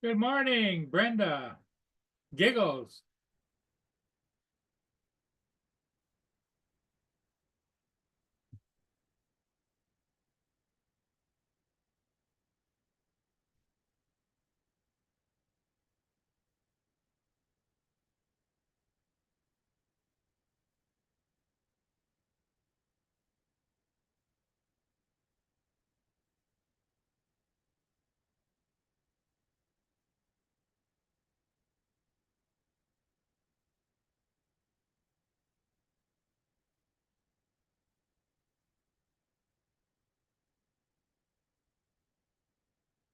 Good morning, Brenda. Giggles.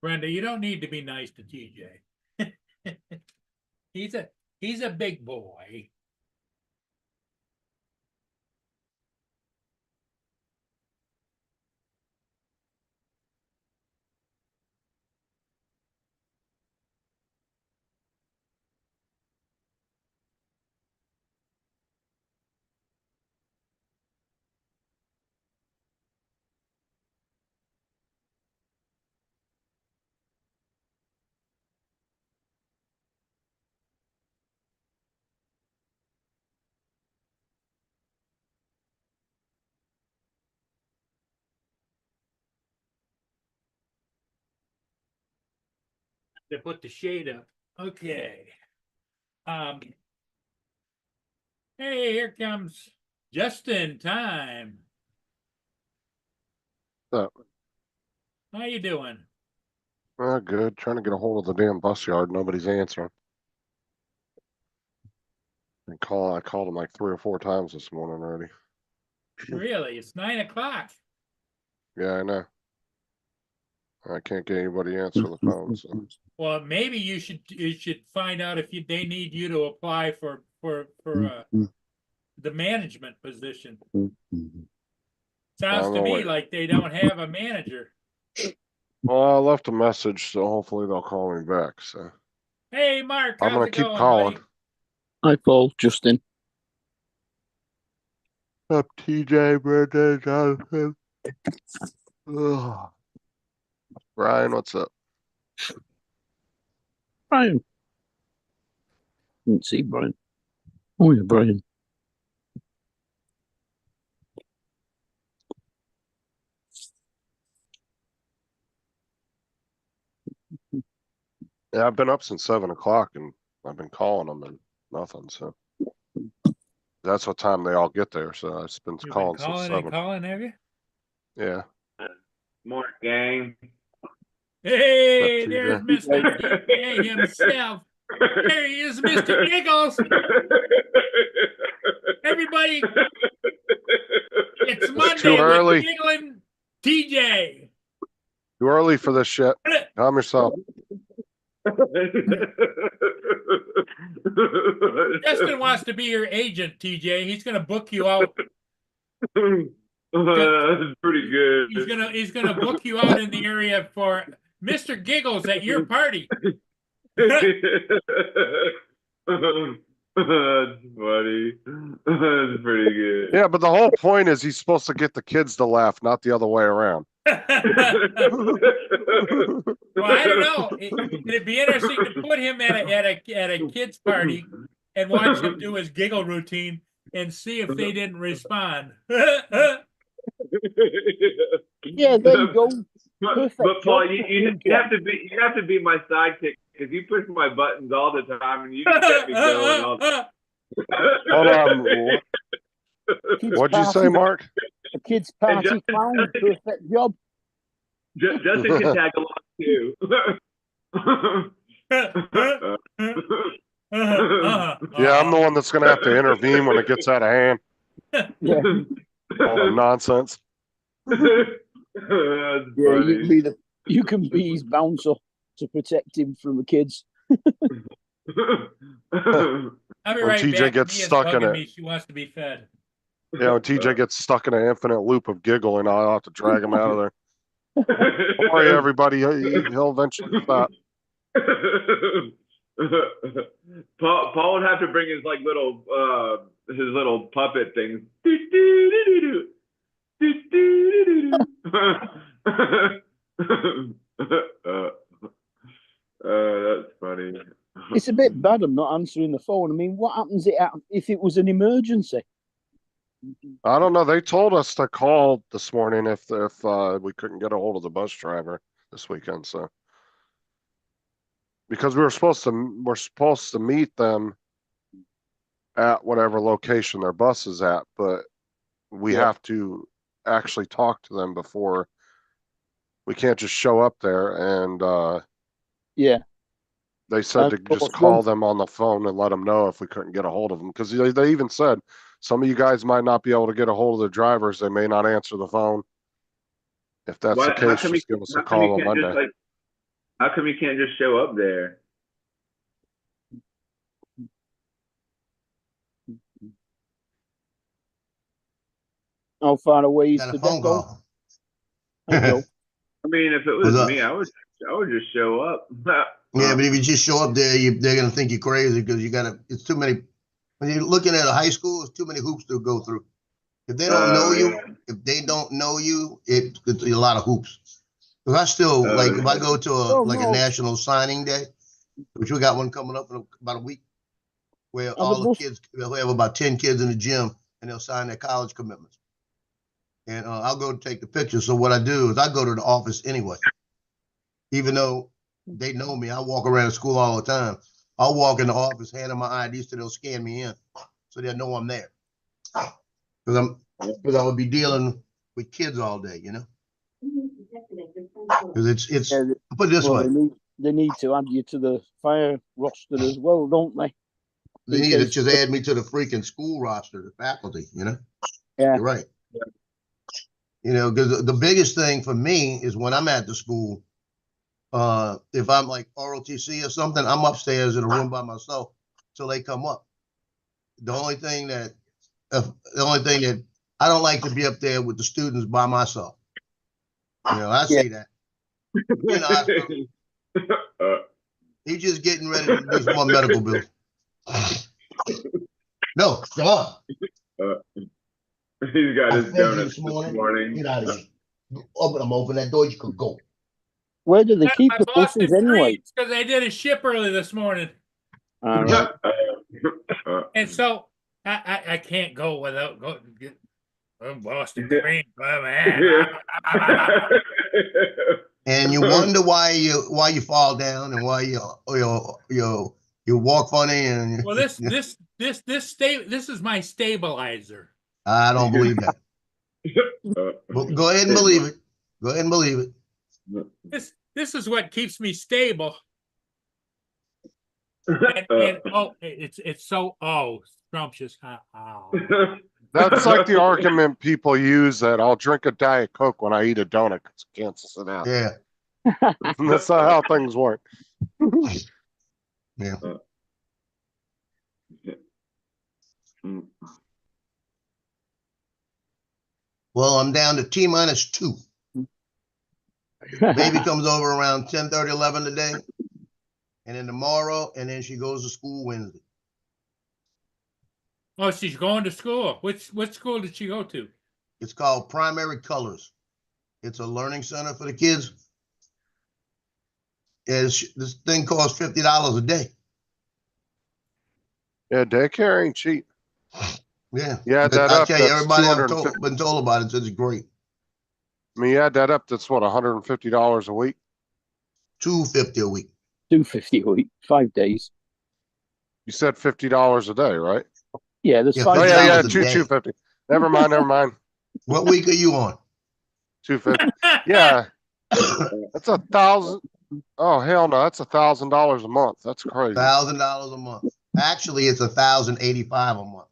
Brenda, you don't need to be nice to TJ. he's a he's a big boy. To put the shade up. Okay. Um. Hey, here comes just in time. Uh, How you doing? Good. Trying to get a hold of the damn bus yard. Nobody's answering. I called them like 3 or 4 times this morning already. Really? It's 9 o'clock. Yeah, I know. I can't get anybody to answer the phone. So Well, maybe you should find out if they need you to apply for the management position. Sounds I'm to gonna me wait. like they don't have a manager. Well, I left a message, so hopefully they'll call me back. So Hey, Mark, I'm how's gonna it keep going, calling. buddy? Hi, Paul. Justin. Up, TJ, birthday, Jonathan. Ugh. Brian, what's up? Brian. Didn't see Brian. Oh, yeah, Brian. Yeah, I've been up since 7 o'clock, and I've been calling them and nothing. So that's what time they all get there. So I've been You've been calling since calling and 7. calling, have you? Yeah. Morning, gang. Up, Hey, there's TJ. Mr. DJ himself. There he is, Mr. Giggles. Everybody, it's It's too Monday with early. Giggling TJ. Too early for this shit. Calm yourself. Justin wants to be your agent, TJ. He's going to book you out. That's pretty good. He's gonna book you out in the area for Mr. Giggles at your party. That's funny. That's pretty good. Yeah, but the whole point is he's supposed to get the kids to laugh, not the other way around. Well, I don't know. It'd be interesting to put him at a kid's party and watch him do his giggle routine and see if they didn't respond. Yeah, there you go. But Paul, you have to be my sidekick because you push my buttons all the time and you just get me going all the Hold on. What'd you say, Mark? A kid's party clown. Perfect job. Justin can tag along too. Yeah, I'm the one that's going to have to intervene when it gets out of hand. Yeah. All the nonsense. You can be his bouncer to protect him from the kids. I'll be When right TJ back. gets Mia's stuck in bugging it. me. She wants to be fed. Yeah, when TJ gets stuck in an infinite loop of giggling, I'll have to drag him out of there. Don't worry, everybody. He'll eventually stop. Paul would have to bring his like his little puppet things. That's funny. It's a bit bad I'm not answering the phone. I mean, what happens if it was an emergency? I don't know. They told us to call this morning if we couldn't get a hold of the bus driver this weekend. So because we're supposed to meet them at whatever location their bus is at, but we have to actually talk to them before. We can't just show up there. And Yeah. they said to Of course, just call them on the phone and let them know if we couldn't get a hold of them. Because they even said some of you guys might not be able to get a hold of the drivers. They may not answer the phone. If that's the case, just give us a call on Monday. How come you can't just show up there? How far away is Got the a phone depot? call. Hi, Joe. I mean, if it was What's me, I would just show up. Yeah, but if you just show up there, they're gonna think you're crazy because it's too many. When you're looking at a high school, it's too many hoops to go through. If they don't know you, it's a lot of hoops. Because I still like if I go to a national signing day, which we got one coming up in about a week, where all the kids, they'll have about 10 kids in the gym and they'll sign their college commitments. And I'll go take the picture. So what I do is I go to the office anyway. Even though they know me, I walk around the school all the time. I'll walk in the office, hand them my ID so they'll scan me in. So they'll know I'm there. Because I would be dealing with kids all day, you know? Because it's put it this way. They need to add you to the fire roster as well, don't they? They need to just add me to the freaking school roster, the faculty, you know? Yeah. You're right. You know, because the biggest thing for me is when I'm at the school, if I'm like ROTC or something, I'm upstairs in a room by myself till they come up. The only thing that I don't like to be up there with the students by myself. You know, I see that. You know, he's just getting ready to do some more medical bills. No, come on. He's got his donuts this morning. Get out of here. I'm open that door. You could go. Where do they keep the buses anyway? Because they did a ship early this morning. All right. And so I can't go without going. Boston cream, man. And you wonder why you fall down and why you walk funny and. Well, this is my stabilizer. I don't believe that. Well, go ahead and believe it. Go ahead and believe it. This is what keeps me stable. And it's so scrumptious. That's like the argument people use that I'll drink a Diet Coke when I eat a donut because it cancels it out. Yeah. That's not how things work. Yeah. Well, I'm down to T-2. Baby comes over around 10:30, 11 today. And then tomorrow, and then she goes to school Wednesday. Oh, she's going to school. What school did she go to? It's called Primary Colors. It's a learning center for the kids. This thing costs $50 a day. Yeah, daycare ain't cheap. Yeah. Yeah, that I up. tell you, everybody I've been told about it says it's great. I mean, you add that up, that's what, $150 a week? $250 a week. $250 a week, 5 days. You said $50 a day, right? Yeah, there's 5 days. days. Yeah, $250. Never mind. What week are you on? 250. Yeah. That's 1,000. Oh, hell no, that's $1,000 a month. That's crazy. $1,000 a month. Actually, it's $1,085 a month.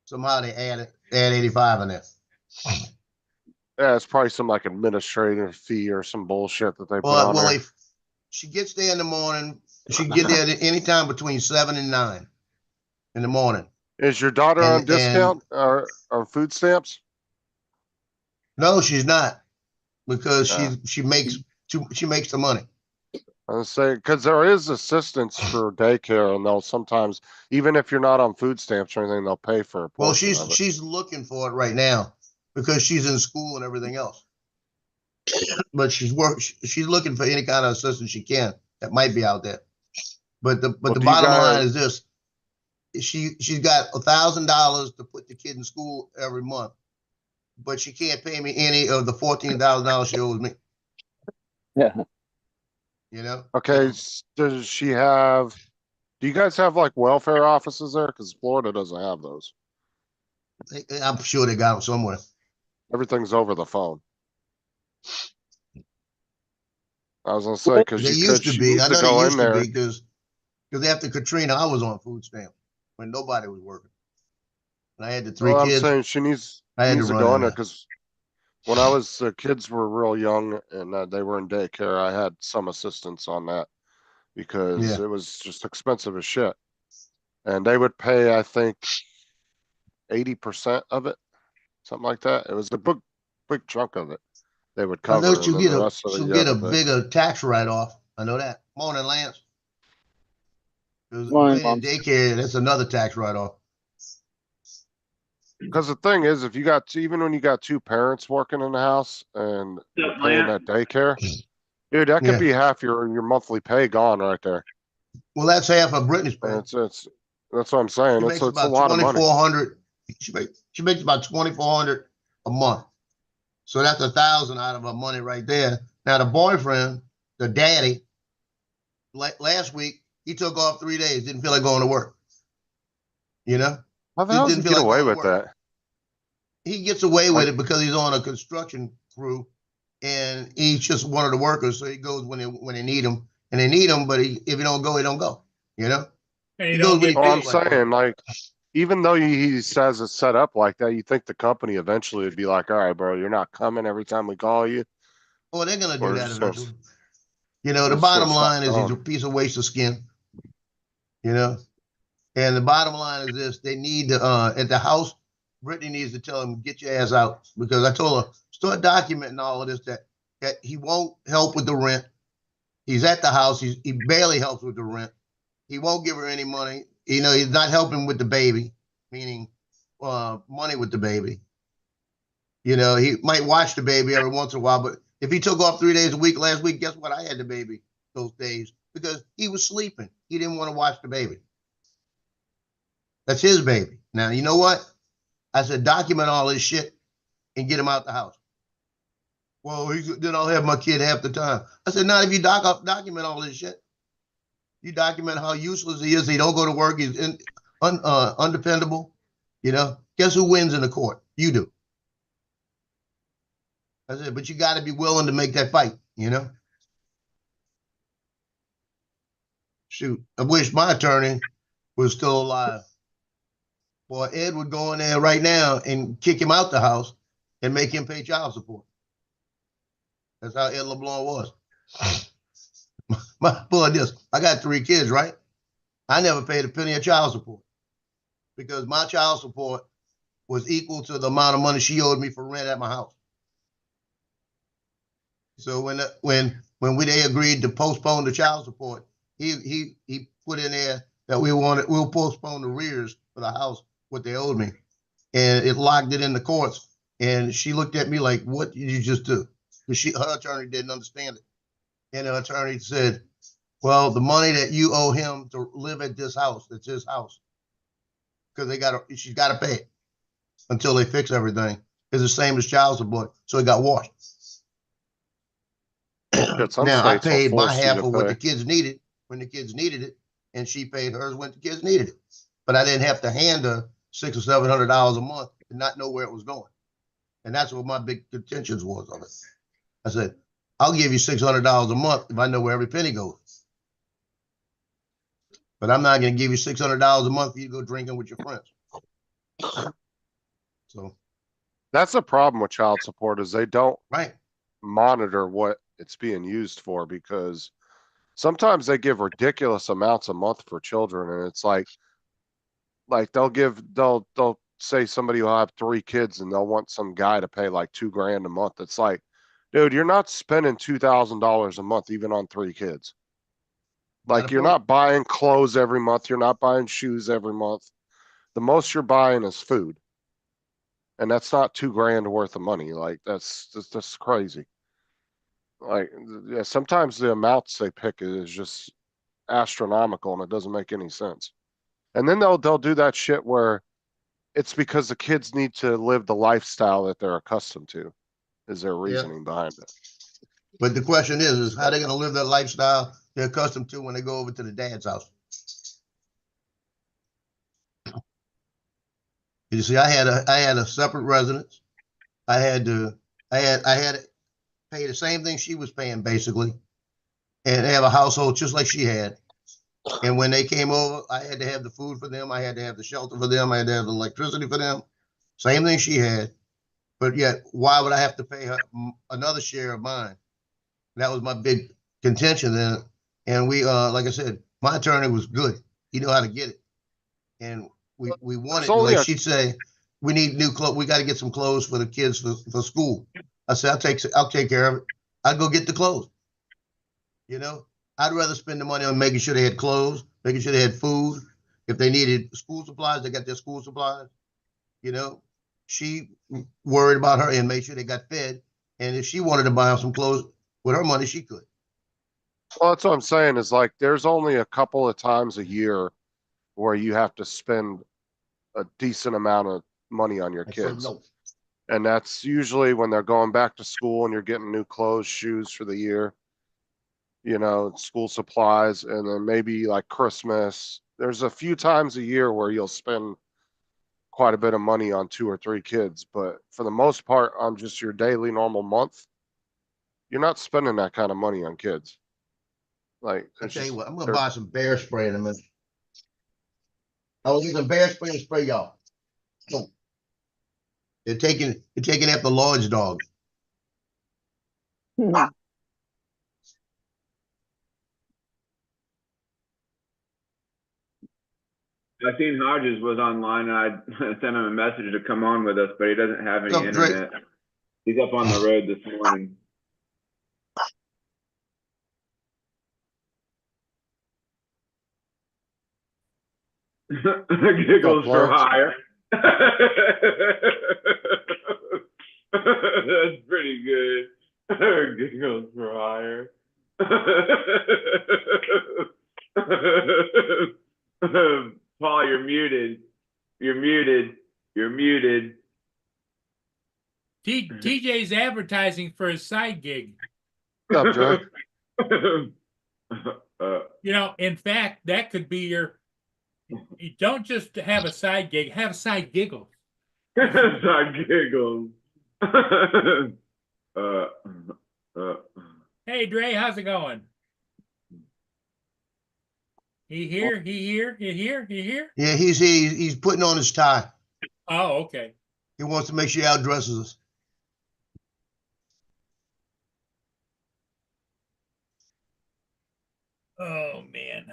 Somehow they add 85 in there. Yeah, it's probably some like administrative fee or some bullshit that they put on there. If she gets there in the morning, she can get there anytime between 7 and 9 in the morning. Is your daughter on discount or food stamps? No, she's not, because she makes the money. I was saying, because there is assistance for daycare, and they'll sometimes, even if you're not on food stamps or anything, they'll pay for it. Well, she's looking for it right now because she's in school and everything else. But she's looking for any kind of assistance she can that might be out there. But the Well, do you bottom line guys- is this: she's got $1,000 to put the kid in school every month, but she can't pay me any of the $14,000 she owes me. Yeah. You know? Okay, does she have, do you guys have like welfare offices there? Cause Florida doesn't have those. I'm sure they got them somewhere. Everything's over the phone. I was gonna say, cause They you used could, to she be. needs I to know they go in used to there. be because after Katrina, I was on food stamp when nobody was working. And I had the three Well, I'm kids. saying she needs, I had to needs to run go in in there, there. cause when I was, the kids were real young and they were in daycare, I had some assistance on that. Because Yeah. it was just expensive as shit. And they would pay, I think, 80% of it, something like that. It was a big chunk of it they would I know cover, and then the rest of it she'll you get had a to pay. bigger tax write-off. I know that. Morning, Lance. Because Morning, being in Lance. daycare, that's another tax write-off. Because the thing is, if you got, even when you got two parents working in the house and you're What's up, paying Lance? that daycare, dude, that could Yeah. be half your monthly pay gone right there. Well, that's half of Brittany's pay. And it's that's what I'm saying. She It's makes a about lot of money. 2,400. She makes about 2,400 a month. So that's 1,000 out of her money right there. Now the boyfriend, the daddy, last week he took off 3 days. Didn't feel like going to work. You know, How the just hell does he didn't feel get like away going to with work. that? He gets away with Like- it because he's on a construction crew, and he's just one of the workers. So he goes when they need him, and they need him. But if he don't go, he don't go. You know. And He you goes don't when he get Well, I'm feels like saying, it. like, even though he says it's set up like that, you think the company eventually would be like, all right, bro, you're not coming every time we call you. Oh, they're gonna do Or that just gonna- eventually. You know, the it's gonna bottom stop line is he's a going. piece of waste of skin. You know, and the bottom line is this: they need to at the house. Brittany needs to tell him, get your ass out, because I told her start documenting all of this, that he won't help with the rent. He's at the house. He barely helps with the rent. He won't give her any money. You know, he's not helping with the baby, meaning money with the baby. You know, he might watch the baby every once in a while, but if he took off 3 days a week last week, guess what? I had the baby those days because he was sleeping. He didn't want to watch the baby. That's his baby. Now, you know what? I said, document all this shit and get him out the house. Well, then I'll have my kid half the time. I said, not if you document all this shit. You document how useless he is. He don't go to work. He's undependable. You know, guess who wins in the court? You do. I said, but you got to be willing to make that fight, you know? Shoot, I wish my attorney was still alive. Boy, Ed would go in there right now and kick him out the house and make him pay child support. That's how Ed LeBlanc was. Boy, I got 3 kids, right? I never paid a penny of child support because my child support was equal to the amount of money she owed me for rent at my house. So when they agreed to postpone the child support, he put in there that we'll postpone the arrears for the house, what they owed me, and it locked it in the courts. And she looked at me like, "What did you just do?" Because her attorney didn't understand it, and her attorney said, "Well, the money that you owe him to live at this house, it's his house, because she's got to pay it until they fix everything. It's the same as child support, so it got washed." Shit, some Now I states will paid my force you half to of what pay. the kids needed when the kids needed it, and she paid hers when the kids needed it. But I didn't have to hand her $600 or $700 a month and not know where it was going. And that's what my big contentions was of it. I said, I'll give you $600 a month if I know where every penny goes. But I'm not going to give you $600 a month for you to go drinking with your friends. So That's the problem with child support is they don't right. monitor what it's being used for, because sometimes they give ridiculous amounts a month for children, and it's like they'll say somebody will have 3 kids and they'll want some guy to pay like $2,000 a month. It's like, dude, you're not spending $2,000 a month even on 3 kids. Like, you're not buying clothes every month, you're not buying shoes every month. The most you're buying is food, and that's not $2,000 worth of money. Like, that's crazy. Like, yeah, sometimes the amounts they pick is just astronomical and it doesn't make any sense. And then they'll do that shit where it's because the kids need to live the lifestyle that they're accustomed to, is their reasoning behind it. But the question is how they gonna live that lifestyle they're accustomed to when they go over to the dad's house? You see, I had a separate residence. I had to pay the same thing she was paying basically, and have a household just like she had. And when they came over, I had to have the food for them. I had to have the shelter for them. I had to have the electricity for them. Same thing she had. But yet, why would I have to pay her another share of mine? That was my big contention then. And we, like I said, my attorney was good. He knew how to get it. And we wanted, like she'd say, we need new clothes. We got to get some clothes for the kids for school. I said, I'll take care of it. I'd go get the clothes. You know, I'd rather spend the money on making sure they had clothes, making sure they had food. If they needed school supplies, they got their school supplies. You know, she worried about her and made sure they got fed. And if she wanted to buy them some clothes with her money, she could. Well, that's what I'm saying is like, there's only a couple of times a year where you have to spend a decent amount of money on your kids. No. And that's usually when they're going back to school and you're getting new clothes, shoes for the year, you know, school supplies, and then maybe like Christmas. There's a few times a year where you'll spend quite a bit of money on 2 or 3 kids, but for the most part, on just your daily normal month, you're not spending that kind of money on kids. Like, I tell you what, I'm gonna buy some bear spray in a minute. I was using bear spray and spray y'all. So they're taking after Lloyd's dog. I seen Hodges was online. And I sent him a message to come on with us, but he doesn't have any internet. He's up on the road this morning. Giggles for hire. That's pretty good. Giggles for hire. Paul, you're muted. You're muted. You're muted. TJ's advertising for his side gig. What's up, Joe? You know, in fact, that could be your. You don't just have a side gig; have side giggles. Side giggles. Hey, Dre, how's it going? He here? He here? He here? He here? Yeah, he's here. He's putting on his tie. Oh, okay. He wants to make sure he outdresses us. Oh man.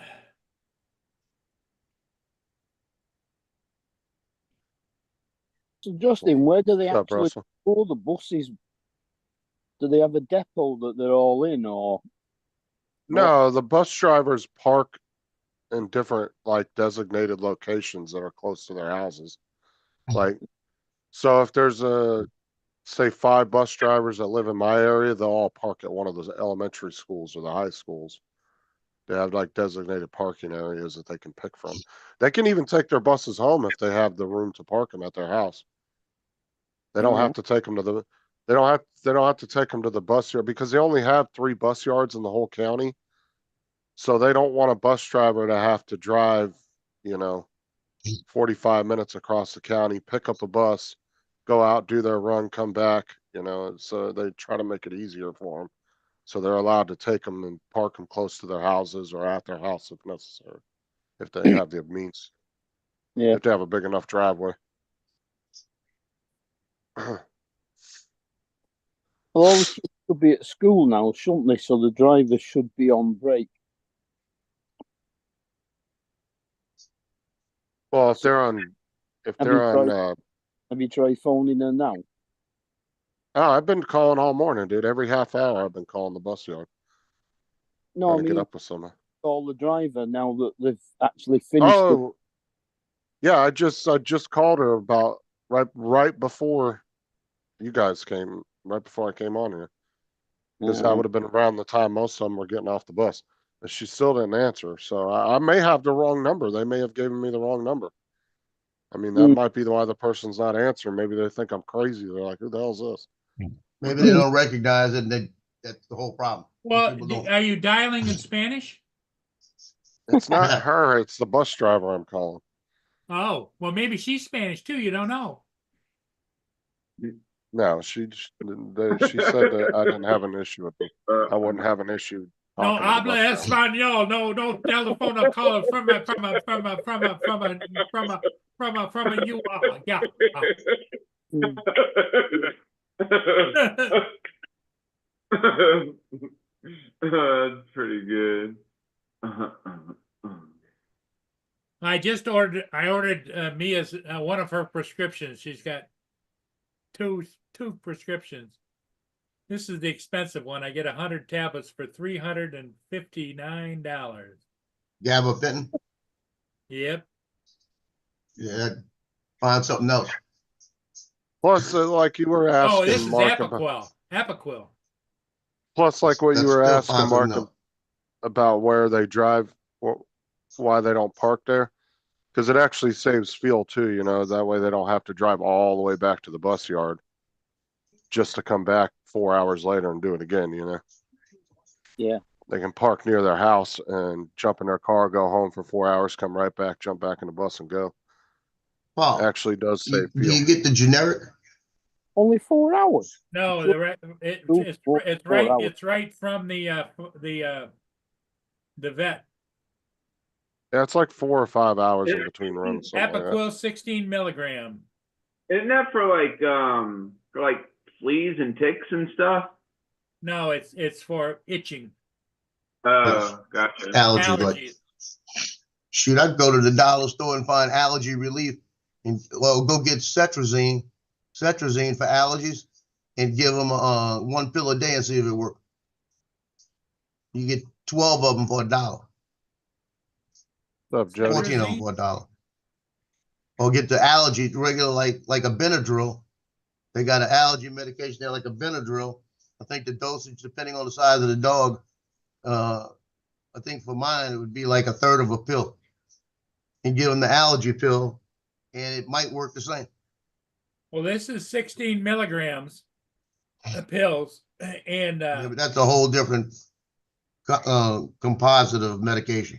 So, Justin, where do they What's up, actually Russell? go the buses? Do they have a depot that they're all in, or? No, the bus drivers park in different like designated locations that are close to their houses. Like, so if there's say 5 bus drivers that live in my area, they'll all park at one of those elementary schools or the high schools. They have like designated parking areas that they can pick from. They can even take their buses home if they have the room to park them at their house. They don't have to take them to the, they don't have to take them to the bus yard because they only have 3 bus yards in the whole county. So they don't want a bus driver to have to drive, you know, 45 minutes across the county, pick up a bus, go out, do their run, come back, you know, so they try to make it easier for them. So they're allowed to take them and park them close to their houses or at their house if necessary, if they have the means. Yeah. If they have a big enough driveway. Well, all the kids should be at school now, shouldn't they? So the drivers should be on break. Well, if they're on, Have you tried phoning her now? oh, I've been calling all morning, dude. Every half hour I've been calling the bus yard. No, Trying I to get mean, up with someone. call the driver now that they've actually finished. Oh, yeah, I just called her about right before you guys came, right before I came on here. Because that would have been around the time most of them were getting off the bus. And she still didn't answer. So I may have the wrong number. They may have given me the wrong number. I mean, that might be why the person's not answering. Maybe they think I'm crazy. They're like, who the hell's this? Maybe they don't recognize it, and that's the whole problem. Well, People don't. are you dialing in Spanish? It's not her. It's the bus driver I'm calling. Oh, well, maybe she's Spanish too. You don't know. No, she said that I didn't have an issue with them. I wouldn't have an issue. No talking to the habla bus driver. español. No, don't telephone a call from a you. Yeah. That's pretty good. I ordered Mia's one of her prescriptions. She's got two prescriptions. This is the expensive one. I get 100 tablets for $359. Gabapentin. Yep. Yeah. Find something else. Plus, like you were asking, Oh, this is Mark, Apoquel. plus, like what you That's were still asking, fine Mark, enough. about where they drive, why they don't park there. Because it actually saves fuel too, you know, that way they don't have to drive all the way back to the bus yard just to come back 4 hours later and do it again, you know? Yeah. They can park near their house and jump in their car, go home for 4 hours, come right back, jump back in the bus and go. Paul, Actually does save do fuel. you get the generic? Only 4 hours. No, it's right from the vet. Yeah, it's like 4 or 5 hours in between runs. something like that. Apoquel 16 milligram. Isn't that for like fleas and ticks and stuff? No, it's for itching. Oh, gotcha. Allergies. Like, Allergies. shoot, I'd go to the dollar store and find allergy relief, and go get cetrazine for allergies, and give them 1 pill a day and see if it works. You get 12 of them for $1. What's up, Jody? 14 of them for $1. Or get the allergy regular, like a Benadryl. They got an allergy medication there, like a Benadryl. I think the dosage, depending on the size of the dog, I think for mine it would be like 1/3 of a pill. And give them the allergy pill, and it might work the same. Well, this is 16 milligrams of pills, and Yeah, but that's a whole different composite of medication.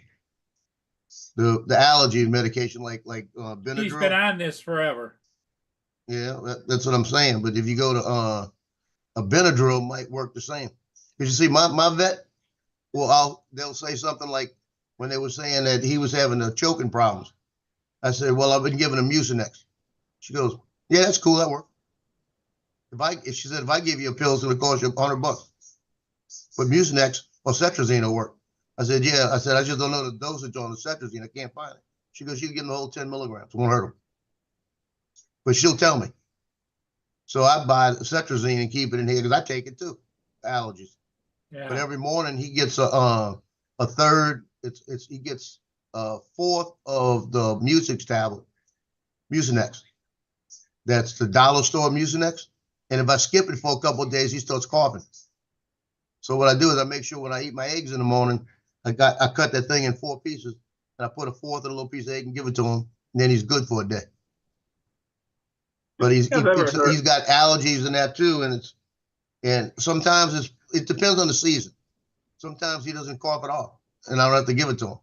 The allergy medication, like he's been Benadryl. on this forever. Yeah, that's what I'm saying. But if you go to a Benadryl, might work the same. Because you see, my vet, they'll say something like when they were saying that he was having choking problems. I said, well, I've been giving him Mucinex. She goes, yeah, that's cool. That works. She said, if I give you a pill, it's going to cost you $100. But Mucinex or cetrazine will work. I said, yeah. I said, I just don't know the dosage on the cetrazine. I can't find it. She goes, you can get the whole 10 milligrams. It won't hurt him. But she'll tell me. So I buy the cetrazine and keep it in here because I take it too, allergies. Yeah. But every morning he gets a third. He gets 1/4 of the Mucinex tablet, Mucinex. That's the dollar store Mucinex. And if I skip it for a couple of days, he starts coughing. So what I do is I make sure when I eat my eggs in the morning, I cut that thing in 4 pieces, and I put 1/4 of a little piece of egg and give it to him. And then he's good for a day. But he's got allergies and that too, and sometimes it depends on the season. Sometimes he doesn't cough at all, and I don't have to give it to him.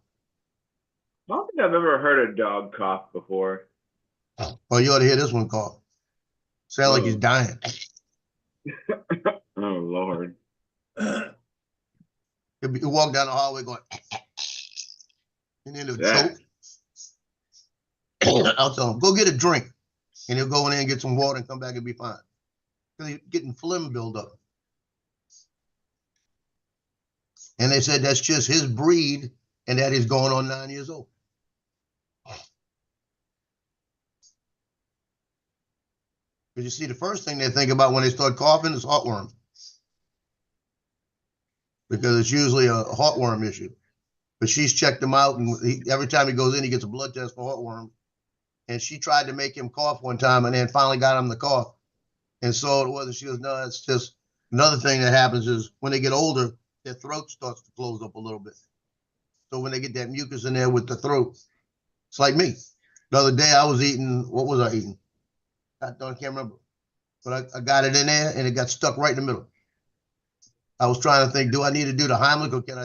I don't think I've ever heard a dog cough before. Oh, you ought to hear this one cough. Sound like he's dying. Oh Lord. He'll walk down the hallway going, and then he'll choke. I'll tell him, go get a drink. And he'll go in there and get some water and come back and be fine. Because he's getting phlegm buildup. And they said that's just his breed, and that he's going on 9 years old. Because you see, the first thing they think about when they start coughing is heartworm. Because it's usually a heartworm issue. But she's checked him out, and every time he goes in, he gets a blood test for heartworm. And she tried to make him cough one time and then finally got him to cough. And so it was, and she goes, no, it's just another thing that happens is when they get older, their throat starts to close up a little bit. So when they get that mucus in there with the throat, it's like me. The other day I was eating, what was I eating? I can't remember. But I got it in there and it got stuck right in the middle. I was trying to think, do I need to do the Heimlich or can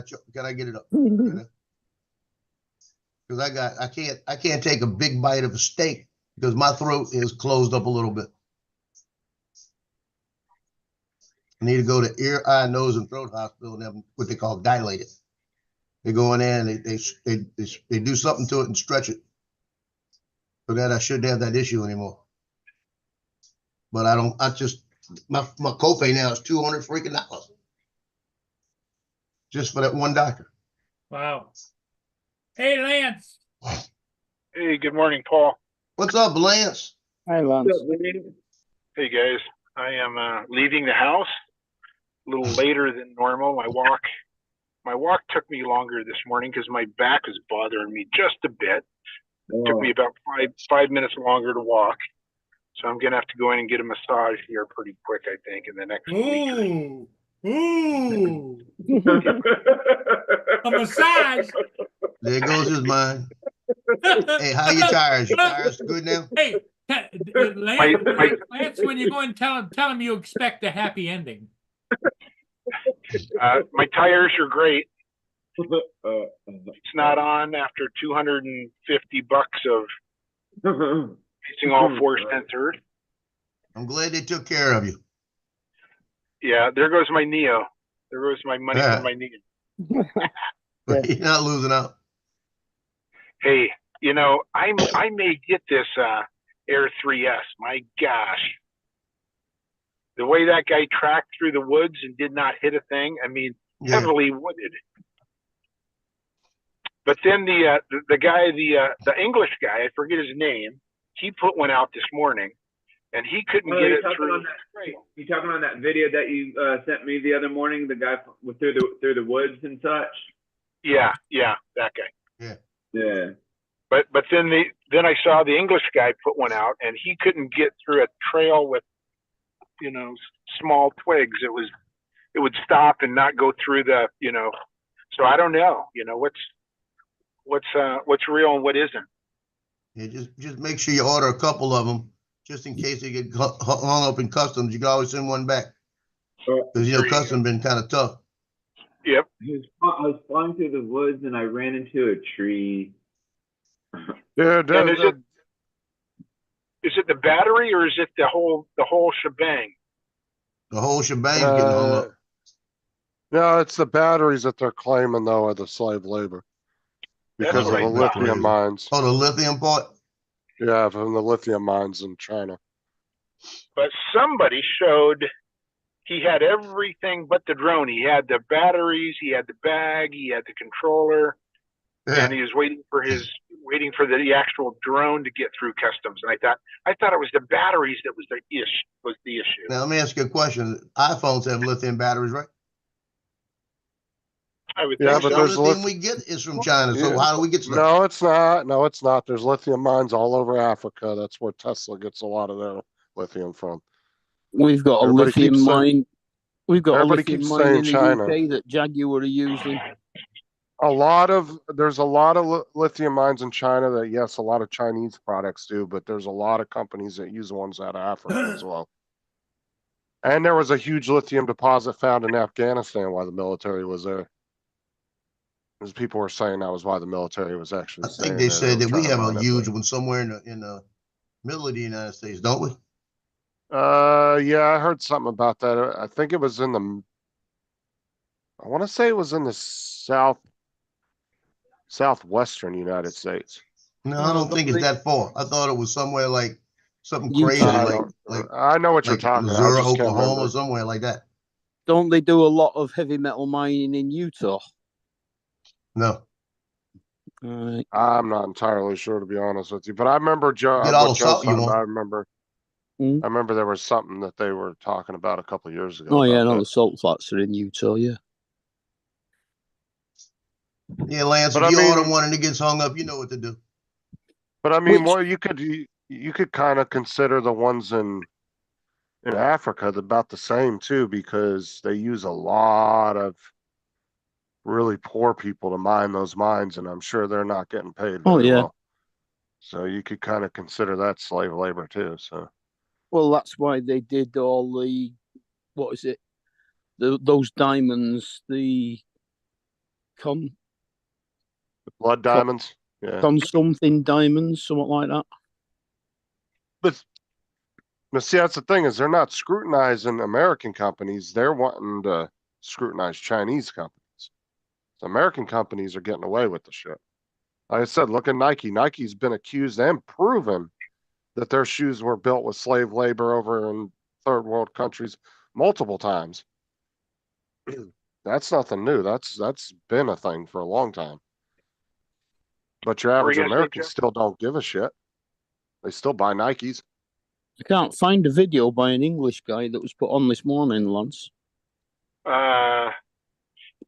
I get it up? Because I can't take a big bite of a steak because my throat is closed up a little bit. I need to go to ear, eye, nose, and throat hospital and have what they call dilated. They go in there and they do something to it and stretch it. So that I shouldn't have that issue anymore. But my copay now is $200 freaking dollars. Just for that one doctor. Wow. Hey, Lance. Hey, good morning, Paul. What's up, Lance? Hi, Lance. Hey, guys. I am leaving the house a little later than normal. My walk took me longer this morning because my back was bothering me just a bit. It took me about five minutes longer to walk. So I'm going to have to go in and get a massage here pretty quick, I think, in the next week. Ooh. A massage. There goes his mind. Hey, how you tires? Your tires good now? Hey, Lance, when you go and tell him you expect a happy ending. My tires are great. It's not on after $250 of fixing all 4 sensors. I'm glad they took care of you. Yeah, there goes my Neo. There goes my money from my Neo. You're not losing out. Hey, I may get this Air 3S. My gosh. The way that guy tracked through the woods and did not hit a thing, I mean, heavily wooded. But then the guy, the English guy, I forget his name, he put one out this morning, and he couldn't get it through. You talking on that video that you sent me the other morning? The guy through the woods and such. Yeah, that guy. Yeah. But then I saw the English guy put one out, and he couldn't get through a trail with small twigs. It would stop and not go through the So I don't know. What's real and what isn't. Yeah, just make sure you order a couple of them, just in case they get hung up in customs. You can always send one back because customs been kind of tough. Yep. I was flying through the woods and I ran into a tree. Yeah, is it the battery or is it the whole shebang? The whole shebang's getting hung up. No, it's the batteries that they're claiming though are the slave labor because of the lithium mines. Oh, the lithium part? Yeah, from the lithium mines in China. But somebody showed he had everything but the drone. He had the batteries, he had the bag, he had the controller, and he was waiting for the actual drone to get through customs. And I thought it was the batteries that was the issue. Now let me ask you a question. iPhones have lithium batteries, right? I would think but so. the lithium we get is from China. So how do we get stuff? No, it's not. No, it's not. There's lithium mines all over Africa. That's where Tesla gets a lot of their lithium from. We've got a lithium mine. We've got a lithium mine in the China. UK that Jaguar are using. There's a lot of lithium mines in China that, yes, a lot of Chinese products do, but there's a lot of companies that use the ones out of Africa as well. And there was a huge lithium deposit found in Afghanistan while the military was there. As people were saying that was why the military was actually. I think they said that we have a huge one somewhere in the middle of the United States, don't we? Yeah, I heard something about that. I think it was I want to say it was in the southwestern United States. No, I don't think it's that far. I thought it was somewhere like something crazy, like I know what you're talking Missouri, about. Oklahoma, somewhere like that. Don't they do a lot of heavy metal mining in Utah? No. I'm not entirely sure, to be honest with you, but I remember I remember there was something that they were talking about a couple of years ago. Oh yeah, no, the salt flats are in Utah. Yeah. Yeah, Lance. If you order one and it gets hung up, you know what to do. But I mean, you could kind of consider the ones in Africa about the same too, because they use a lot of really poor people to mine those mines, and I'm sure they're not getting paid Oh, very yeah. well. So you could kind of consider that slave labor too. So Well, that's why they did all the, what is it? Those diamonds, the blood diamonds, yeah. something diamonds, something like that. But see, that's the thing, is they're not scrutinizing American companies. They're wanting to scrutinize Chinese companies. So American companies are getting away with the shit. Like I said, look at Nike. Nike's been accused and proven that their shoes were built with slave labor over in third world countries multiple times. That's nothing new. That's been a thing for a long time. But your What were average you gonna say, Americans Joe? still don't give a shit. They still buy Nikes. I can't find a video by an English guy that was put on this morning, Lance.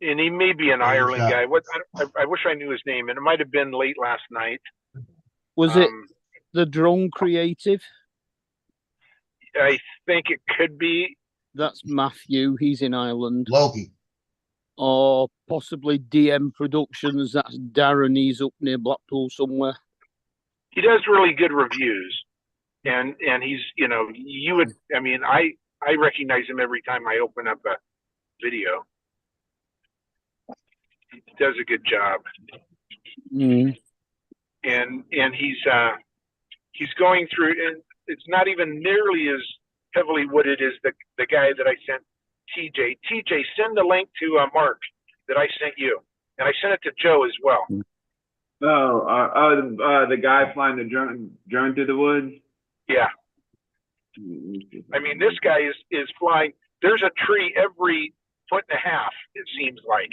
And he may be an Yeah, Ireland yeah. guy. What I wish I knew his name, and it might have been late last night. Was it the Drone Creative? I think it could be. That's Matthew. He's in Ireland. Loki. Or possibly DM Productions. That's Darren. He's up near Blackpool somewhere. He does really good reviews, and he's, you know, you would. I mean, I recognize him every time I open up a video. He does a good job, Mm. and he's going through, and it's not even nearly as heavily wooded as the guy that I sent TJ. TJ, send the link to Mark that I sent you, and I sent it to Joe as well. The guy flying the drone through the woods. Yeah, I mean, this guy is flying. There's a tree every foot and a half, it seems like.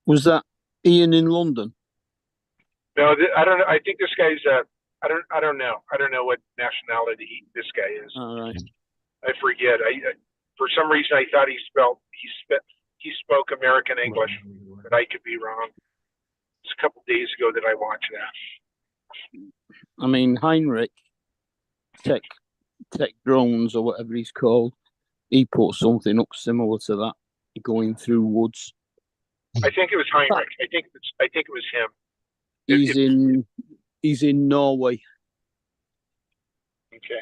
Was that Ian in London? No, I don't know. I think this guy's I don't know. I don't know what nationality this guy is. All right. I forget. I for some reason I thought he spoke American English, but I could be wrong. It's a couple days ago that I watched that. I mean, Heinrich Tech Drones or whatever he's called. He put something up similar to that, going through woods. I think it was Heinrich. I think it was him. He's in Norway. Okay.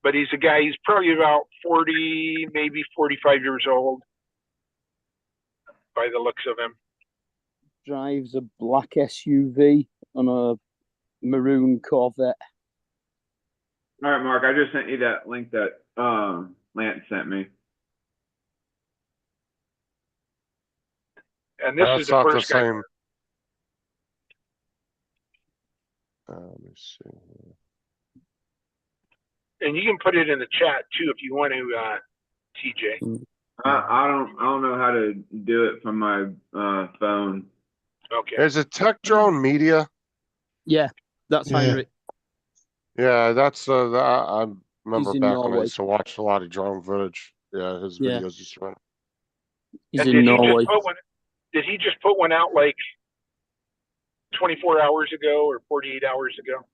But he's a guy, he's probably about 40, maybe 45 years old by the looks of him. Drives a black SUV on a maroon Corvette. All right, Mark, I just sent you that link that Lance sent me. And this is That's the not the first guy. same. Let me see. And you can put it in the chat too if you want to, TJ. I don't know how to do it from my phone. Okay. Is it Tech Drone Media? Yeah, that's Yeah. Heinrich. Yeah, that's I remember He's in back when I Norway. used to watch a lot of drone footage. Yeah, his Yeah. videos just run. He's And in Norway. did he just put one out like 24 hours ago or 48 hours ago?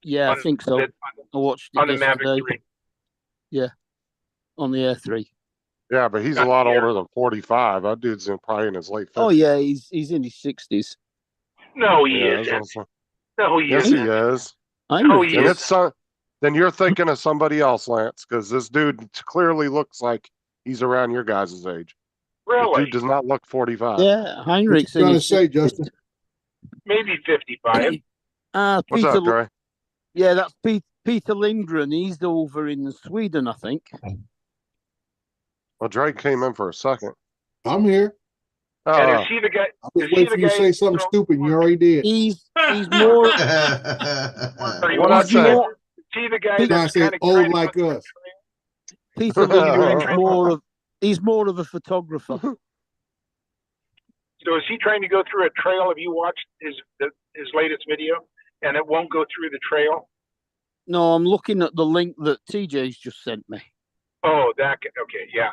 Yeah, I think so. I watched it On the Mavic yesterday 3. on the Air 3. Yeah, but he's a Not lot here. older than 45. That dude's probably in his late 50s. Oh yeah, he's in his 60s. No, he Yeah, that's isn't. awesome. No, he Yes, he isn't. is. Heinrich he And is. it's then you're thinking of somebody else, Lance, because this dude clearly looks like he's around your guys' age. This Really? dude does not look 45. Yeah, What Heinrich's you in trying to his say, 60s. Justin? Maybe 55. What's Peter. up, Dre? Yeah, that's Peter Lindgren. He's over in Sweden, I think. Well, Drake came in for a second. I'm here. And is he the guy? I was Is he waiting the for you to guy say who something drove- stupid, and you already did. He's more. Sorry, What'd I was he- say? Is he the guy I that's said kind of old like us. Peter Lindgren's he's more of a photographer. So is he trying to go through a trail? Have you watched his latest video? And it won't go through the trail? No, I'm looking at the link that TJ's just sent me. Oh, okay, yeah.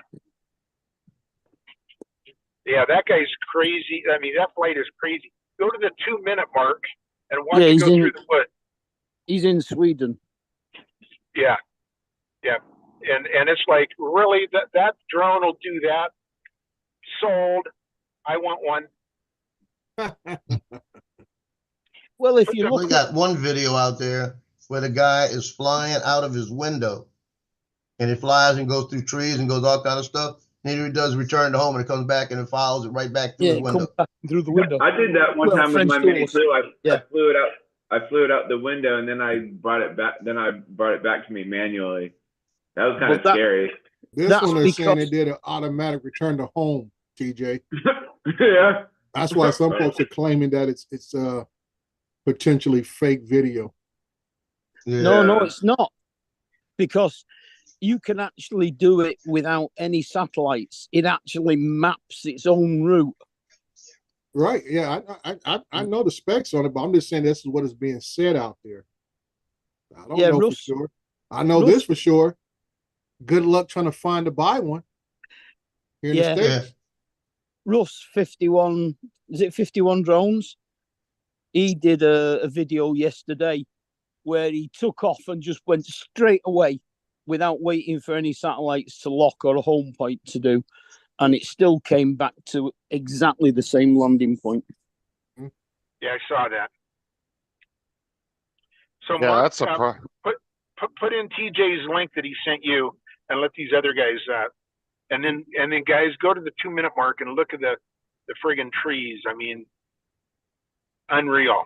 Yeah, that guy's crazy. I mean, that flight is crazy. Go to the 2-minute mark and watch Yeah, it he's go in- through the wood. He's in Sweden. Yeah. and it's like, really, that drone will do that? Sold. I want one. Well, if you We look got one video out there where the guy is flying out of his window, and it flies and goes through trees and goes all kind of stuff. And he does return to home, and it comes back and it follows it right back through his it window. comes back through the window. I did that one Well, time with French my mini doors. flu. I Yeah. flew it out. I flew it out the window, and then I brought it back. Then I brought it back to me manually. That was kind of Well, scary. This That's one they're saying they because- did an automatic return to home, TJ. Yeah. That's why some folks are claiming that it's potentially fake video. Yeah. No, it's not. Because you can actually do it without any satellites. It actually maps its own route. Right. Yeah, I know the specs on it, but I'm just saying this is what is being said out there. I don't Yeah, know Russ- for sure. I know Russ- this for sure. Good luck trying to find to buy one here in Yeah. the States. Russ 51, is it 51 drones? He did a video yesterday where he took off and just went straight away without waiting for any satellites to lock or a home point to do. And it still came back to exactly the same landing point. Yeah, I saw that. So Yeah, Mark, that's a put in TJ's link that he sent you, and let these other guys and then guys, go to the 2-minute mark and look at the friggin' trees. I mean, unreal.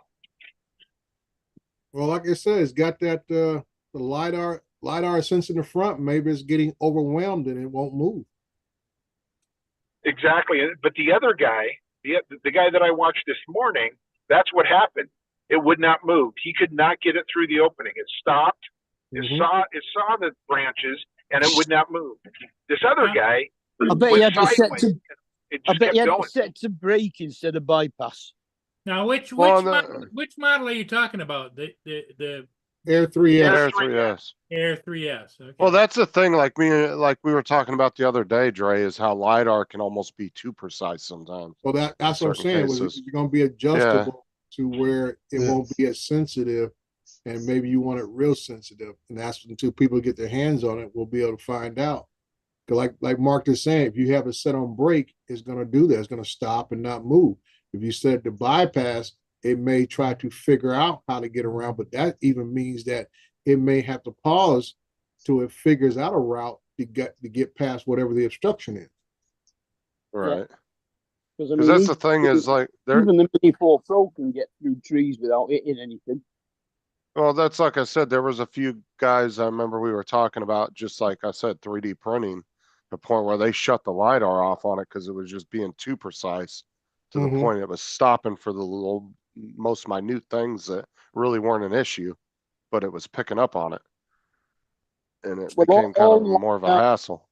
Well, like I said, it's got that the lidar sense in the front. Maybe it's getting overwhelmed and it won't move. Exactly. But the other guy, the guy that I watched this morning, that's what happened. It would not move. He could not get it through the opening. It stopped. It Mhm. saw the branches, and it would not move. This other guy I bet he went had it set sideways. to. It I just bet kept he had going. it set to brake instead of bypass. Now, which Well, which model are you talking about? The Air 3S. Air 3S. Air 3S. Okay. Well, that's the thing. Like we were talking about the other day, Dre, is how lidar can almost be too precise sometimes. Well, that's what I'm certain saying. Was cases. it's going to be adjustable to where it won't be as sensitive, and maybe you want it real sensitive, and that's until people get their hands on it, we'll be able to find out. Because like Mark is saying, if you have it set on brake, it's going to do that. It's going to stop and not move. If you set it to bypass, it may try to figure out how to get around, but that even means that it may have to pause till it figures out a route to get past whatever the obstruction is. Right. Because That's the thing is like they're even the Mini 4 Pro can get through trees without hitting anything. well, that's like I said, there was a few guys I remember we were talking about, just like I said, 3D printing, the point where they shut the lidar off on it because it was just being too precise to the point it was stopping for the little most minute things that really weren't an issue, but it was picking up on it. And it Well, became kind all of more of a lidar- hassle.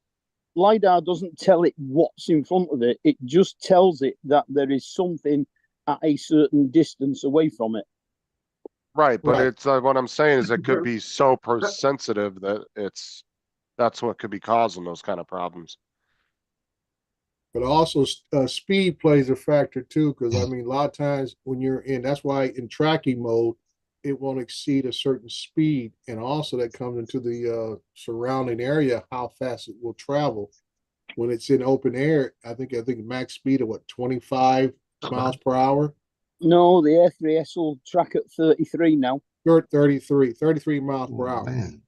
LiDAR doesn't tell it what's in front of it. It just tells it that there is something at a certain distance away from it. Right, but Right. it's what I'm saying is it could be so sensitive that that's what could be causing those kind of problems. But also speed plays a factor too, because I mean, a lot of times when you're in, that's why in tracking mode, it won't exceed a certain speed. And also that comes into the surrounding area, how fast it will travel. When it's in open air, I think max speed of what, 25 miles per hour? No, the Air 3S will track at 33 now. 33 miles per hour. Man.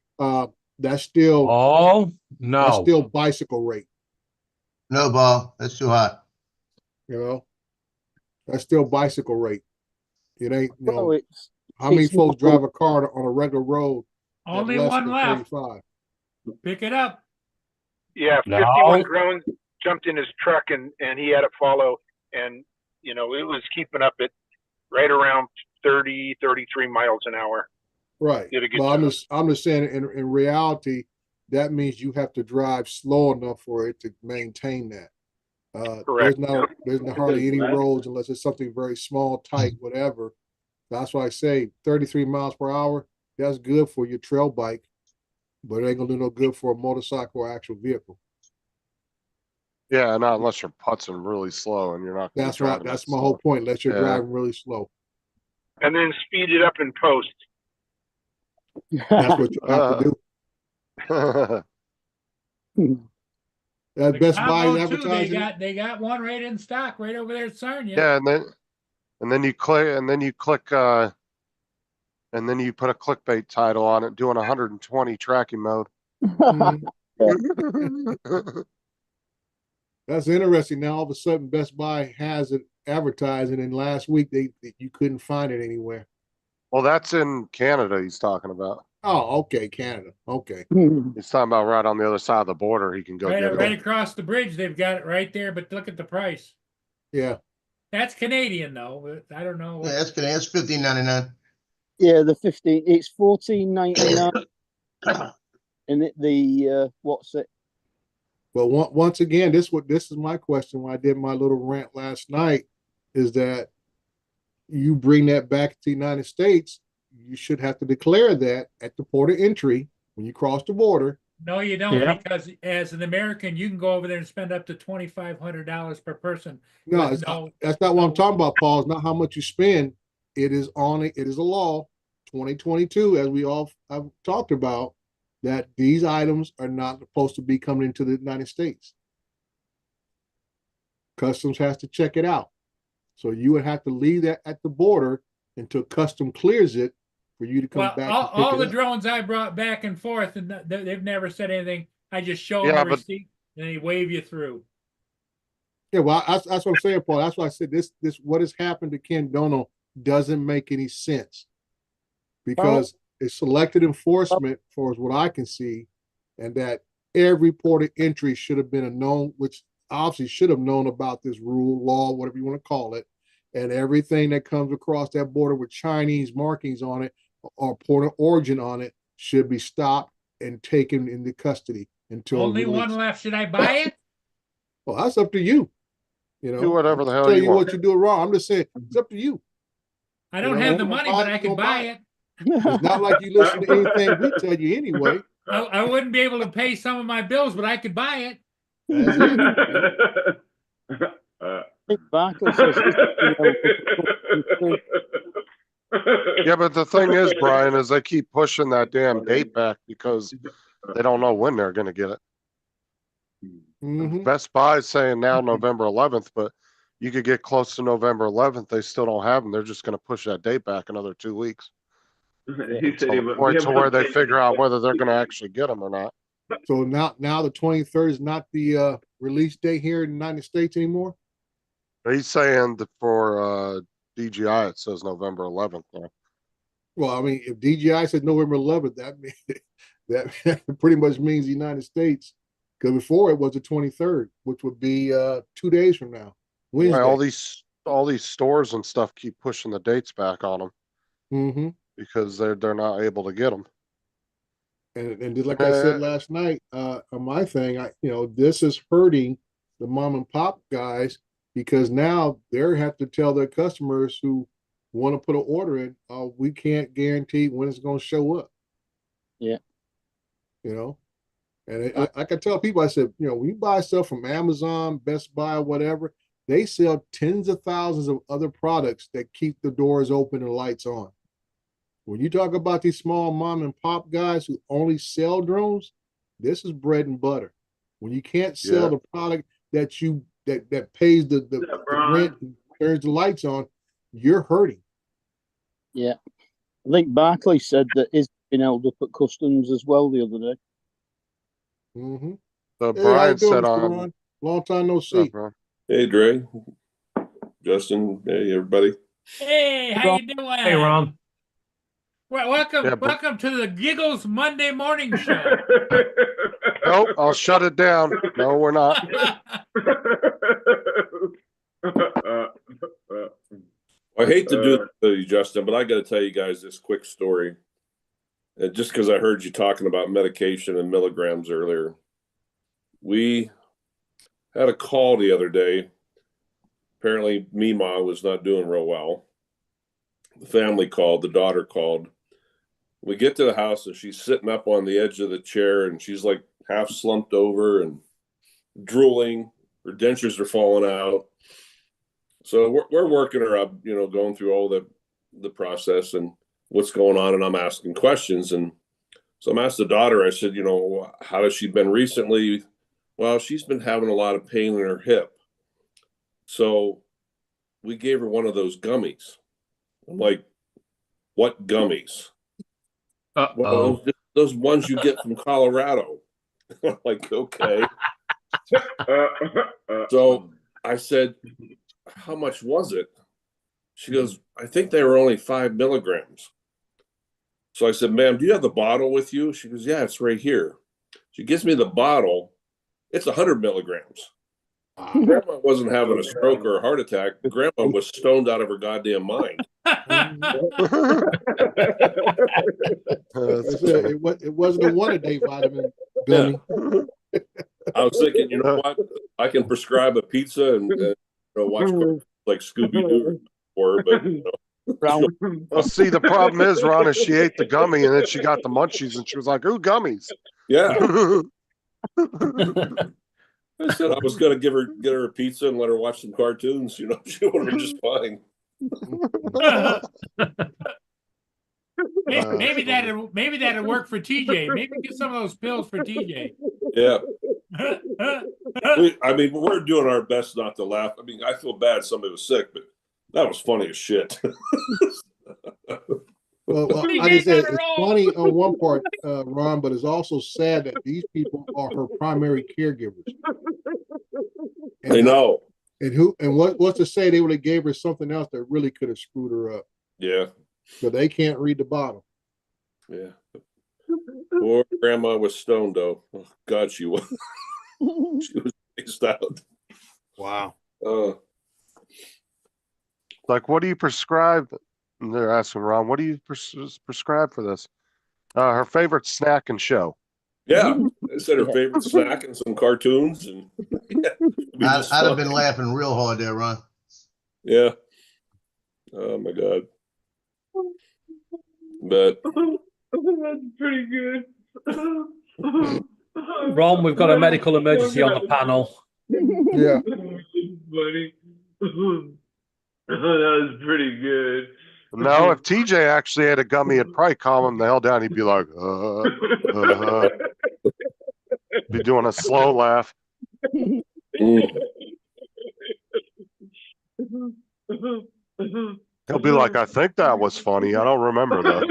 That's still Oh, that's no. still bicycle rate, No, Bob, that's too hot. you know. That's still bicycle rate. It ain't, you know, Well, it's how many it's folks not- drive a car on a regular road at Only less one than left. 35? Pick it up. Yeah, No. 51 drones jumped in his truck, and he had to follow, and it was keeping up at right around 30, 33 miles an hour. Right. Did a good But job. I'm just saying in reality, that means you have to drive slow enough for it to maintain that. Correct. There's hardly any roads unless it's something very small, tight, whatever. That's why I say 33 miles per hour, that's good for your trail bike, but it ain't gonna do no good for a motorcycle or actual vehicle. Yeah, not unless you're putzing really slow and you're not gonna be That's right. driving That's that my slow. whole point. Unless you're Yeah. driving really slow. And then speed it up in post. That's what you have to do. That The Best Buy is combo too, advertising. they got one right in stock right over there at Sarnia. Yeah, and then you click, and then you click, and then you put a clickbait title on it, doing 120 tracking mode. Mhm. That's interesting. Now all of a sudden Best Buy has it advertising, and last week you couldn't find it anywhere. Well, that's in Canada he's talking about. Oh, okay, Canada. Okay. He's talking about right on the other side of the border. He can go Right, get right it. across the bridge, they've got it right there. But look at the price. Yeah. That's Canadian though. But I don't know. Yeah, that's $15.99. Yeah, the 15. It's 14.99, and what's it? But once again, this is my question when I did my little rant last night, is that you bring that back to the United States, you should have to declare that at the port of entry when you cross the border. No, you don't, Yeah. because as an American, you can go over there and spend up to $2,500 per person. No, with it's not, that's not what I'm talking about, Paul. It's not how much you spend. It is a law, 2022, as we all have talked about, that these items are not supposed to be coming into the United States. Customs has to check it out. So you would have to leave that at the border until custom clears it for you to come Well, back. all the drones I brought back and forth, and they've never said anything. I just show them Yeah, the but- receipt, and they wave you through. Yeah, well, that's what I'm saying, Paul. That's why I said this what has happened to Ken Donald doesn't make any sense, because it's selected enforcement, for what I can see, and that every port of entry should have been which obviously should have known about this rule, law, whatever you want to call it, and everything that comes across that border with Chinese markings on it or port of origin on it should be stopped and taken into custody until Only one released. left. Should I buy it? Well, that's up to you. You know, Do whatever the hell tell you you want. what you're doing wrong. I'm just saying it's up to you. I don't You have know, the don't money, buy but it, I could don't buy buy it. It's not like you listen to anything we tell you anyway. I wouldn't be able to pay some of my bills, but I could buy it. That's it. Nick Barkley says, Yeah, but the thing is, Brian, is they keep pushing that damn date back because they don't know when they're going to get it. Mhm. Best Buy is saying now November 11th, but you could get close to November 11th. They still don't have them. They're just going to push that date back another 2 weeks. He said Until he the would point be to able where to they take figure it. out whether they're going to actually get them or not. So now the 23rd is not the release date here in the United States anymore. He's saying that for DJI, it says November 11th now. Well, I mean, if DJI said November 11th, that means, that pretty much means the United States. Because before it was the 23rd, which would be 2 days from now, Wednesday. Right, all these stores and stuff keep pushing the dates back on them Mm-hmm. because they're not able to get them. And just like I said last night on my thing, this is hurting the mom and pop guys, because now they have to tell their customers who want to put an order in, we can't guarantee when it's going to show up. Yeah. And I can tell people, I said, when you buy stuff from Amazon, Best Buy, whatever, they sell tens of thousands of other products that keep the doors open and lights on. When you talk about these small mom and pop guys who only sell drones, this is bread and butter. When you can't sell the product that that pays the rent and turns the lights on, you're hurting. Yeah. I think Barkley said that he's been held up at customs as well the other day. Mm-hmm. So Hey, how you Brian doing, said Mr. on. Ron? Long time no see. Bro. Hey, Dre, Justin, hey, everybody. Hey, how you doing? Hey, Ron. Well, welcome, Yeah, but- welcome to the Giggles Monday Morning Show. Nope, I'll shut it down. No, we're not. I hate to do this to you, Justin, but I got to tell you guys this quick story. Just because I heard you talking about medication and milligrams earlier. We had a call the other day. Apparently, Mima was not doing real well. The family called, the daughter called. We get to the house and she's sitting up on the edge of the chair and she's like half slumped over and drooling. Her dentures are falling out. So we're working her up, going through all the process and what's going on. And I'm asking questions. And so I'm asking the daughter, I said, how has she been recently? Well, she's been having a lot of pain in her hip. So we gave her one of those gummies. I'm like, what gummies? Well, those ones you get from Colorado. I'm like, okay. So I said, how much was it? She goes, I think they were only 5 milligrams. So I said, ma'am, do you have the bottle with you? She goes, yeah, it's right here. She gives me the bottle. It's 100 milligrams. Grandma wasn't having a stroke or a heart attack. Grandma was stoned out of her goddamn mind. It wasn't a one-a-day vitamin gummy. Yeah. I was thinking, you know what? I can prescribe a pizza and watch like Scooby-Doo or, but Well, see, the problem is, Ron, is she ate the gummy and then she got the munchies and she was like, ooh, gummies. Yeah. I said I was going to get her a pizza and let her watch some cartoons. She would have been just fine. Maybe that'll work for TJ. Maybe get some of those pills for TJ. Yeah. We're doing our best not to laugh. I mean, I feel bad somebody was sick, but that was funny as shit. Well, like I said, it's funny on one part, Ron, but it's also sad that these people are her primary caregivers. And I know. And what's to say they would have gave her something else that really could have screwed her up. Yeah. But they can't read the bottle. Yeah. Poor grandma was stoned though. Oh, God, she was. She was spaced out. Wow. Like, what do you prescribe? And they're asking Ron, what do you prescribe for this? Her favorite snack and show. Yeah, I said her favorite snack and some cartoons, and I'd have been laughing real hard there, Ron. Yeah. Oh my God. But that's pretty good. Ron, we've got a medical emergency on the panel. Yeah. Funny. That was pretty good. No, if TJ actually had a gummy, it'd probably calm him the hell down. He'd be like, be doing a slow laugh. He'll be like, I think that was funny. I don't remember though.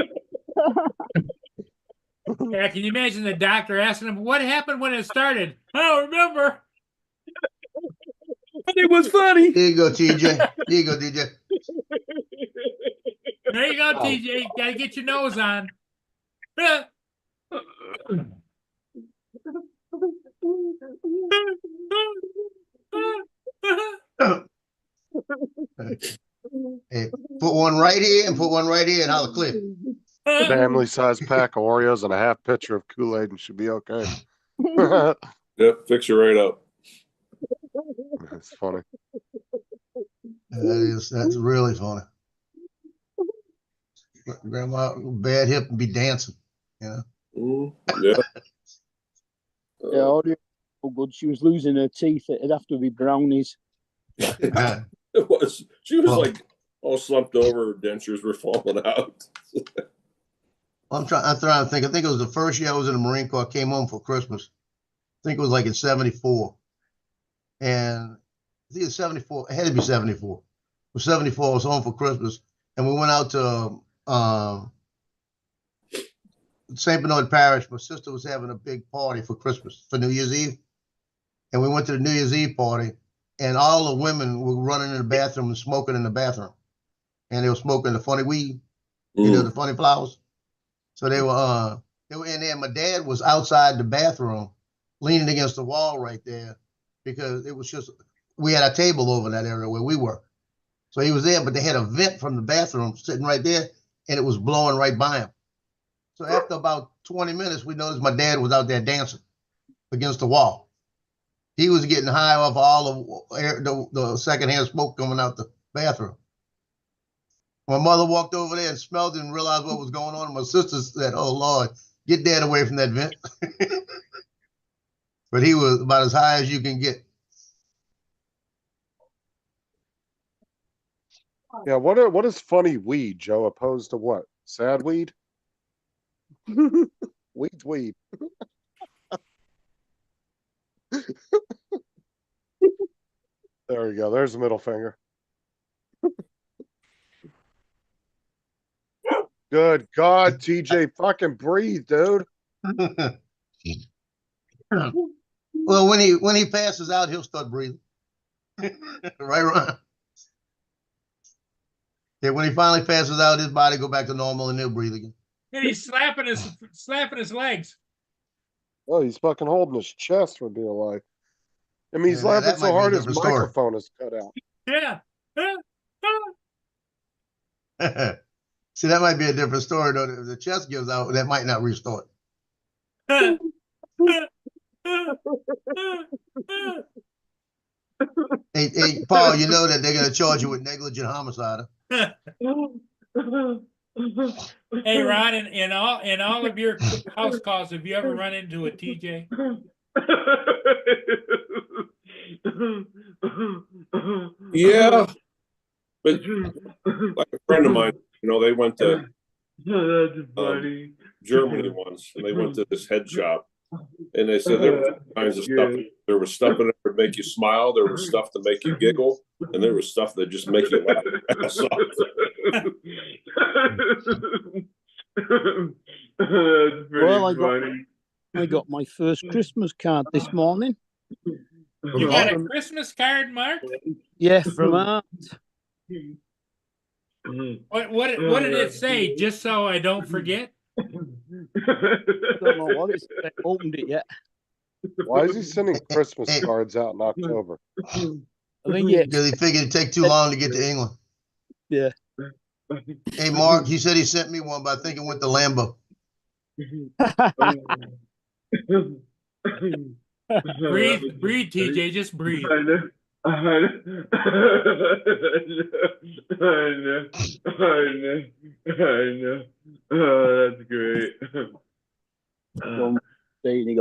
Yeah, can you imagine the doctor asking him what happened when it started? I don't remember. But it was funny. Here you go, TJ. Here you go, DJ. There you go, TJ. Gotta get your nose on. Hey, put one right here and put one right here and I'll clip. Family size pack of Oreos and a half pitcher of Kool-Aid and should be okay. Yep, fix her right up. That's funny. That's really funny. Grandma, bad hip and be dancing, you know. Yeah. Yeah, audio so good. She was losing her teeth. It'd have to be brownies. It was. She was like all slumped over. Her dentures were falling out. I'm trying to think. I think it was the first year I was in the Marine Corps. I came home for Christmas. I think it was like in '74. And I think it's 74. It had to be 74. It was 74. I was home for Christmas. And we went out to St. Bernard Parish. My sister was having a big party for Christmas, for New Year's Eve. And we went to the New Year's Eve party. And all the women were running in the bathroom and smoking in the bathroom. And they were smoking the funny weed, you know, the funny flowers. So they were in there. My dad was outside the bathroom, leaning against the wall right there, because it was just, we had a table over in that area where we were. So he was there, but they had a vent from the bathroom sitting right there, and it was blowing right by him. So after about 20 minutes, we noticed my dad was out there dancing against the wall. He was getting high off all of the secondhand smoke coming out the bathroom. My mother walked over there and smelled it and realized what was going on. And my sister said, "Oh Lord, get Dad away from that vent." But he was about as high as you can get. Yeah, what is funny weed, Joe, opposed to what? Sad weed? Weed's weed. There we go. There's the middle finger. Good God, TJ, fucking breathe, dude. Well, when he passes out, he'll start breathing. Right, Ron? Yeah, when he finally passes out, his body go back to normal and he'll breathe again. And he's slapping his legs. Oh, he's fucking holding his chest for dear life. I mean, he's Yeah, laughing that so might be a hard his different story. microphone is cut out. Yeah. See, that might be a different story, though. If the chest gives out, that might not restore it. Hey, Paul, you know that they're going to charge you with negligent homicide. Hey, Ron, in all of your house calls, have you ever run into a TJ? Yeah, but like a friend of mine, they went to Germany once, and they went to this head shop, and they said there were kinds of stuff. There was stuff in it that would make you smile. There was stuff to make you giggle, and there was stuff that just make you laugh. Well, I got my first Christmas card this morning. You got a Christmas card, Mark? Yeah, from Art. What did it say? Just so I don't forget. I don't know what it's. I haven't opened it yet. Why is he sending Christmas cards out in October? I think yeah. Because he figured it'd take too long to get to England. Yeah. Hey, Mark, he said he sent me one, but I think it went to Lambo. Breathe, TJ. Just breathe. I know. Oh, that's great. They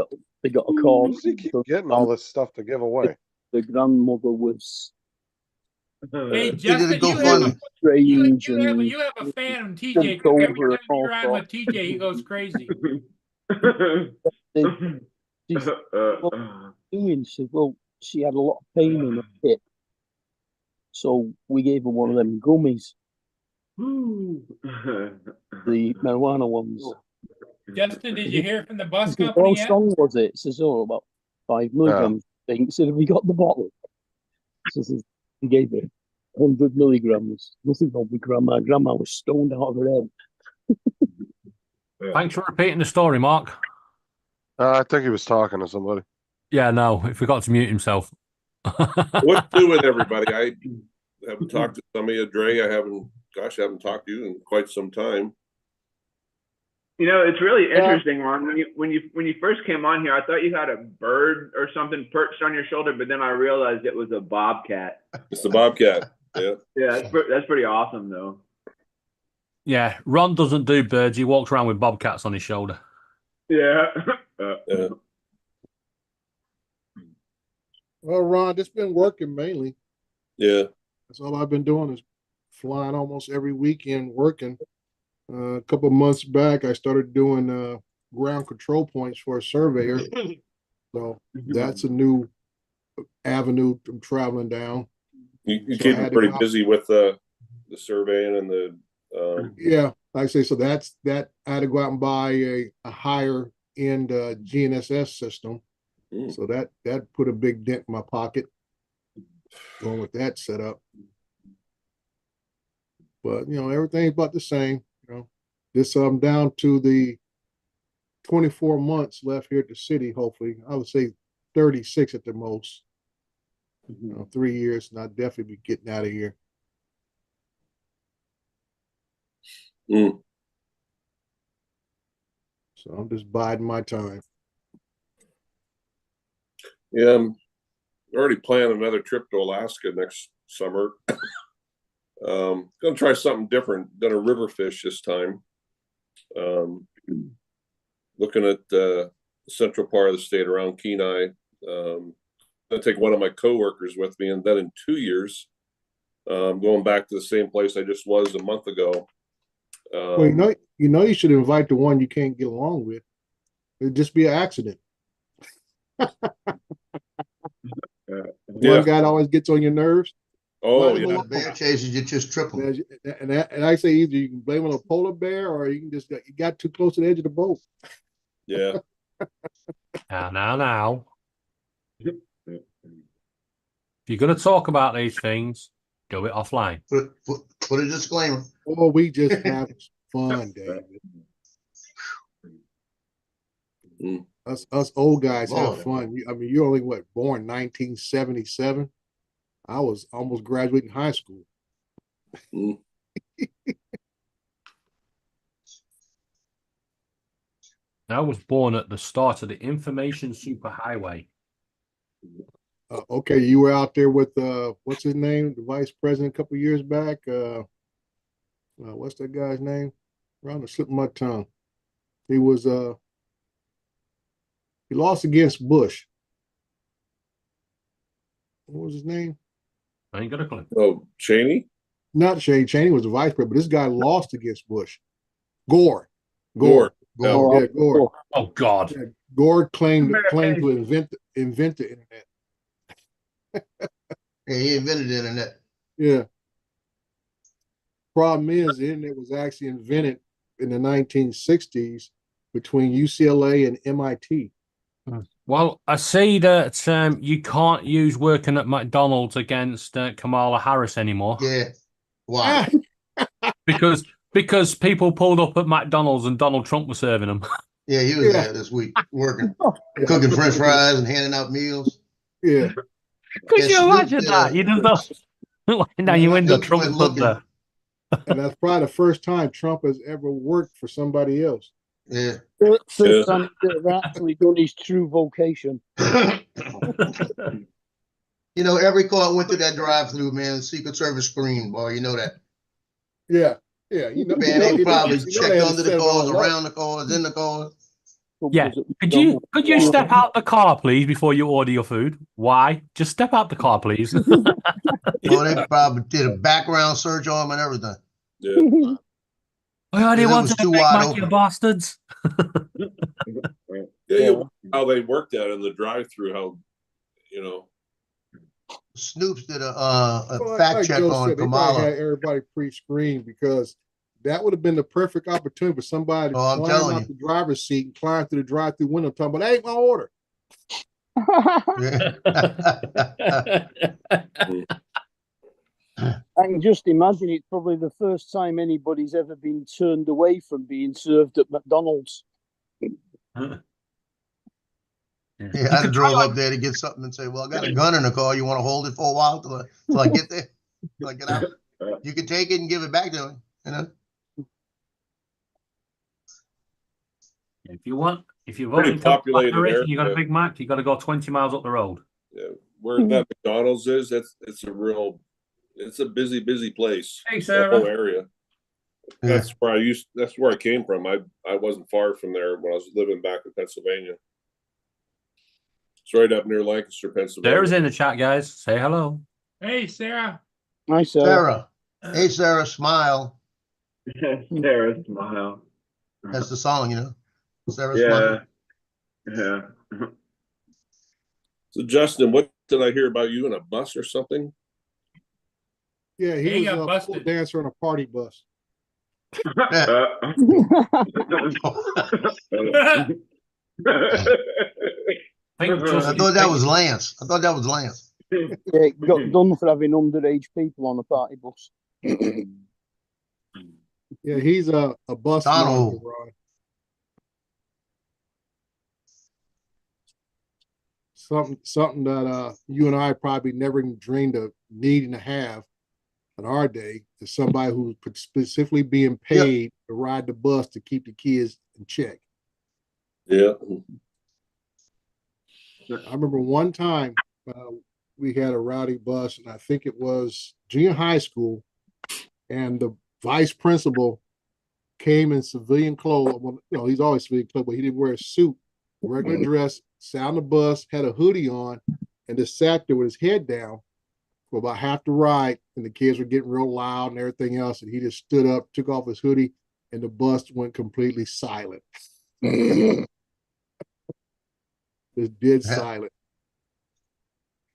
got a call. Where does he keep getting all this stuff to give away? The grandmother was Hey, Justin, go you fund. have a fan of TJ. Every time you're on with TJ, he goes crazy. She's doing. She said, well, she had a lot of pain in her hip, so we gave her one of them gummies, the marijuana ones. Justin, did you hear from the bus How company yet? strong was it? She says, oh, about 5 milligrams. I think. Said, have we got the bottle? She says, we gave her 100 milligrams. Nothing wrong with Grandma. Grandma was stoned out of her head. Thanks for repeating the story, Mark. I think he was talking to somebody. Yeah, no, he forgot to mute himself. What's doing, everybody? I haven't talked to some of you, Dre. I haven't talked to you in quite some time. It's really interesting, Ron. When you first came on here, I thought you had a bird or something perched on your shoulder, but then I realized it was a bobcat. It's the bobcat. Yeah. Yeah, that's pretty awesome, though. Yeah, Ron doesn't do birds. He walks around with bobcats on his shoulder. Yeah. Yeah. Well, Ron, it's been working mainly. Yeah. That's all I've been doing is flying almost every weekend working. A couple of months back, I started doing ground control points for a surveyor. So that's a new avenue I'm traveling down. You So keep I had to pretty go out- busy with the surveying and the Yeah, like I say, so I had to go out and buy a higher end GNSS system. So that put a big dent in my pocket going with that setup. But everything's about the same. This I'm down to the 24 months left here at the city. Hopefully, I would say 36 at the most. 3 years, and I'll definitely be getting out of here. So I'm just biding my time. Yeah, I'm already planning another trip to Alaska next summer. Gonna try something different. Gonna river fish this time. Looking at the central part of the state around Kenai. Gonna take one of my coworkers with me, and then in 2 years, going back to the same place I just was a month ago. Well, you should invite the one you can't get along with. It'd just be an accident. Yeah. one guy that always gets on your nerves. Oh, When yeah. the bear chases you, just triple. And I say either you can blame it on a polar bear or you can just you got too close to the edge of the boat. Yeah. Now. If you're going to talk about these things, do it offline. Put a disclaimer. Oh, we just have fun, David. Mm. Us old guys Lord. have fun. I mean, you're only born 1977. I was almost graduating high school. Mm. I was born at the start of the information superhighway. Okay, you were out there with what's his name, the vice president, a couple of years back. What's that guy's name? Around the slip of my tongue. He was he lost against Bush. What was his name? I ain't got a clue. Oh, Cheney? Not Shane. Cheney was the vice president, but this guy lost against Bush. Gore. Gore. Yeah, Gore. Oh God. Yeah, Gore claimed to invent the internet. Yeah, he invented the internet. Yeah. Problem is, the internet was actually invented in the 1960s between UCLA and MIT. Well, I see that you can't use working at McDonald's against Kamala Harris anymore. Yeah. Why? Because people pulled up at McDonald's and Donald Trump was serving them. Yeah, he was there this week working, cooking French fries and handing out meals. Yeah. Could you imagine that? You just don't now you window Trump is up there. And that's probably the first time Trump has ever worked for somebody else. Yeah. First time he's actually done his true vocation. You know, every car went through that drive-through, man. Secret Service screened, boy. You know that. Yeah. Yeah. You know, Man, they probably they checked had to under set the it all cars, up. around the cars, in the cars. Yeah. Could you step out the car, please, before you order your food? Why? Just step out the car, please. Well, they probably did a background search on them and everything. Yeah. I only It was wanted a too Big wide Mac, you open. bastards. Yeah, how they worked that in the drive-through, how, you know. Snoops did a Well, fact check Joe on said, they probably Kamala. had everybody pre-screened because that would have been the perfect opportunity for somebody to Oh, I'm climb telling out you. the driver's seat and climb through the drive-through window talking about, that ain't my order. I can just imagine it's probably the first time anybody's ever been turned away from being served at McDonald's. Yeah, I'd have drove up there to get something and say, well, I got a gun in the car. You want to hold it for a while till I get there? Till I get out? You can take it and give it back to him, you know? If you Pretty voting for populated Harris area. and you got a Big Mac, you got to go 20 miles up the road. Yeah. Where that McDonald's is, it's a busy place. Hey, The Sarah. whole area. That's where I came from. I wasn't far from there when I was living back in Pennsylvania. It's right up near Lancaster, Pennsylvania. Sarah's in the chat, guys. Say hello. Hey, Sarah. Hi, Sarah. Hey, Sarah, smile. Sarah, smile. That's the song, you know? Sarah, Yeah. smile. Yeah. So Justin, what did I hear about you in a bus or something? Yeah, He he got was a busted. dancer on a party bus. I think I thought that was Lance. Yeah, got done for having underage people on the party bus. Yeah, he's a bus Donald. monitor, Ron. Something that you and I probably never even dreamed of needing to have in our day is somebody who's specifically being paid to ride the bus to keep the kids in check. Yeah. I remember one time we had a rowdy bus, and I think it was junior high school, and the vice principal came in civilian clothes. Well, you know, he's always civilian clothes, but he didn't wear a suit, regular dress, sat on the bus, had a hoodie on, and just sat there with his head down for about half the ride, and the kids were getting real loud and everything else, and he just stood up, took off his hoodie, and the bus went completely silent. Just dead silent.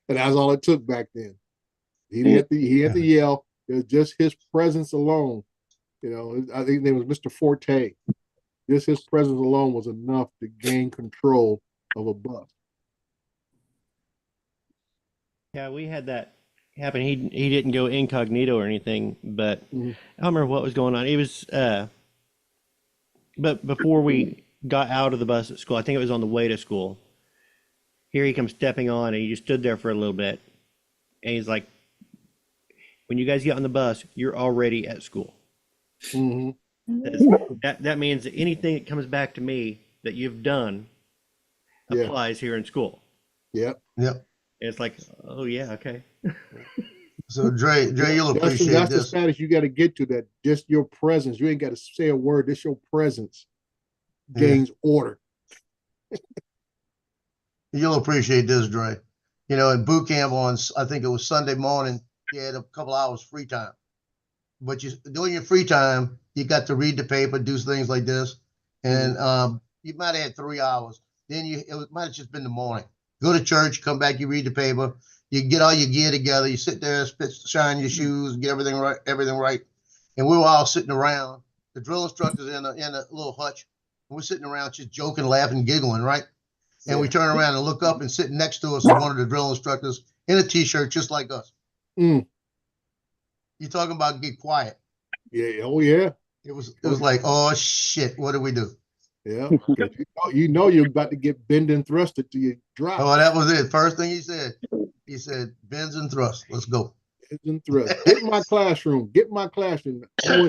And that's all it took back then. He had to yell. It was just his presence alone. You know, I think his name was Mr. Forte. Just his presence alone was enough to gain control of a bus. Yeah, we had that happen. He didn't go incognito or anything, but I don't remember what was going on. It was but before we got out of the bus at school, I think it was on the way to school. Here he comes stepping on, and he just stood there for a little bit, and he's like, "When you guys get on the bus, you're already at school." That means that anything that comes back to me that you've done applies here in school. Yep. And it's like, oh yeah, okay. So Dre, you'll appreciate that's this. the status you got to get to. That just your presence. You ain't got to say a word. Just your presence gains order. You'll appreciate this, Dre. You know, in boot camp on, I think it was Sunday morning, you had a couple hours free time. But during your free time, you got to read the paper, do things like this. And you might have had 3 hours. Then it might have just been the morning. Go to church, come back, you read the paper, you get all your gear together, you sit there, shine your shoes, get everything right. And we were all sitting around. The drill instructors in a little hutch. And we're sitting around just joking, laughing, giggling, right? And we turn around and look up, and sitting next to us is one of the drill instructors in a t-shirt just like us. You're talking about get quiet. Yeah. Oh yeah. It was like, oh shit, what do we do? Yeah. You know you're about to get bend and thrusted till you drop. Oh, that was it. First thing he said. He said, bends and thrust. Let's go. Bends and thrust. Get in my classroom. Get in my classroom.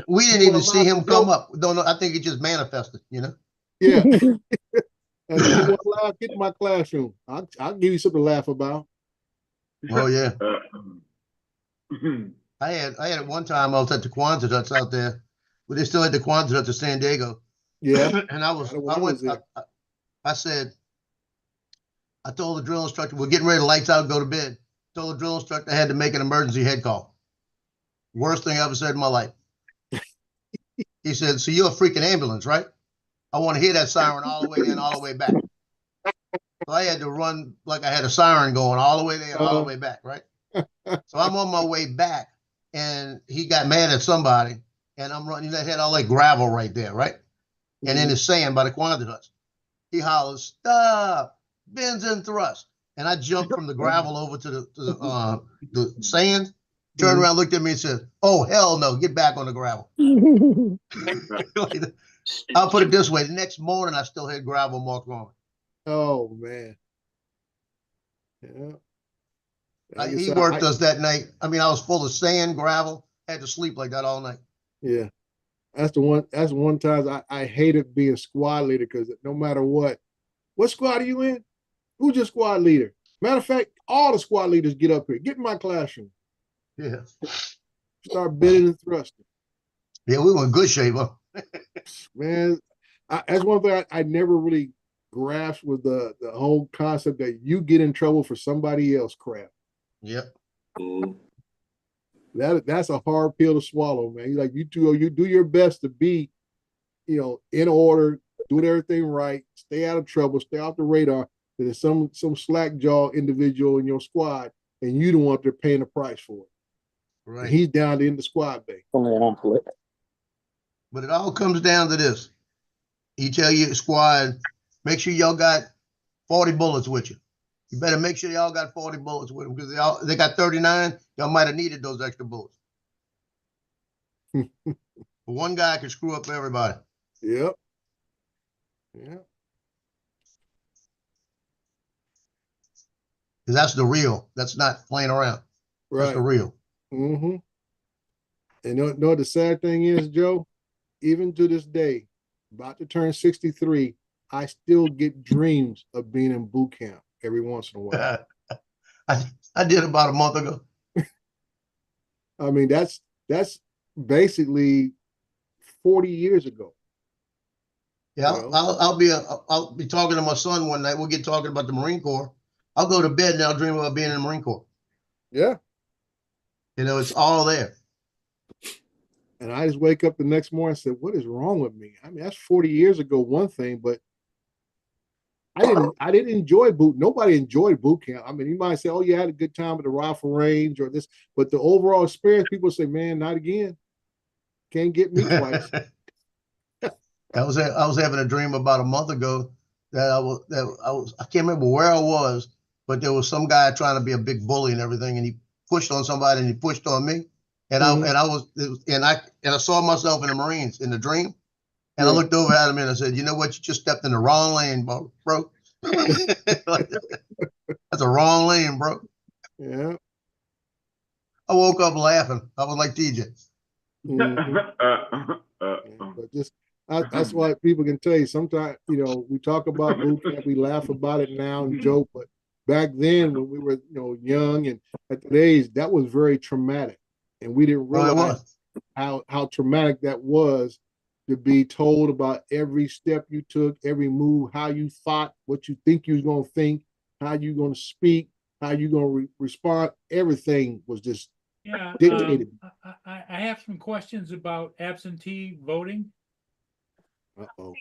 We didn't even see him come up. Don't know. I think it just manifested, you know? Yeah. You want to laugh? Get in my classroom. I'll give you something to laugh about. Oh yeah. I had one time I was at the Kwanzaa Huts out there, but they still had the Kwanzaa Huts in San Diego. Yeah. And I said, I told the drill instructor, we're getting ready to lights out, go to bed. Told the drill instructor I had to make an emergency head call. Worst thing I ever said in my life. He said, so you're a freaking ambulance, right? I want to hear that siren all the way in, all the way back. So I had to run like I had a siren going all the way there, all the way back, right? So I'm on my way back, and he got mad at somebody, and I'm running. That had all that gravel right there, right? And in the sand by the Kwanzaa Huts. He hollers, stop, bends and thrust. And I jumped from the gravel over to the sand, turned around, looked at me and said, oh, hell no, get back on the gravel. I'll put it this way. The next morning, I still had gravel marked on it. Oh, man. Yeah. He worked us that night. I mean, I was full of sand, gravel, had to sleep like that all night. Yeah. That's one time I hated being squad leader, because no matter what squad are you in? Who's your squad leader? Matter of fact, all the squad leaders get up here. Get in my classroom. Yeah. Start bending and thrusting. Yeah, we were in good shape, huh? Man, that's one thing I never really grasped, with the whole concept that you get in trouble for somebody else crap. Yep. That's a hard pill to swallow, man. Like you do your best to be, in order, doing everything right, stay out of trouble, stay off the radar. There's some slack jaw individual in your squad, and you the one they're paying the price for it. Right. And he's down in the squad bay. But it all comes down to this. You tell your squad, make sure y'all got 40 bullets with you. You better make sure y'all got 40 bullets with them, because they got 39. Y'all might have needed those extra bullets. One guy can screw up everybody. Yep. Yeah. Because that's the real. That's not playing around. Right. That's the real. Mm-hmm. And you know what the sad thing is, Joe? Even to this day, about to turn 63, I still get dreams of being in boot camp every once in a while. I did about a month ago. I mean, that's basically 40 years ago. Yeah, I'll be talking to my son one night. We'll get talking about the Marine Corps. I'll go to bed and I'll dream about being in the Marine Corps. Yeah. It's all there. And I just wake up the next morning and say, what is wrong with me? I mean, that's 40 years ago, one thing, but I didn't enjoy nobody enjoyed boot camp. I mean, you might say, oh, you had a good time at the rifle range or this, but the overall experience, people say, man, not again. Can't get me twice. I was having a dream about a month ago that I can't remember where I was, but there was some guy trying to be a big bully and everything, and he pushed on somebody and he pushed on me. And I saw myself in the Marines in the dream. And I looked over at him and I said, you know what? You just stepped in the wrong lane, bro. That's a wrong lane, bro. Yeah. I woke up laughing. I was like TJ. But that's why people can tell you sometimes, you know, we talk about boot camp, we laugh about it now and joke, but back then when we were, you know, young and at that age, that was very traumatic. And we didn't realize how traumatic that was to be told about every step you took, every move, how you thought, what you think you was going to think, how you going to speak, how you going to respond. Everything was just dictated. I have some questions about absentee voting. Uh-oh.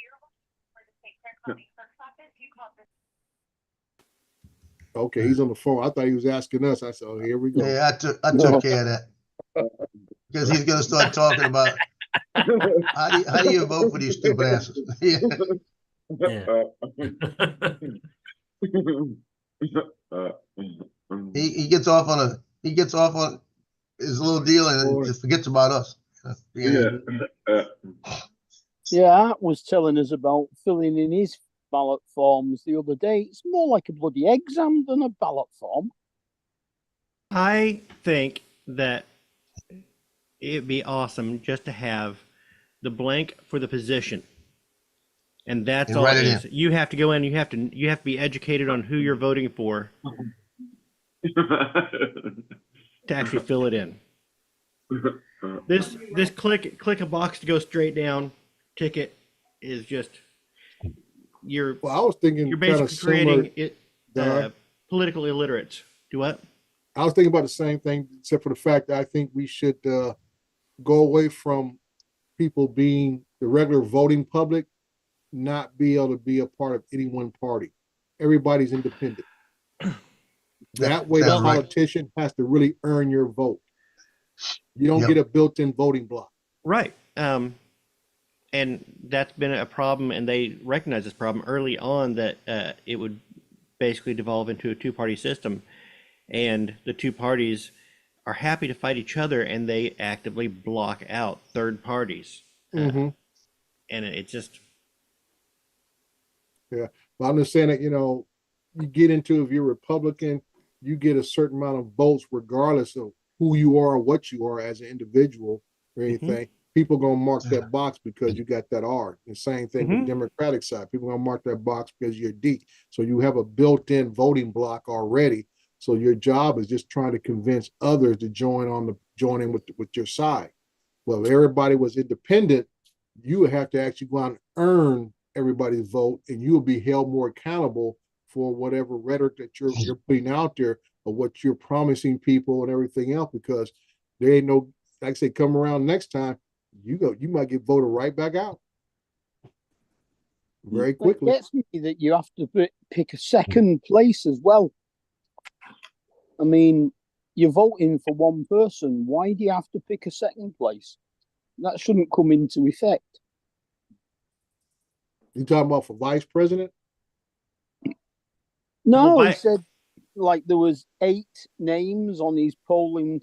Okay, he's on the phone. I thought he was asking us. I said, oh, here we go. Yeah, I took care of that. Because he's going to start talking about how do you vote for these stupid asses? He gets off on his little deal and just forgets about us. Art was telling us about filling in his ballot forms the other day. It's more like a bloody exam than a ballot form. I think that it'd be awesome just to have the blank for the position, and that's all it is. You have to go in. You have to be educated on who you're voting for to actually fill it in. This click a box to go straight down ticket is just I was thinking you're basically creating it political illiterates. Do what? I was thinking about the same thing, except for the fact that I think we should go away from people being the regular voting public, not be able to be a part of any one party. Everybody's independent. That way, the politician has to really earn your vote. You don't get a built-in voting block. Right. And that's been a problem, and they recognized this problem early on, that it would basically devolve into a two-party system, and the two parties are happy to fight each other, and they actively block out third parties. And it just... Yeah, but I'm just saying that, you know, you get into, if you're Republican, you get a certain amount of votes regardless of who you are or what you are as an individual or anything. People gonna mark that box because you got that R. The same thing with the Democratic side. People gonna mark that box because you're D. So you have a built-in voting block already. So your job is just trying to convince others to join in with your side. Well, if everybody was independent, you would have to actually go out and earn everybody's vote, and you will be held more accountable for whatever rhetoric that you're putting out there, or what you're promising people and everything else, because there ain't no, like I say, come around next time, you might get voted right back out very quickly. It gets me that you have to pick a second place as well. I mean, you're voting for one person. Why do you have to pick a second place? That shouldn't come into effect. You talking about for vice president? No, he said like there was 8 names on his polling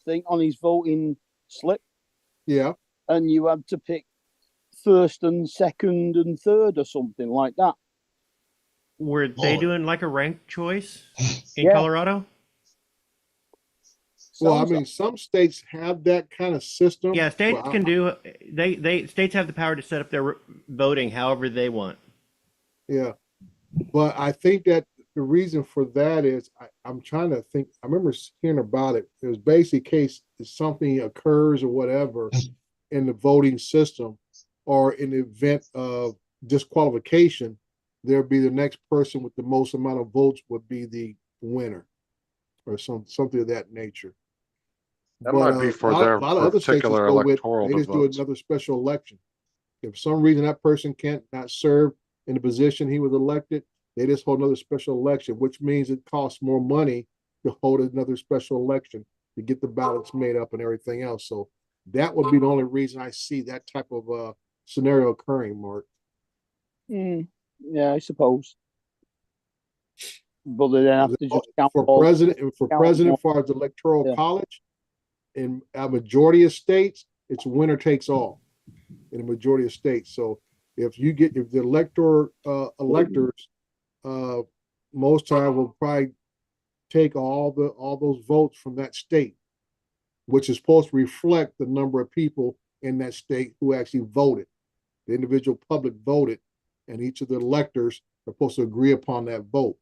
thing, on his voting slip. Yeah. And you had to pick first and second and third or something like that. Were they doing like a ranked choice in Colorado? Well, I mean, some states have that kind of system. Yeah, states can do. States have the power to set up their voting however they want. Yeah, but I think that the reason for that is I'm trying to think. I remember hearing about it. It was basically case if something occurs or whatever in the voting system, or in the event of disqualification, there'll be the next person with the most amount of votes would be the winner, or something of that nature. That might be for their particular electoral they just do another special election. If for some reason that person can't not serve in the position he was elected, they just hold another special election, which means it costs more money to hold another special election to get the ballots made up and everything else. So that would be the only reason I see that type of scenario occurring, Mark. Yeah, I suppose. But then have to just count for all- president and for count president, more. as far as electoral Yeah. college, in a majority of states, it's winner takes all in a majority of states. So if the electors, most time will probably take all those votes from that state, which is supposed to reflect the number of people in that state who actually voted. The individual public voted, and each of the electors are supposed to agree upon that vote.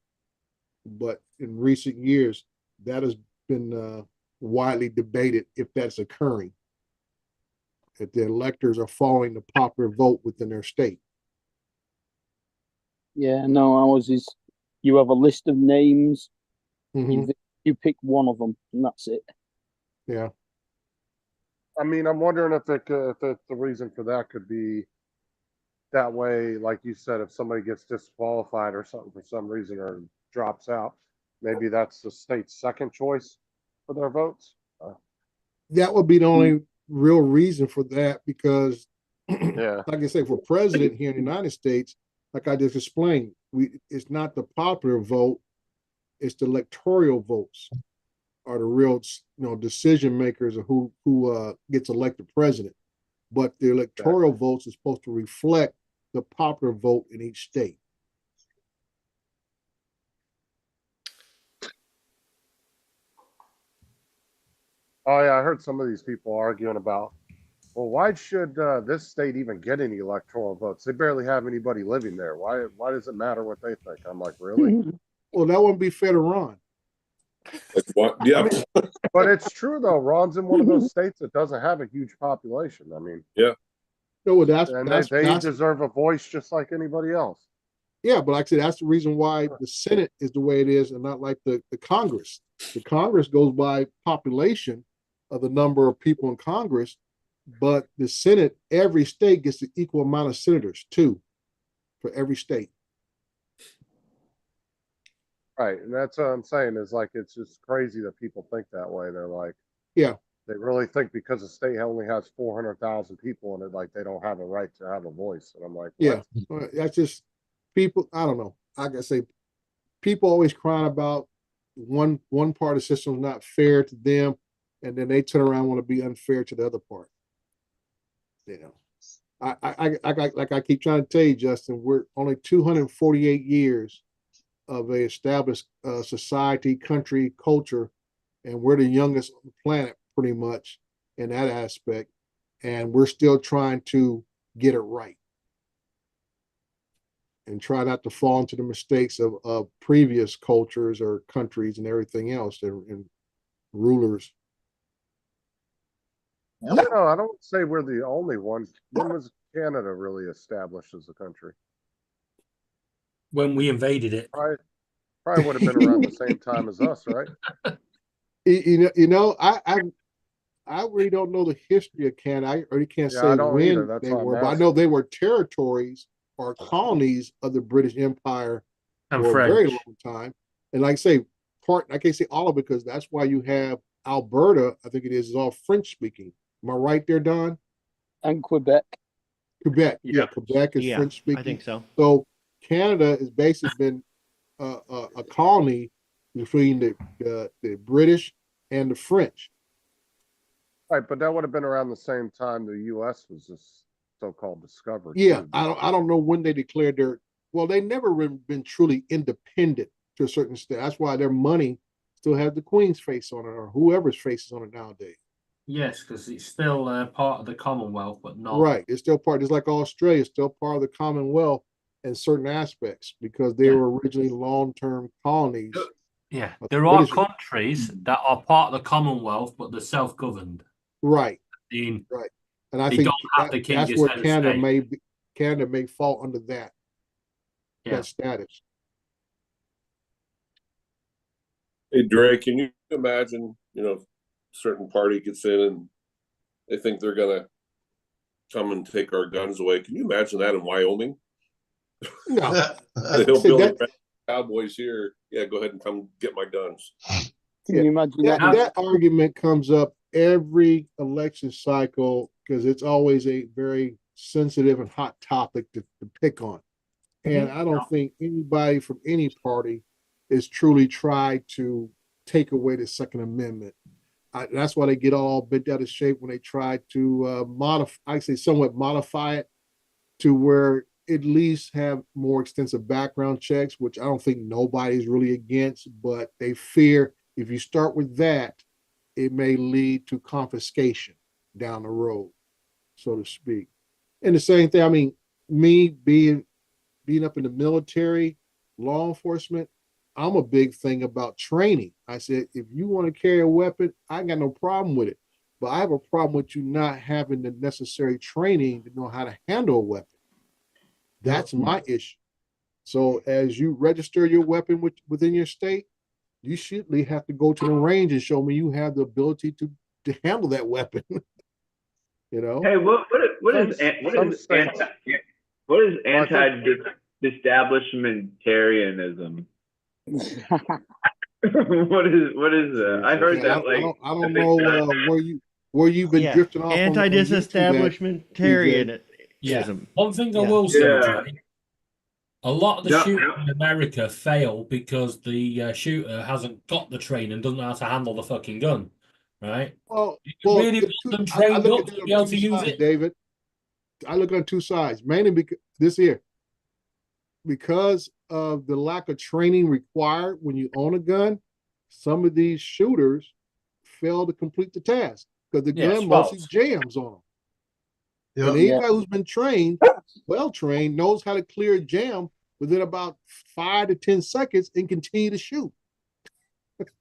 But in recent years, that has been widely debated if that's occurring. If the electors are following the popular vote within their state. Yeah, no, ours is you have a list of names, Mhm. you pick one of them, and that's it. Yeah. I mean, I'm wondering if the reason for that could be that way, like you said, if somebody gets disqualified or something for some reason or drops out, maybe that's the state's second choice for their votes. That would be the only real reason for that, because Yeah. like I say, for president here in the United States, like I just explained, it's not the popular vote, it's the electoral votes are the real, decision makers of who gets elected president. But the electoral votes is supposed to reflect the popular vote in each state. Oh yeah, I heard some of these people arguing about, well, why should this state even get any electoral votes? They barely have anybody living there. Why does it matter what they think? I'm like, really? Well, that wouldn't be fair to Ron. Yeah. I mean, but it's true though. Ron's in one of those states that doesn't have a huge population. I mean, yeah. No, and they that's deserve a voice just like anybody else. yeah, but like I said, that's the reason why the Senate is the way it is, and not like the Congress. The Congress goes by population of the number of people in Congress, but the Senate, every state gets the equal amount of senators too, for every state. Right, and that's what I'm saying is like it's just crazy that people think that way. They're like, Yeah. they really think because the state only has 400,000 people in it, like they don't have a right to have a voice. And I'm like, what? Yeah, that's just people. I don't know. Like I say, people always crying about one part of the system is not fair to them, and then they turn around and want to be unfair to the other part. Like I keep trying to tell you, Justin, we're only 248 years of a established society, country, culture, and we're the youngest on the planet pretty much in that aspect, and we're still trying to get it right and try not to fall into the mistakes of previous cultures or countries and everything else and rulers. I don't say we're the only one. When was Canada really established as a country? When we invaded it. Probably would have been around the same time as us, right? I really don't know the history of Canada. I really can't Yeah, say I don't when either. That's they why I'm were, but I asking. know they were territories or colonies of the British Empire And for a very French. long time. And like I say, I can't say all of it because that's why you have Alberta, I think it is all French speaking. Am I right there, Don? And Quebec. Quebec, yeah, Yep. Quebec is Yeah, French speaking. I think so. So Canada has basically been a colony between the British and the French. Right, but that would have been around the same time the U.S. was just so-called discovered. Yeah, too. I don't know when they declared they never been truly independent to a certain extent. That's why their money still has the Queen's face on it or whoever's face is on it nowadays. Yes, because it's still part of the Commonwealth, but not. Right, it's still part. Just like Australia, it's still part of the Commonwealth in certain aspects because they were originally long-term colonies. Yeah, of there are British- countries that are part of the Commonwealth, but they're self-governed. Right, In right, and I They think don't have the king that's as where head of state. Canada may fall under that Yeah. status. Hey, Dre, can you imagine, certain party gets in and they think they're going to come and take our guns away. Can you imagine that in Wyoming? No, The hillbilly cowboys here. Yeah, go ahead and come get my guns. Can you imagine that argument comes up every election cycle because it's always a very sensitive and hot topic to pick on. And I don't think anybody from any party is truly tried to take away the Second Amendment. That's why they get all bent out of shape when they try to somewhat modify it to where at least have more extensive background checks, which I don't think nobody's really against, but they fear if you start with that, it may lead to confiscation down the road, so to speak. And the same thing, I mean, me being up in the military, law enforcement, I'm a big thing about training. I said, if you want to carry a weapon, I got no problem with it. But I have a problem with you not having the necessary training to know how to handle a weapon. That's my issue. So as you register your weapon within your state, you should have to go to the range and show me you have the ability to handle that weapon. You know? Hey, what is anti-establishmentarianism? what is that? I heard that I don't know where you've been drifting off. Anti-disestablishmentarianism. Yeah. One thing I will say, Jay, a lot of the shooters in America fail because the shooter hasn't got the training and doesn't know how to handle the fucking gun, right? Well, really want them trained up to be able to use it. David, I look on two sides, mainly because of the lack of training required when you own a gun. Some of these shooters fail to complete the task because the gun mostly jams on them. And anybody who's been trained, well trained, knows how to clear a jam within about 5 to 10 seconds and continue to shoot.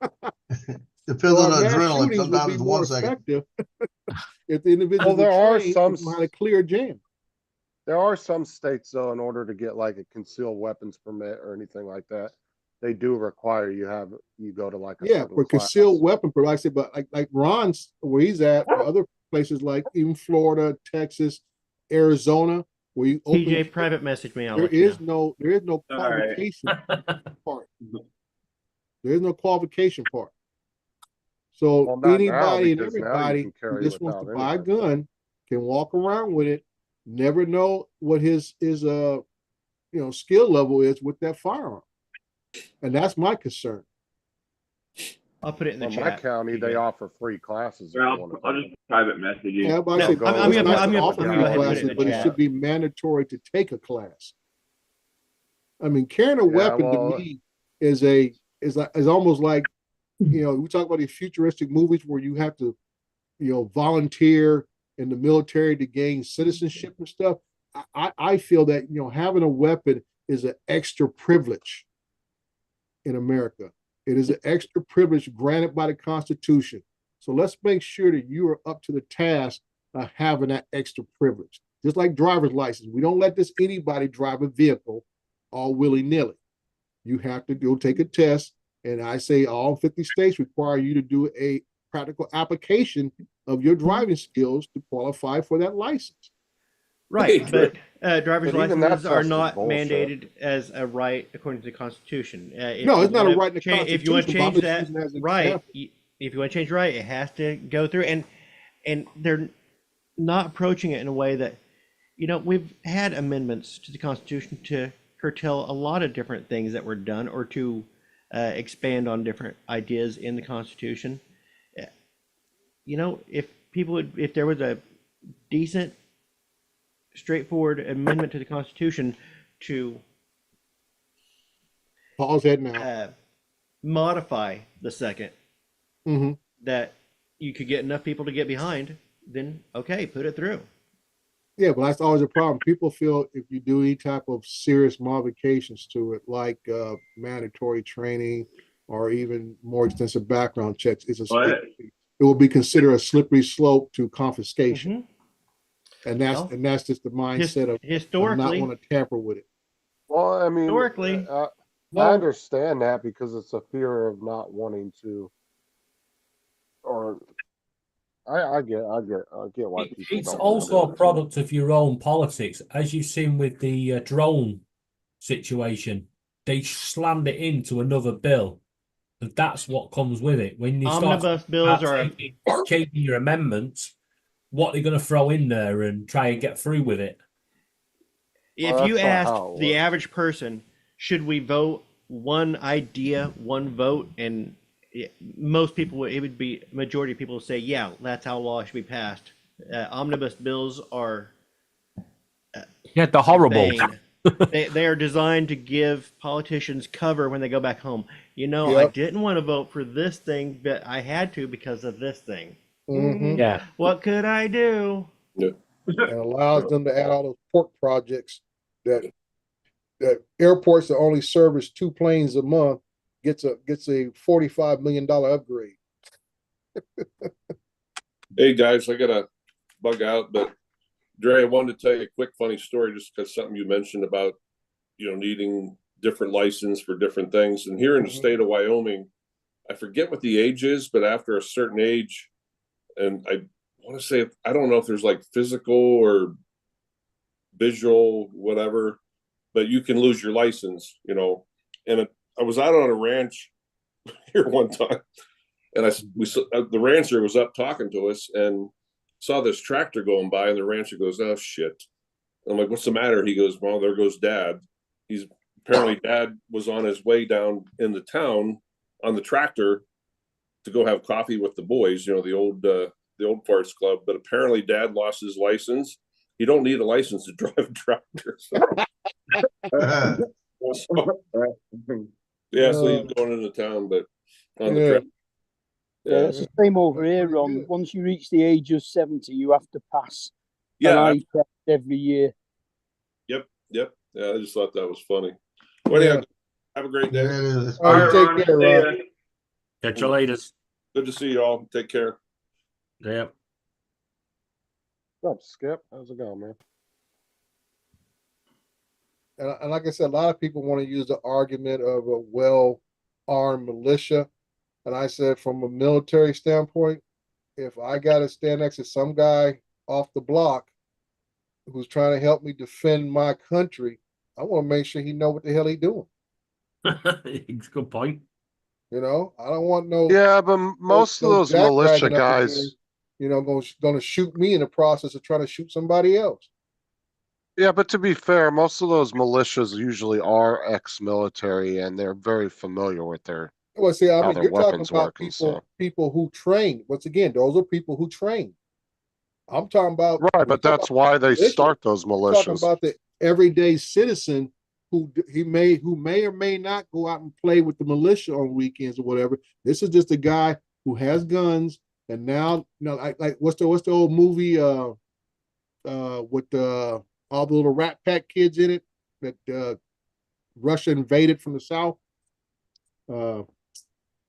Depends on the adrenaline. Sometimes it's 1 second. If the individual there are trained, some know how to clear a jam. There are some states though, in order to get like a concealed weapons permit or anything like that, they do require you go to like a for concealed weapon permit. I said, but like Ron's where he's at, or other places like even Florida, Texas, Arizona, where you open TJ private message me. There is no qualification part. There is no qualification part. So anybody and everybody who just wants to buy a gun can walk around with it, never know what his skill level is with that firearm. And that's my concern. I'll put it in the chat. In my county, they offer free classes. I'll just private message you. Yeah, but I'm gonna offer classes, but it should be mandatory to take a class. I mean, carrying a weapon to me is almost like, we talk about these futuristic movies where you have to, volunteer in the military to gain citizenship and stuff. I feel that, having a weapon is an extra privilege in America. It is an extra privilege granted by the Constitution. So let's make sure that you are up to the task of having that extra privilege. Just like driver's license. We don't let anybody drive a vehicle all willy-nilly. You have to go take a test. And I say all 50 states require you to do a practical application of your driving skills to qualify for that license. Right, but driver's licenses are not mandated as a right according to the Constitution. No, it's not a right in the Constitution. If you want to change that right, if you want to change right, it has to go through. And they're not approaching it in a way that, we've had amendments to the Constitution to curtail a lot of different things that were done or to expand on different ideas in the Constitution. If there was a decent, straightforward amendment to the Constitution to Paul's head now modify the second, that you could get enough people to get behind, then okay, put it through. Yeah, but that's always a problem. People feel if you do any type of serious modifications to it, like mandatory training or even more extensive background checks, it will be considered a slippery slope to confiscation. And that's just the mindset of historically not want to tamper with it. Well, I mean, historically, I understand that because it's a fear of not wanting to, or I get why people. It's also a product of your own politics, as you've seen with the drone situation. They slammed it into another bill. And that's what comes with it. When you start Omnibus bills are changing your amendments, what they're going to throw in there and try and get through with it. If you asked the average person, should we vote one idea, one vote, and most people, it would be majority of people would say, yeah, that's how law should be passed. Omnibus bills are the horrible. they are designed to give politicians cover when they go back home. I didn't want to vote for this thing, but I had to because of this thing. Mm-hmm. Yeah. What could I do? Yeah. And allows them to add all those port projects that airports that only service 2 planes a month gets a $45 million upgrade. Hey guys, I gotta bug out, but Dre, I wanted to tell you a quick funny story just because something you mentioned about, needing different license for different things. And here in the state of Wyoming, I forget what the age is, but after a certain age, and I want to say, I don't know if there's like physical or visual, whatever, but you can lose your license, and I was out on a ranch here one time, and the rancher was up talking to us and saw this tractor going by, and the rancher goes, "Oh shit." I'm like, "What's the matter?" He goes, "Well, there goes Dad." Apparently Dad was on his way down in the town on the tractor to go have coffee with the boys, the old farts club. But apparently Dad lost his license. You don't need a license to drive a tractor. So he's going into town, but on the tractor. Yeah, it's the same over here, Ron. Once you reach the age of 70, you have to pass an eye test every year. Yep. Yeah, I just thought that was funny. Well, yeah. Have a great day. All right, take care, Ron. Catch you later. Good to see you all. Take care. Yep. What's up, Skip? How's it going, man? And like I said, a lot of people want to use the argument of a well-armed militia. And I said, from a military standpoint, if I got to stand next to some guy off the block who's trying to help me defend my country, I want to make sure he know what the hell he's doing. It's a good point. I don't want no. Yeah, but most of those militia guys, going to shoot me in the process of trying to shoot somebody else. Yeah, but to be fair, most of those militias usually are ex-military, and they're very familiar with their. Well, see, I how mean, their you're talking weapons about work and stuff. people who train. Once again, those are people who train. I'm talking about right, but that's why they start those militias. Talking about the everyday citizen who may or may not go out and play with the militia on weekends or whatever. This is just a guy who has guns, and now, like what's the old movie with all the little Rat Pack kids in it that Russia invaded from the south. I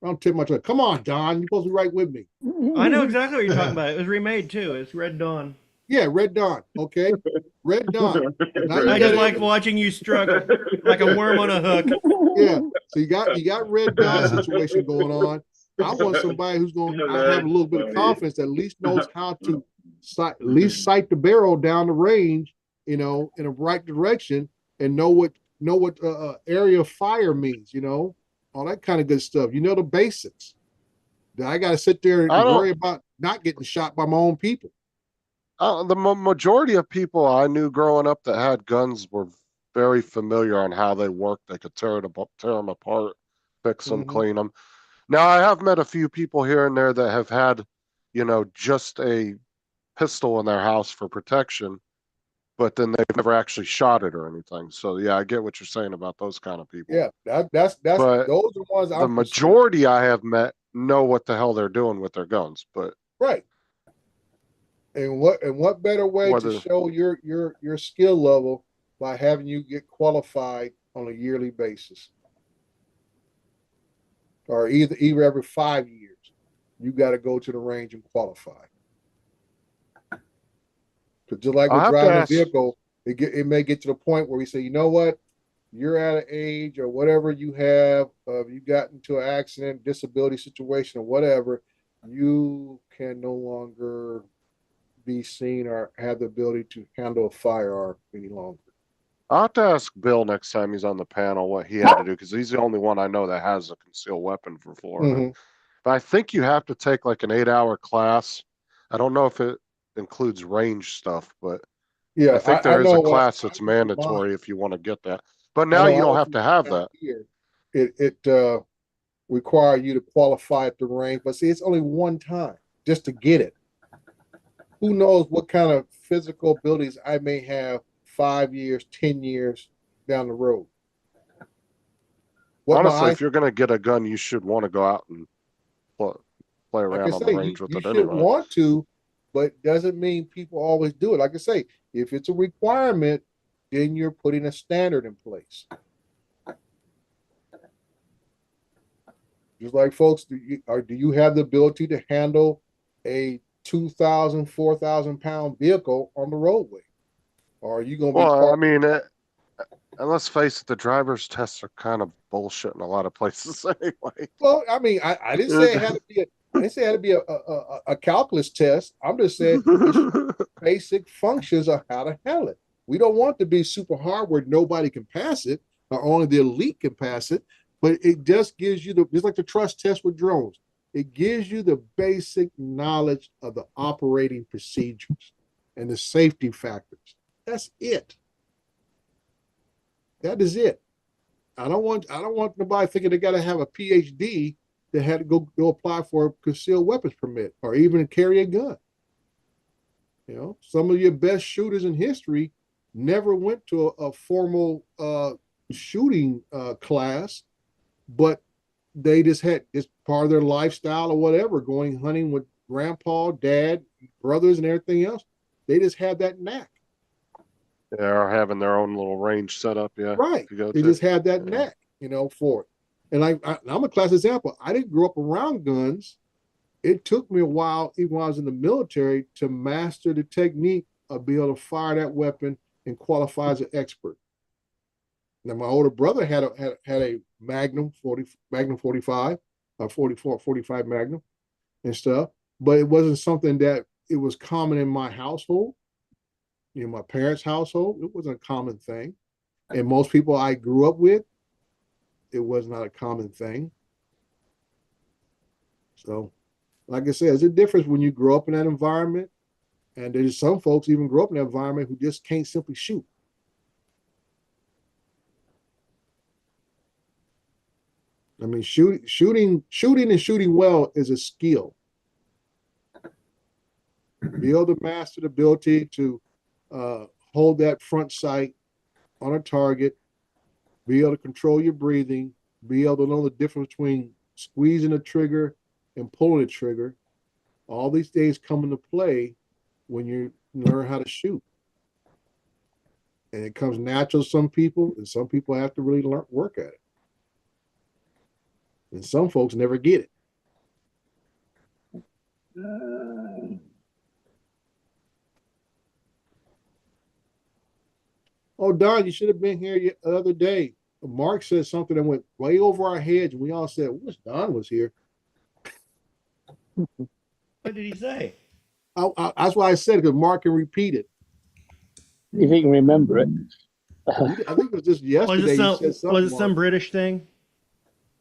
don't tip much. Come on, Don. You're supposed to be right with me. I know exactly what you're talking about. It was remade too. It's Red Dawn. Yeah, Red Dawn. Okay, Red Dawn. I just like watching you struggle like a worm on a hook. Yeah. So you got Red Dawn situation going on. I want somebody who's going to have a little bit of confidence that at least knows how to sight the barrel down the range, in a right direction, and know what area of fire means. All that kind of good stuff. The basics. I got to sit there and worry about not getting shot by my own people. The majority of people I knew growing up that had guns were very familiar on how they work. They could tear them apart, fix them, clean them. Now, I have met a few people here and there that have had, just a pistol in their house for protection, but then they've never actually shot it or anything. So yeah, I get what you're saying about those kind of people. Yeah, that's those are the ones. The majority I have met know what the hell they're doing with their guns, but right. And what better way to show your skill level by having you get qualified on a yearly basis, or either every 5 years, you got to go to the range and qualify. Because just like with driving a vehicle, it may get to the point where we say, you know what, you're at an age or whatever you have, you got into an accident, disability situation, or whatever, you can no longer be seen or have the ability to handle a firearm any longer. I'll have to ask Bill next time he's on the panel what he had to do, because he's the only one I know that has a concealed weapon for Florida. Mhm. But I think you have to take like an 8-hour class. I don't know if it includes range stuff, but Yeah, I think there is know a when class that's I mandatory if you want to get that. But I now know you I don't went have through to have mine that. here. It require you to qualify at the range, but see, it's only one time just to get it. Who knows what kind of physical abilities I may have 5 years, 10 years down the road. What Honestly, my if you're going to get a gun, you should want to go out and play like around I on the say, range with you it should anyway. want to, but doesn't mean people always do it. Like I say, if it's a requirement, then you're putting a standard in place. Just like folks, do you have the ability to handle a 2,000, 4,000 pound vehicle on the roadway? Or are you going to be Well, I parked? mean, and let's face it, the driver's tests are kind of bullshit in a lot of places anyway. Well, I mean, I didn't say it had to be I didn't say it had to be a calculus test. I'm just saying basic functions of how to handle it. We don't want to be super hard where nobody can pass it, or only the elite can pass it. But it just gives you just like the trust test with drones. It gives you the basic knowledge of the operating procedures and the safety factors. That's it. That is it. I don't want nobody thinking they got to have a PhD that had to go apply for a concealed weapons permit or even carry a gun. You know, some of your best shooters in history never went to a formal shooting class, but they just had it's part of their lifestyle or whatever, going hunting with grandpa, dad, brothers, and everything else. They just had that knack. They're having their own little range set up, yeah. Right. They just had that knack, you know, for it. And I'm a class example. I didn't grow up around guns. It took me a while, even when I was in the military, to master the technique of being able to fire that weapon and qualify as an expert. Now, my older brother had a Magnum 45, 45 Magnum and stuff, but it wasn't something that it was common in my household. You know, my parents' household, it wasn't a common thing. And most people I grew up with, it was not a common thing. So, like I said, there's a difference when you grow up in that environment, and there's some folks even grow up in that environment who just can't simply shoot. I mean, shooting and shooting well is a skill. Be able to master the ability to hold that front sight on a target, be able to control your breathing, be able to know the difference between squeezing the trigger and pulling the trigger. All these things come into play when you learn how to shoot. And it comes natural to some people, and some people have to really work at it. And some folks never get it. Oh, Don, you should have been here the other day. Mark said something that went way over our heads, and we all said, "Wish Don was here." What did he say? That's why I said it, because Mark can repeat it. If he can remember it. I think it was just yesterday. Was it some British thing?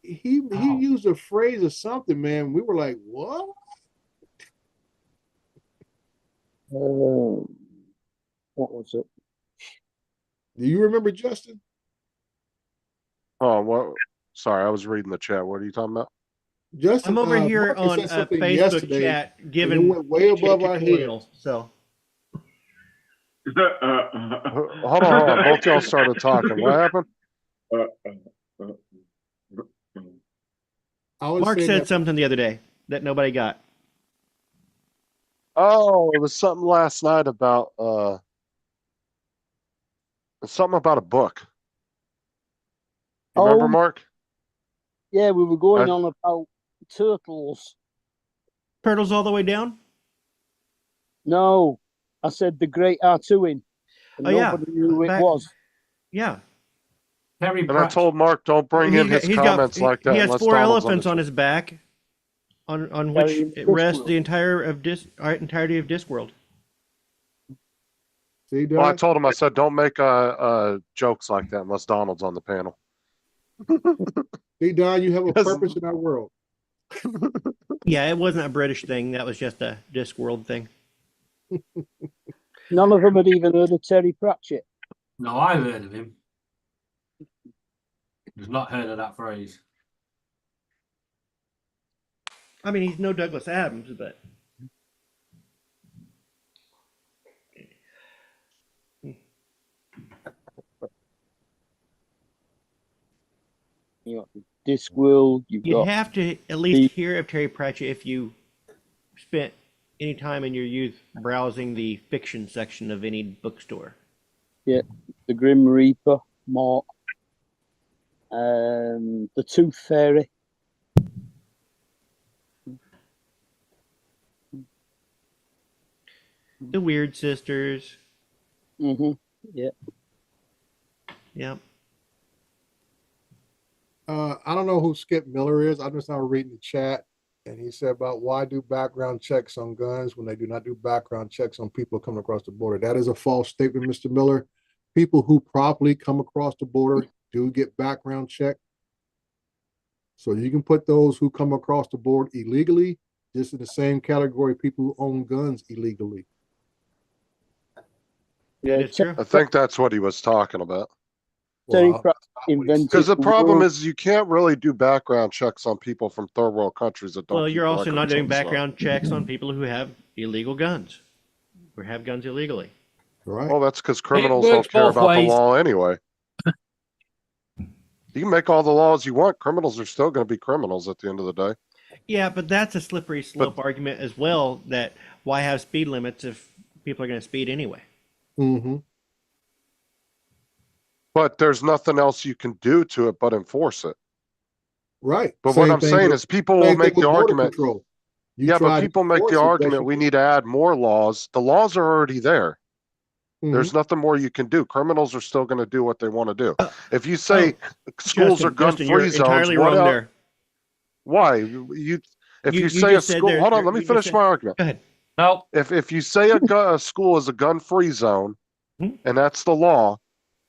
He used a phrase or something, man. We were like, "What?" What was it? Do you remember, Justin? Oh, what? Sorry, I was reading the chat. What are you talking about? Justin, I'm over here Mark on said something Facebook yesterday, chat giving went way above our tutorials, heads. So Hold on. Both y'all started talking. What happened? Mark said something the other day that nobody got. Oh, it was something last night about something about a book. You remember, Mark? Yeah, we were going on about turtles. Turtles all the way down? No, I said the Great Artuin. Nobody knew who it was. Yeah. And I told Mark, don't bring in his comments like that. He has unless 4 Donald's elephants on his back, on which it rests the entirety of Discworld. See, Well, I Don? told him, I said, don't make jokes like that unless Donald's on the panel. See, Don, you have a Yes. purpose in our world. Yeah, it wasn't a British thing. That was just a Discworld thing. None of them had even heard of Terry Pratchett. No, I've heard of him. I've not heard of that phrase. I mean, he's no Douglas Adams, but You know, Discworld, you've you'd got have to at least hear of Terry Pratchett if you spent any time in your youth browsing the fiction section of any bookstore. the Grim Reaper, Mort, the Tooth Fairy. The Weird Sisters. Mm-hmm. Yeah. Yep. I don't know who Skip Miller is. I just now reading the chat, and he said about why do background checks on guns when they do not do background checks on people coming across the border. That is a false statement, Mr. Miller. People who properly come across the border do get background checked. So you can put those who come across the border illegally just in the same category people who own guns illegally. Yeah, It's true. I think that's what he was talking about. Terry Well, Pratchett invented Because the problem world- is you can't really do background checks on people from third world countries that don't. Well, keep you're also not records doing on stuff. background checks on people who have illegal guns or have guns illegally. right. Well, that's because criminals works don't care both about the ways. law anyway. You can make all the laws you want. Criminals are still going to be criminals at the end of the day. Yeah, but that's a slippery slope argument as well, that why have speed limits if people are going to speed anyway? Mm-hmm. But there's nothing else you can do to it but enforce it. Right. But what Same I'm thing saying with- is people will same thing make with the border argument. control. You Yeah, try but to people make enforce the it, argument yes, you we can. need to add more laws. The laws are already there. Mhm. There's nothing more you can do. Criminals are still going to do what they want to do. If you say schools Justin, are gun-free you're zones, entirely what wrong else? there. Why? If you say a just said school, there- hold on, you let me just finish said- my argument. Go ahead. No, If you say a school is a gun-free zone, Mhm. and that's the law,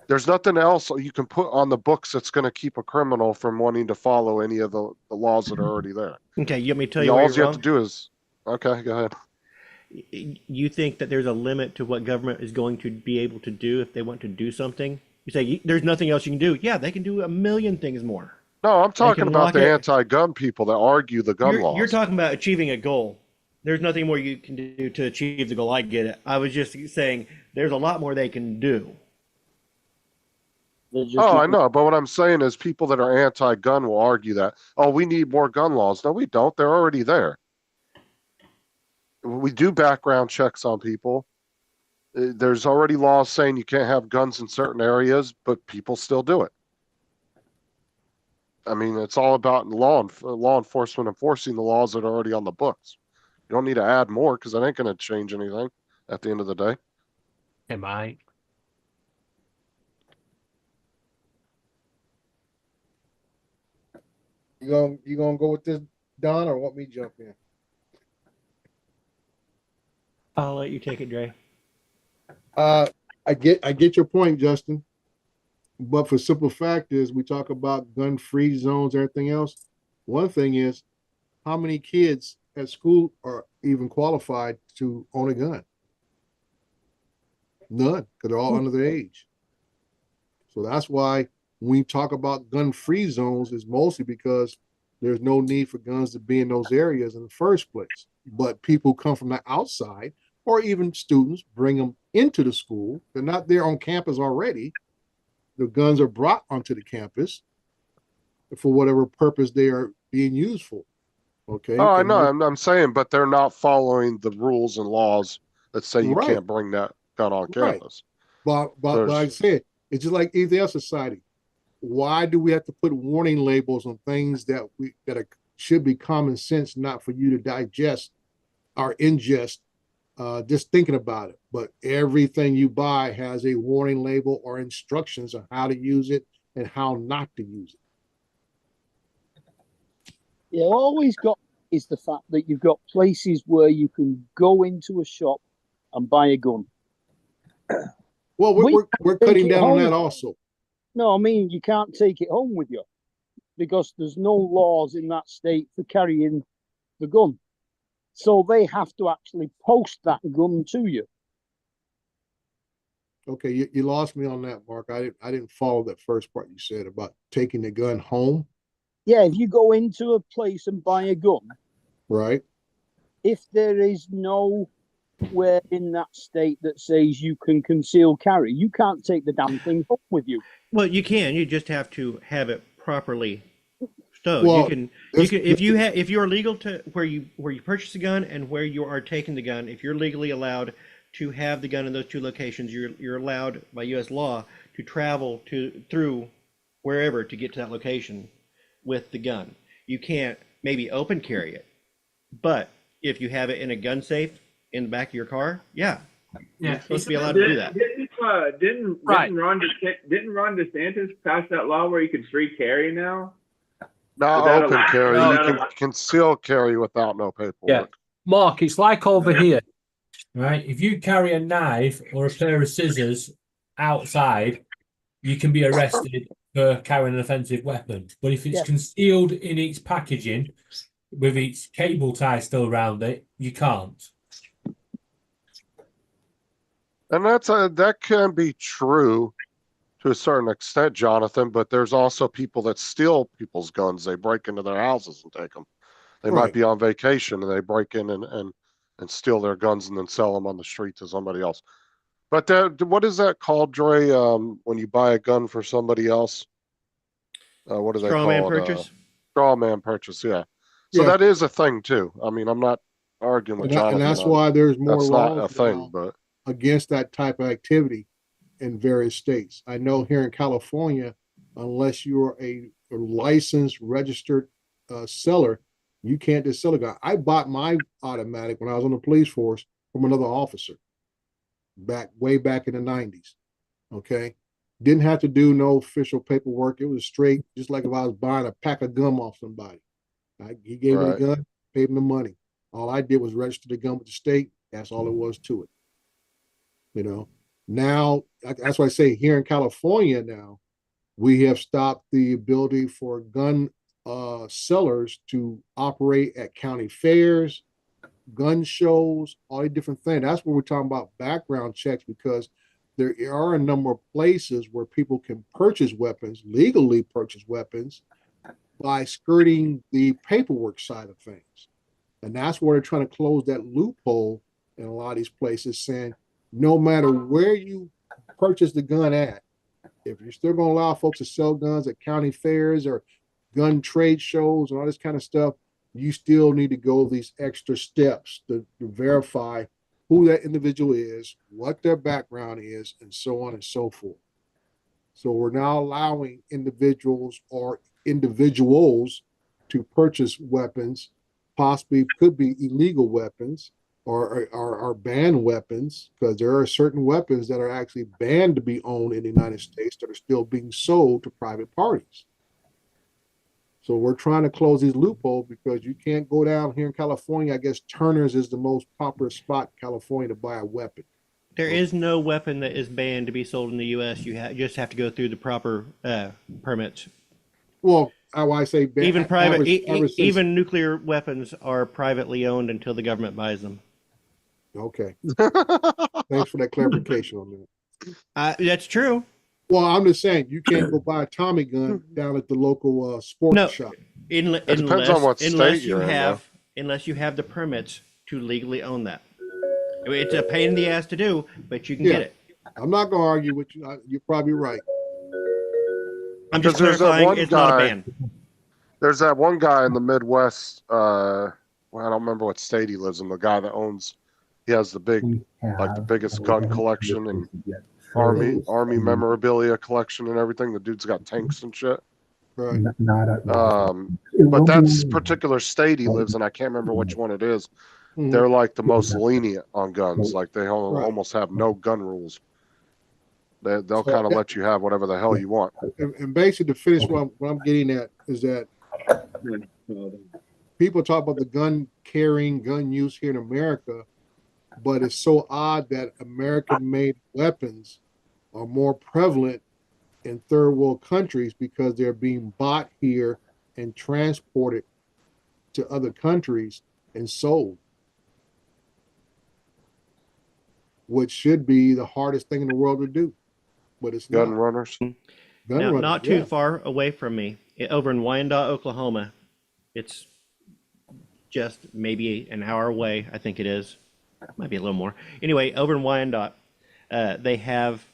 there's nothing else you can put on the books that's going to keep a criminal from wanting to follow any of the laws that are already there. Okay, you want me to tell you All why you you're have to wrong? do is, okay, go ahead. You think that there's a limit to what government is going to be able to do if they want to do something? You say there's nothing else you can do. Yeah, they can do a million things more. No, I'm talking can about lock the it- anti-gun people that argue the gun laws. You're talking about achieving a goal. There's nothing more you can do to achieve the goal. I get it. I was just saying there's a lot more they can do. they're just Oh, not- I know, but what I'm saying is people that are anti-gun will argue that, oh, we need more gun laws. No, we don't. They're already there. We do background checks on people. There's already laws saying you can't have guns in certain areas, but people still do it. I mean, it's all about law enforcement enforcing the laws that are already on the books. You don't need to add more because that ain't going to change anything at the end of the day. Hey, mate. You gonna go with this, Don, or want me to jump in? I'll let you take it, Dre. I get your point, Justin. But for simple fact is we talk about gun-free zones, everything else. One thing is how many kids at school are even qualified to own a gun? None, because they're all under the age. So that's why when we talk about gun-free zones, is mostly because there's no need for guns to be in those areas in the first place. But people come from the outside, or even students bring them into the school. They're not there on campus already. The guns are brought onto the campus for whatever purpose they are being used for. Okay. Oh, I And know. like- I'm saying, but they're not following the rules and laws that say you Right. can't bring that gun on Right. campus. But There's- like I said, it's just like anything else society. Why do we have to put warning labels on things that should be common sense, not for you to digest or ingest, just thinking about it? But everything you buy has a warning label or instructions on how to use it and how not to use it. Yeah, always got is the fact that you've got places where you can go into a shop and buy a gun. Well, we're take cutting it down on that home. also. No, I mean, you can't take it home with you because there's no laws in that state for carrying the gun. So they have to actually post that gun to you. Okay, you lost me on that, Mark. I didn't follow that first part you said about taking the gun home. Yeah, if you go into a place and buy a gun, right? If there is nowhere in that state that says you can conceal carry, you can't take the damn thing home with you. Well, you can. You just have to have it properly stowed. Well, you can if you're legal to where you purchase a gun and where you are taking the gun. If you're legally allowed to have the gun in those two locations, you're allowed by U.S. law to travel through wherever to get to that location with the gun. You can't maybe open carry it, but if you have it in a gun safe in the back of your car, you're supposed to be allowed to do that. Didn't Ron DeSantis pass that law where you can free carry now? Not open carry. You can conceal carry without no paperwork. Yeah. Mark, it's like over here, right? If you carry a knife or a pair of scissors outside, you can be arrested for carrying an offensive weapon. But if it's concealed in its packaging with its cable tie still around it, you can't. And that can be true to a certain extent, Jonathan, but there's also people that steal people's guns. They break into their houses and take them. They might be on vacation and they break in and steal their guns and then sell them on the street to somebody else. But what is that called, Dre, when you buy a gun for somebody else? What do they call it? Straw man purchase? Straw man purchase, yeah. So that is a thing too. I mean, I'm not arguing with Jonathan. And that's why there's more laws laws not a thing, but against that type of activity in various states. I know here in California, unless you're a licensed, registered seller, you can't just sell a gun. I bought my automatic when I was on the police force from another officer way back in the 90s. Okay. Didn't have to do no official paperwork. It was straight, just like if I was buying a pack of gum off somebody. He gave me the gun, paid him the money. All I did was register the gun with the state. That's all it was to it. You know, now that's why I say here in California now, we have stopped the ability for gun sellers to operate at county fairs, gun shows, all the different things. That's what we're talking about background checks, because there are a number of places where people can purchase weapons, legally purchase weapons, by skirting the paperwork side of things. And that's where they're trying to close that loophole in a lot of these places, saying no matter where you purchase the gun at, if you're still going to allow folks to sell guns at county fairs or gun trade shows and all this kind of stuff, you still need to go these extra steps to verify who that individual is, what their background is, and so on and so forth. So we're now allowing individuals to purchase weapons, possibly could be illegal weapons or banned weapons, because there are certain weapons that are actually banned to be owned in the United States that are still being sold to private parties. So we're trying to close these loopholes, because you can't go down here in California. I guess Turner's is the most popular spot in California to buy a weapon. There is no weapon that is banned to be sold in the U.S. You just have to go through the proper permits. Well, I say banned. Even even nuclear weapons are privately owned until the government buys them. Okay. Thanks for that clarification on that. That's true. Well, I'm just saying you can't go buy a Tommy gun down at the local sports shop. It depends on what state you're in. Unless you have the permits to legally own that. I mean, it's a pain in the ass to do, but you can get it. I'm not going to argue with you. You're probably right. I'm just clarifying it's not a ban. There's that one guy in the Midwest. I don't remember what state he lives in. The guy that he has the biggest gun collection and army memorabilia collection and everything. The dude's got tanks and shit. Right. But that's particular state he lives in. I can't remember which one it is. They're like the most lenient on guns. Like they almost have no gun rules. They'll kind of let you have whatever the hell you want. And basically, to finish what I'm getting at is that people talk about the gun carrying, gun use here in America. but it's so odd that American-made weapons are more prevalent in third world countries because they're being bought here and transported to other countries and sold, which should be the hardest thing in the world to do, but it's Gun not. runners. Gun Now, runners, not too yeah. far away from me, over in Wyandotte, Oklahoma. It's just maybe an hour away, I think it is. Might be a little more. Anyway, over in Wyandotte, they have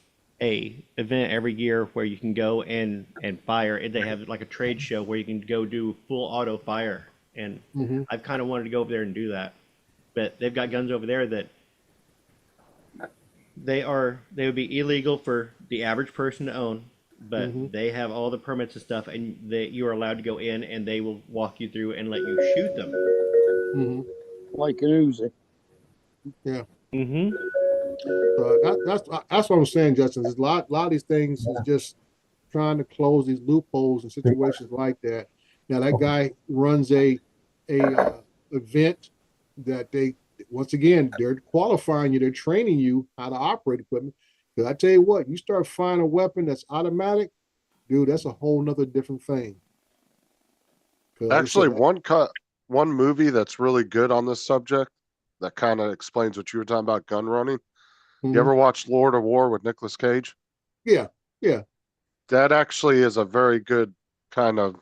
a event every year where you can go and fire. They have like a trade show where you can go do full auto fire. And I've kind of wanted to go over there and do that. But they've got guns over there that they would be illegal for the average person to own, but they have all the permits and stuff, and you are allowed to go in, and they will walk you through and let you shoot them. Like an Uzi. Yeah. Mm-hmm. That's what I'm saying, Justin. There's a lot of these things is just trying to close these loopholes in situations like that. Now that guy runs a event that they, once again, they're qualifying you, they're training you how to operate equipment. Because I tell you what, you start finding a weapon that's automatic, dude, that's a whole nother different thing. Actually, one movie that's really good on this subject that kind of explains what you were talking about gun running. You ever watch Lord of War with Nicolas Cage? Yeah, yeah. That actually is a very good kind of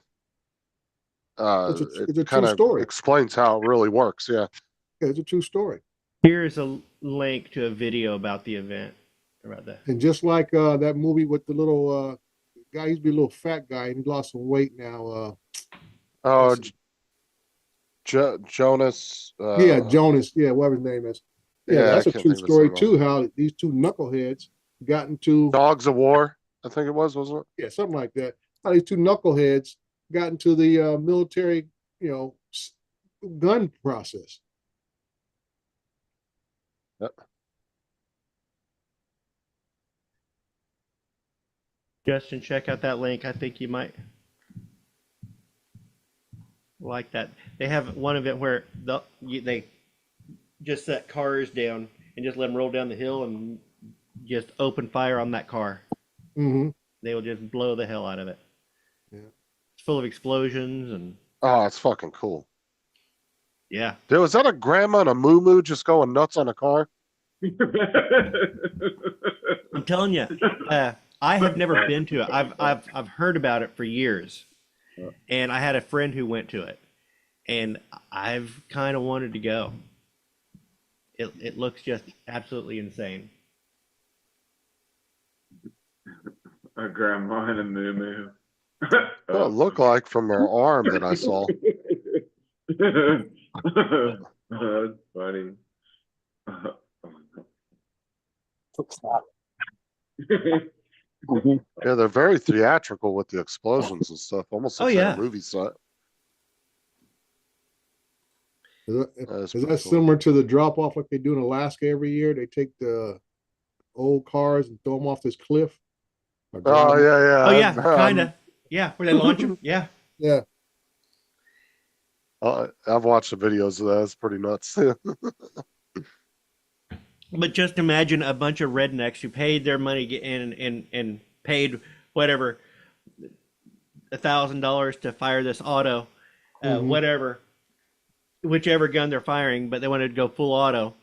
it's a it kind true of story. explains how it really works. Yeah. It's a true story. Here's a link to a video about the event. About that. And just like that movie with the little guy, he used to be a little fat guy, and he lost some weight now. Jonas. Yeah, Jonas. Yeah, whatever his name is. Yeah, that's a true story too. How these two knuckleheads got into Dogs of War, I think it was, wasn't it? Yeah, something like that. How these two knuckleheads got into the military, gun process. Yep. Justin, check out that link. I think you might like that. They have one event where they just set cars down and just let them roll down the hill and just open fire on that car. They will just blow the hell out of it. Yeah. It's full of explosions and. Oh, it's fucking cool. Yeah. Dude, was that a grandma and a moo just going nuts on a car? I'm telling you, I have never been to it. I've heard about it for years, and I had a friend who went to it, and I've kind of wanted to go. It looks just absolutely insane. A grandma and a moo. What it looked like from their arm that I saw. That's funny. Yeah, they're very theatrical with the explosions and stuff. Almost looks like a movie set. Is that similar to the drop off like they do in Alaska every year? They take the old cars and throw them off this cliff. Oh yeah. Oh yeah, kind of. Yeah, where they launch them. Yeah. Yeah. I've watched the videos of that. It's pretty nuts. But just imagine a bunch of rednecks who paid their money and paid whatever $1,000 to fire this auto, whatever, whichever gun they're firing, but they wanted to go full auto.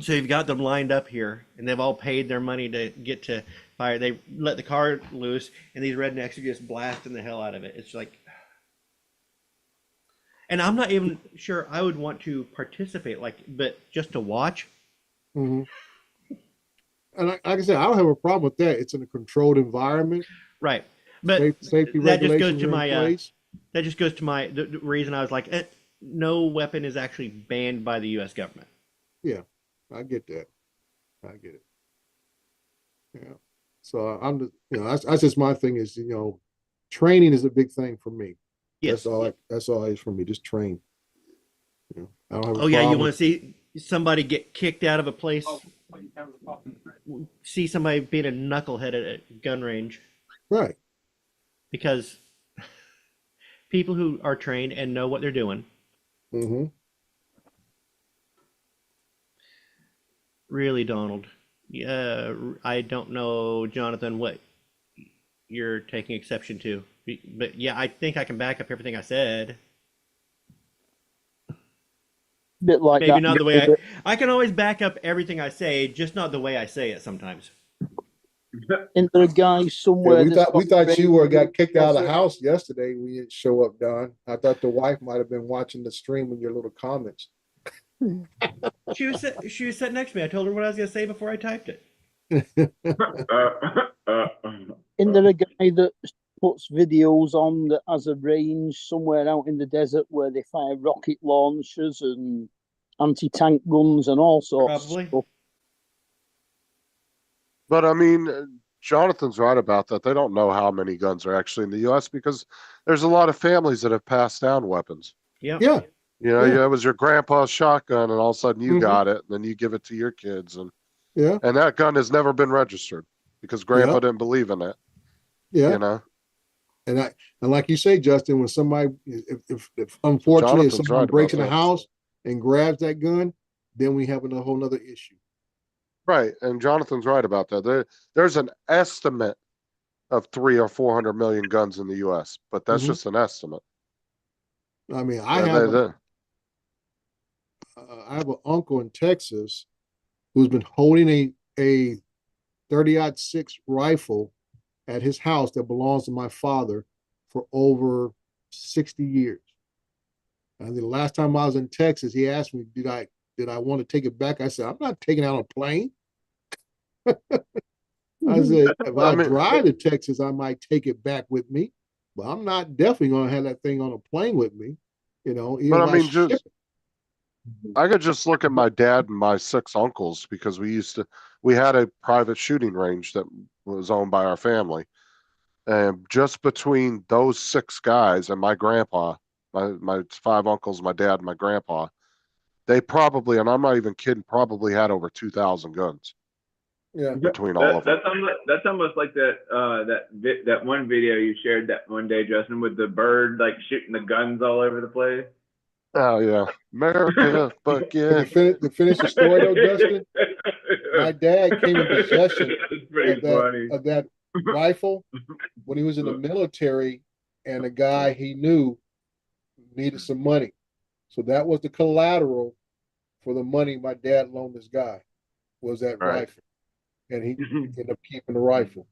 So you've got them lined up here, and they've all paid their money to get to fire. They let the car loose, and these rednecks are just blasting the hell out of it. It's like, and I'm not even sure I would want to participate, but just to watch. And like I said, I don't have a problem with that. It's in a controlled environment, right? But safety that just goes regulations to are my in place. that just goes to my the reason I was like, no weapon is actually banned by the U.S. government. Yeah, I get that. I get it. Yeah. So I'm just, that's just my thing is, training is a big thing for me. Yes. That's all it is for me. Just train. I don't have a Oh yeah, you problem want to see somebody get kicked out of a place? See somebody being a knucklehead at a gun range, right? Because people who are trained and know what they're doing. Really, Donald. Yeah, I don't know, Jonathan, what you're taking exception to. But yeah, I think I can back up everything I said. Bit like Maybe that. not the way I can always back up everything I say, just not the way I say it sometimes. Isn't there a guy somewhere? Yeah, we thought you were got kicked out of the Also- house yesterday when you didn't show up, Don. I thought the wife might have been watching the stream with your little comments. She was sitting next to me. I told her what I was going to say before I typed it. Isn't there a guy that puts videos on that has a range somewhere out in the desert where they fire rocket launchers and anti-tank guns and all sorts Probably. of stuff? But I mean, Jonathan's right about that. They don't know how many guns are actually in the U.S. because there's a lot of families that have passed down weapons. Yeah. Yeah. You know, Yeah. it was your grandpa's shotgun, and all of a sudden you Mhm. got it, and then you give it to your kids, and Yeah. that gun has never been registered because grandpa Yeah. didn't believe in it. Yeah. You know, And like you say, Justin, when somebody, if unfortunately, if Jonathan's someone right breaks in about the that. house and grabs that gun, then we have a whole nother issue. right? And Jonathan's right about that. There's an estimate of 300 or 400 million guns in the U.S., but that's Mhm. just an estimate. I mean, Yeah, they- I have an uncle in Texas who's been holding a 30-06 rifle at his house that belongs to my father for over 60 years. And the last time I was in Texas, he asked me, did I want to take it back? I said, I'm not taking it on a plane. I said, if I drive to Texas, I might take it back with me, but I'm not definitely going to have that thing on a plane with me. You know, even But if I mean, ship just it. I could just look at my dad and my 6 uncles because we had a private shooting range that was owned by our family. And just between those 6 guys and my grandpa, my 5 uncles, my dad, and my grandpa, they probably, and I'm not even kidding, probably had over 2,000 guns. Yeah. Between all of them. That's almost like that one video you shared that one day, Justin, with the bird like shooting the guns all over the place. Oh yeah, America, fuck yeah. To finish the story though, Justin, my dad came in possession of that rifle when he was in the military, and a guy he knew needed some money. So that was the collateral for the money my dad loaned this guy, was that rifle. And he ended up keeping the rifle.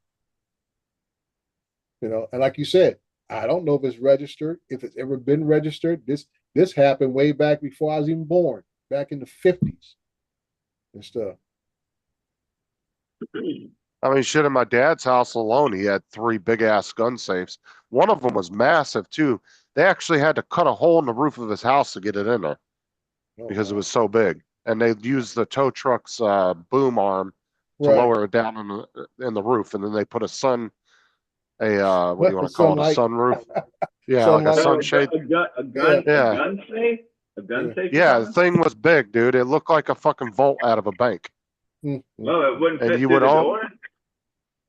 You know, and like you said, I don't know if it's registered, if it's ever been registered. This happened way back before I was even born, back in the 50s and stuff. I mean, shit, in my dad's house alone, he had 3 big ass gun safes. One of them was massive too. They actually had to cut a hole in the roof of his house to get it in there because it was so big. And they used the tow truck's boom arm to lower it down in the roof, and then they put what do you want to call it? A sunroof? Yeah, like a sunshade. A gun safe? A gun safe? Yeah, the thing was big, dude. It looked like a fucking vault out of a bank. Oh, it wouldn't fit And you through would the all door?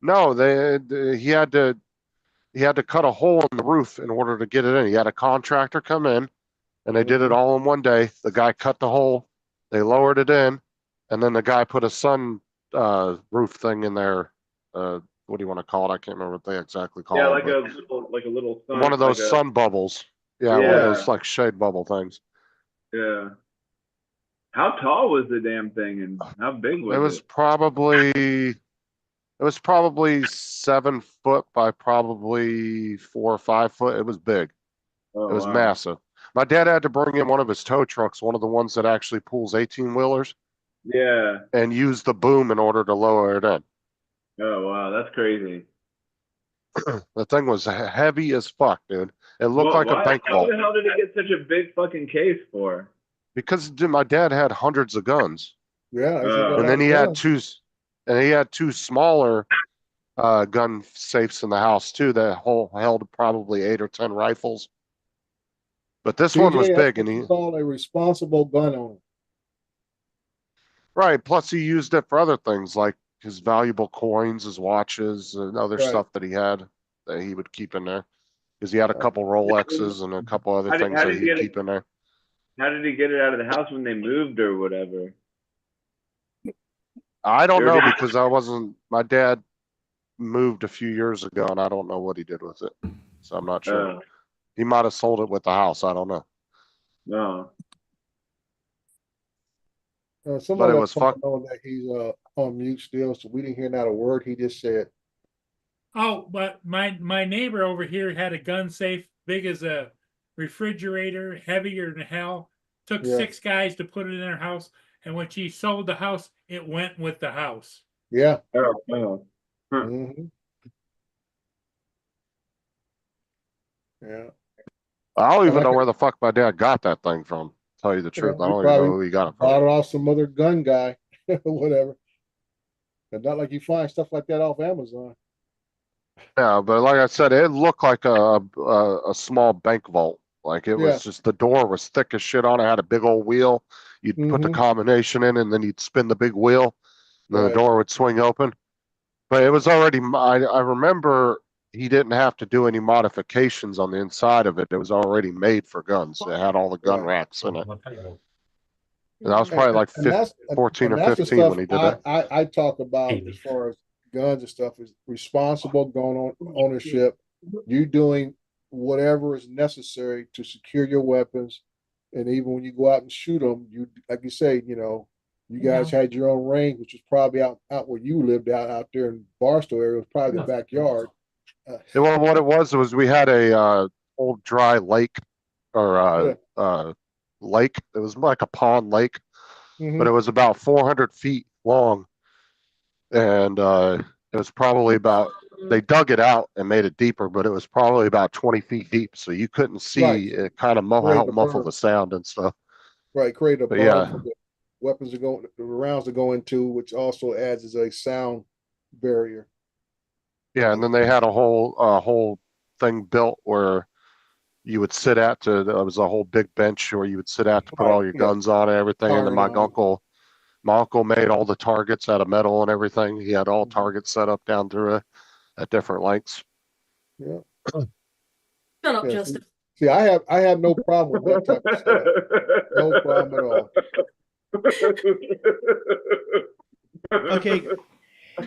No, he had to cut a hole in the roof in order to get it in. He had a contractor come in, and they did it all in one day. The guy cut the hole, they lowered it in, and then the guy put a sun roof thing in there. What do you want to call it? I can't remember what they exactly call it. Yeah, like a little sun. One of those sun bubbles. Yeah, one of those like shade bubble things. Yeah. How tall was the damn thing, and how big was it? It was probably 7 foot by probably 4 or 5 foot. It was big. Oh, it was wow. massive. My dad had to bring in one of his tow trucks, one of the ones that actually pulls 18-wheelers. Yeah. And use the boom in order to lower it in. Oh, wow. That's crazy. The thing was heavy as fuck, dude. It looked like a bank vault. What the hell did he get such a big fucking case for? Because dude, my dad had hundreds of guns. Yeah. And then he had 2 smaller gun safes in the house too that held probably 8 or 10 rifles. But this one was big, and he called a responsible gun owner. Right. Plus, he used it for other things like his valuable coins, his watches, and other stuff that he had that he would keep in there. Because he had a couple Rolexes and a couple other things that he'd keep in there. How did he get it out of the house when they moved or whatever? I don't There know it is. because my dad moved a few years ago and I don't know what he did with it. So I'm not sure. He might have sold it with the house. I don't know. No. Somebody it was fuck- on that he's on mute still, so we didn't hear not a word he just said. Oh, but my neighbor over here had a gun safe big as a refrigerator, heavier than hell. Took Yeah. 6 guys to put it in their house, and when she sold the house, it went with the house. Yeah. Oh. Mm-hmm. Yeah. I don't even like know it. where the fuck my dad got that thing from. To tell you the truth, Yeah, I he don't even know probably who he got it Bought from. it off some other gun guy, whatever. But not like you find stuff like that off Amazon. Yeah, but like I said, it looked like a small bank vault. Like it Yeah. was just the door was thick as shit on it. Had a big old wheel. You'd put the Mhm. combination in, and then you'd spin the big wheel. And then Right. the door would swing open. But it was already. I remember he didn't have to do any modifications on the inside of it. It was already made for guns. It had all the gun Right. racks in it. And I was probably like And that's 14 or that's the 15 stuff when he did that. I talk about as far as guns and stuff is responsible gun ownership. You doing whatever is necessary to secure your weapons, and even when you go out and shoot them, you like you say, you guys had your own range, which was probably out where you lived out there in Barstow area. It was probably the backyard. Well, what it was we had a old dry lake or lake. It was like a pond lake, but it was about 400 feet long, and it was probably about. They dug it out and made it deeper, but it was probably about 20 feet deep, so you couldn't see. Right. It kind of helped muffle the sound and stuff. Right, create a But berm yeah. for the weapons to go, the rounds to go into, which also adds as a sound barrier. Yeah, and then they had a whole thing built where you would sit at to. There was a whole big bench where you would sit at to put all your guns on and everything. And then my uncle made all the targets out of metal and everything. He had all targets set up down through it at different lengths. Yeah. Shut up, Yeah, Justin. See, I have no problem with that type of stuff. No problem at all. Okay,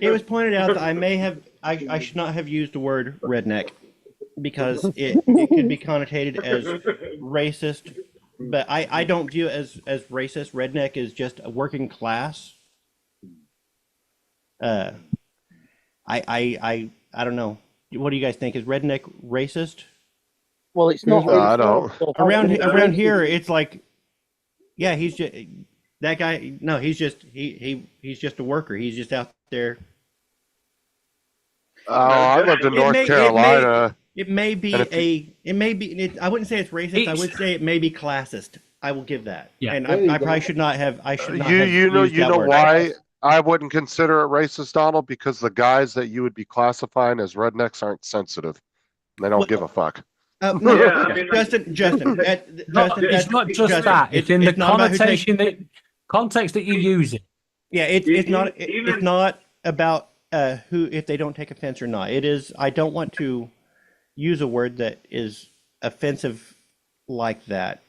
it was pointed out that I should not have used the word redneck because it could be connotated as racist, but I don't view it as racist. Redneck is just a working class. I don't know. What do you guys think? Is redneck racist? Well, it's not. I don't. Around here, it's like, yeah, he's just that guy. No, he's just he's just a worker. He's just out there. Oh, I lived in North Carolina. It may be I wouldn't say it's racist. I would say it may be classist. I will give that. Yeah. And There you I go. probably should not have. I should not. You have used that know word. why I wouldn't consider it racist, Donald? Because the guys that you would be classifying as rednecks aren't sensitive. They don't give a fuck. No, Yeah, I mean, Justin, It's not just Justin, that. It's in the not about who takes- context that you use it. Yeah, it's not about who, if they don't take offense or not. It is. I don't want to use a word that is offensive like that.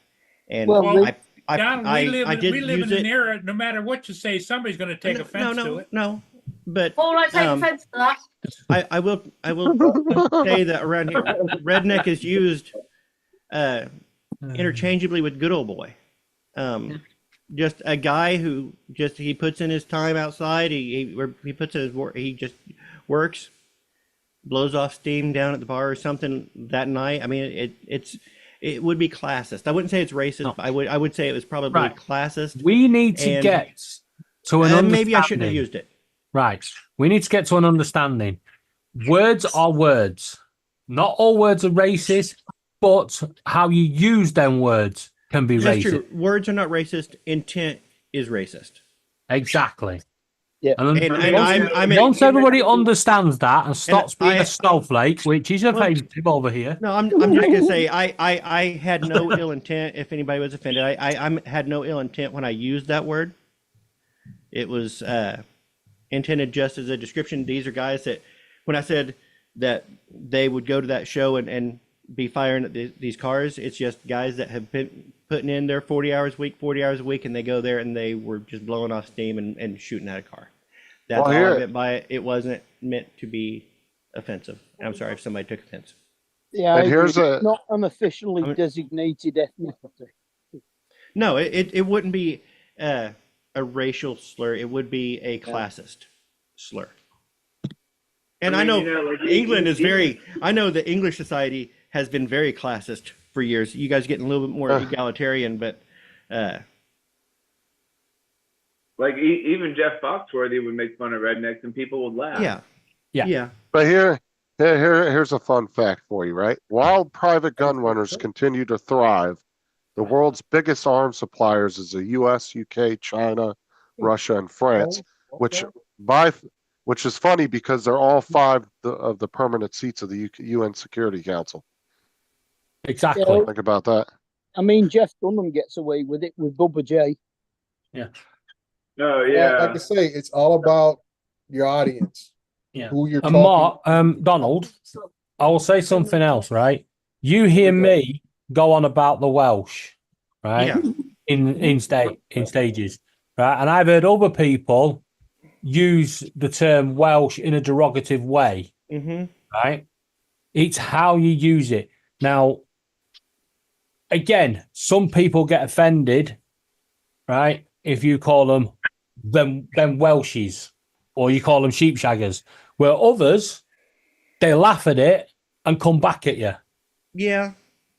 And Well, Donald, I did we live use in an it. era. No matter what you say, somebody's going to take offense to it. No. But Oh, I take offense to that. I will say that around here, redneck is used interchangeably with good old boy. Just a guy who he puts in his time outside. He puts in his work. He just works, blows off steam down at the bar or something that night. I mean, it would be classist. I wouldn't say it's racist. No. But I would say it was probably Right. classist. We need to And- get to an understanding. Maybe I shouldn't have used it. Right. We need to get to an understanding. Words are words. Not all words are racist, but how you use them words can be That's racist. true. Words are not racist. Intent is racist. Exactly. Yeah. And, And once everybody understands that and stops being a snowflake, which is offensive over here. No, I'm just gonna say I had no ill intent. If anybody was offended, I had no ill intent when I used that word. It was intended just as a description. These are guys that, when I said that they would go to that show and be firing at these cars, it's just guys that have been putting in their 40 hours a week, and they go there and they were just blowing off steam and shooting at a car. That's Well, all here- I meant by it. It wasn't meant to be offensive. I'm sorry if somebody took offense. Yeah, I And agree. here's It's a- not an officially designated ethnicity. No, it wouldn't be a racial slur. It would be a classist slur. And I, mean, know, you know, like, England is even- very. I know the English society has been very classist for years. You guys getting a little bit more egalitarian, but Like even Jeff Foxworthy would make fun of rednecks and people would laugh. yeah. But here's a fun fact for you, right? While private gun runners continue to thrive, the world's biggest arms suppliers is the U.S., UK, China, Russia, and France, which is funny because they're all five of the permanent seats of the UN Security Council. Exactly. Yeah. Think about that. I mean, Jeff Dunham gets away with it with Bubba J. Yeah. Oh Well, yeah. like I say, it's all about your audience. Yeah. Who you're And talking. Mark, Donald, I will say something else, right? You hear me go on about the Welsh, right? Yeah. In stages, right? And I've heard other people use the term Welsh in a derogative way, Mm-hmm. right? It's how you use it. Now, again, some people get offended, right? If you call them Welshies or you call them sheepshaggers, where others, they laugh at it and come back at you. Yeah.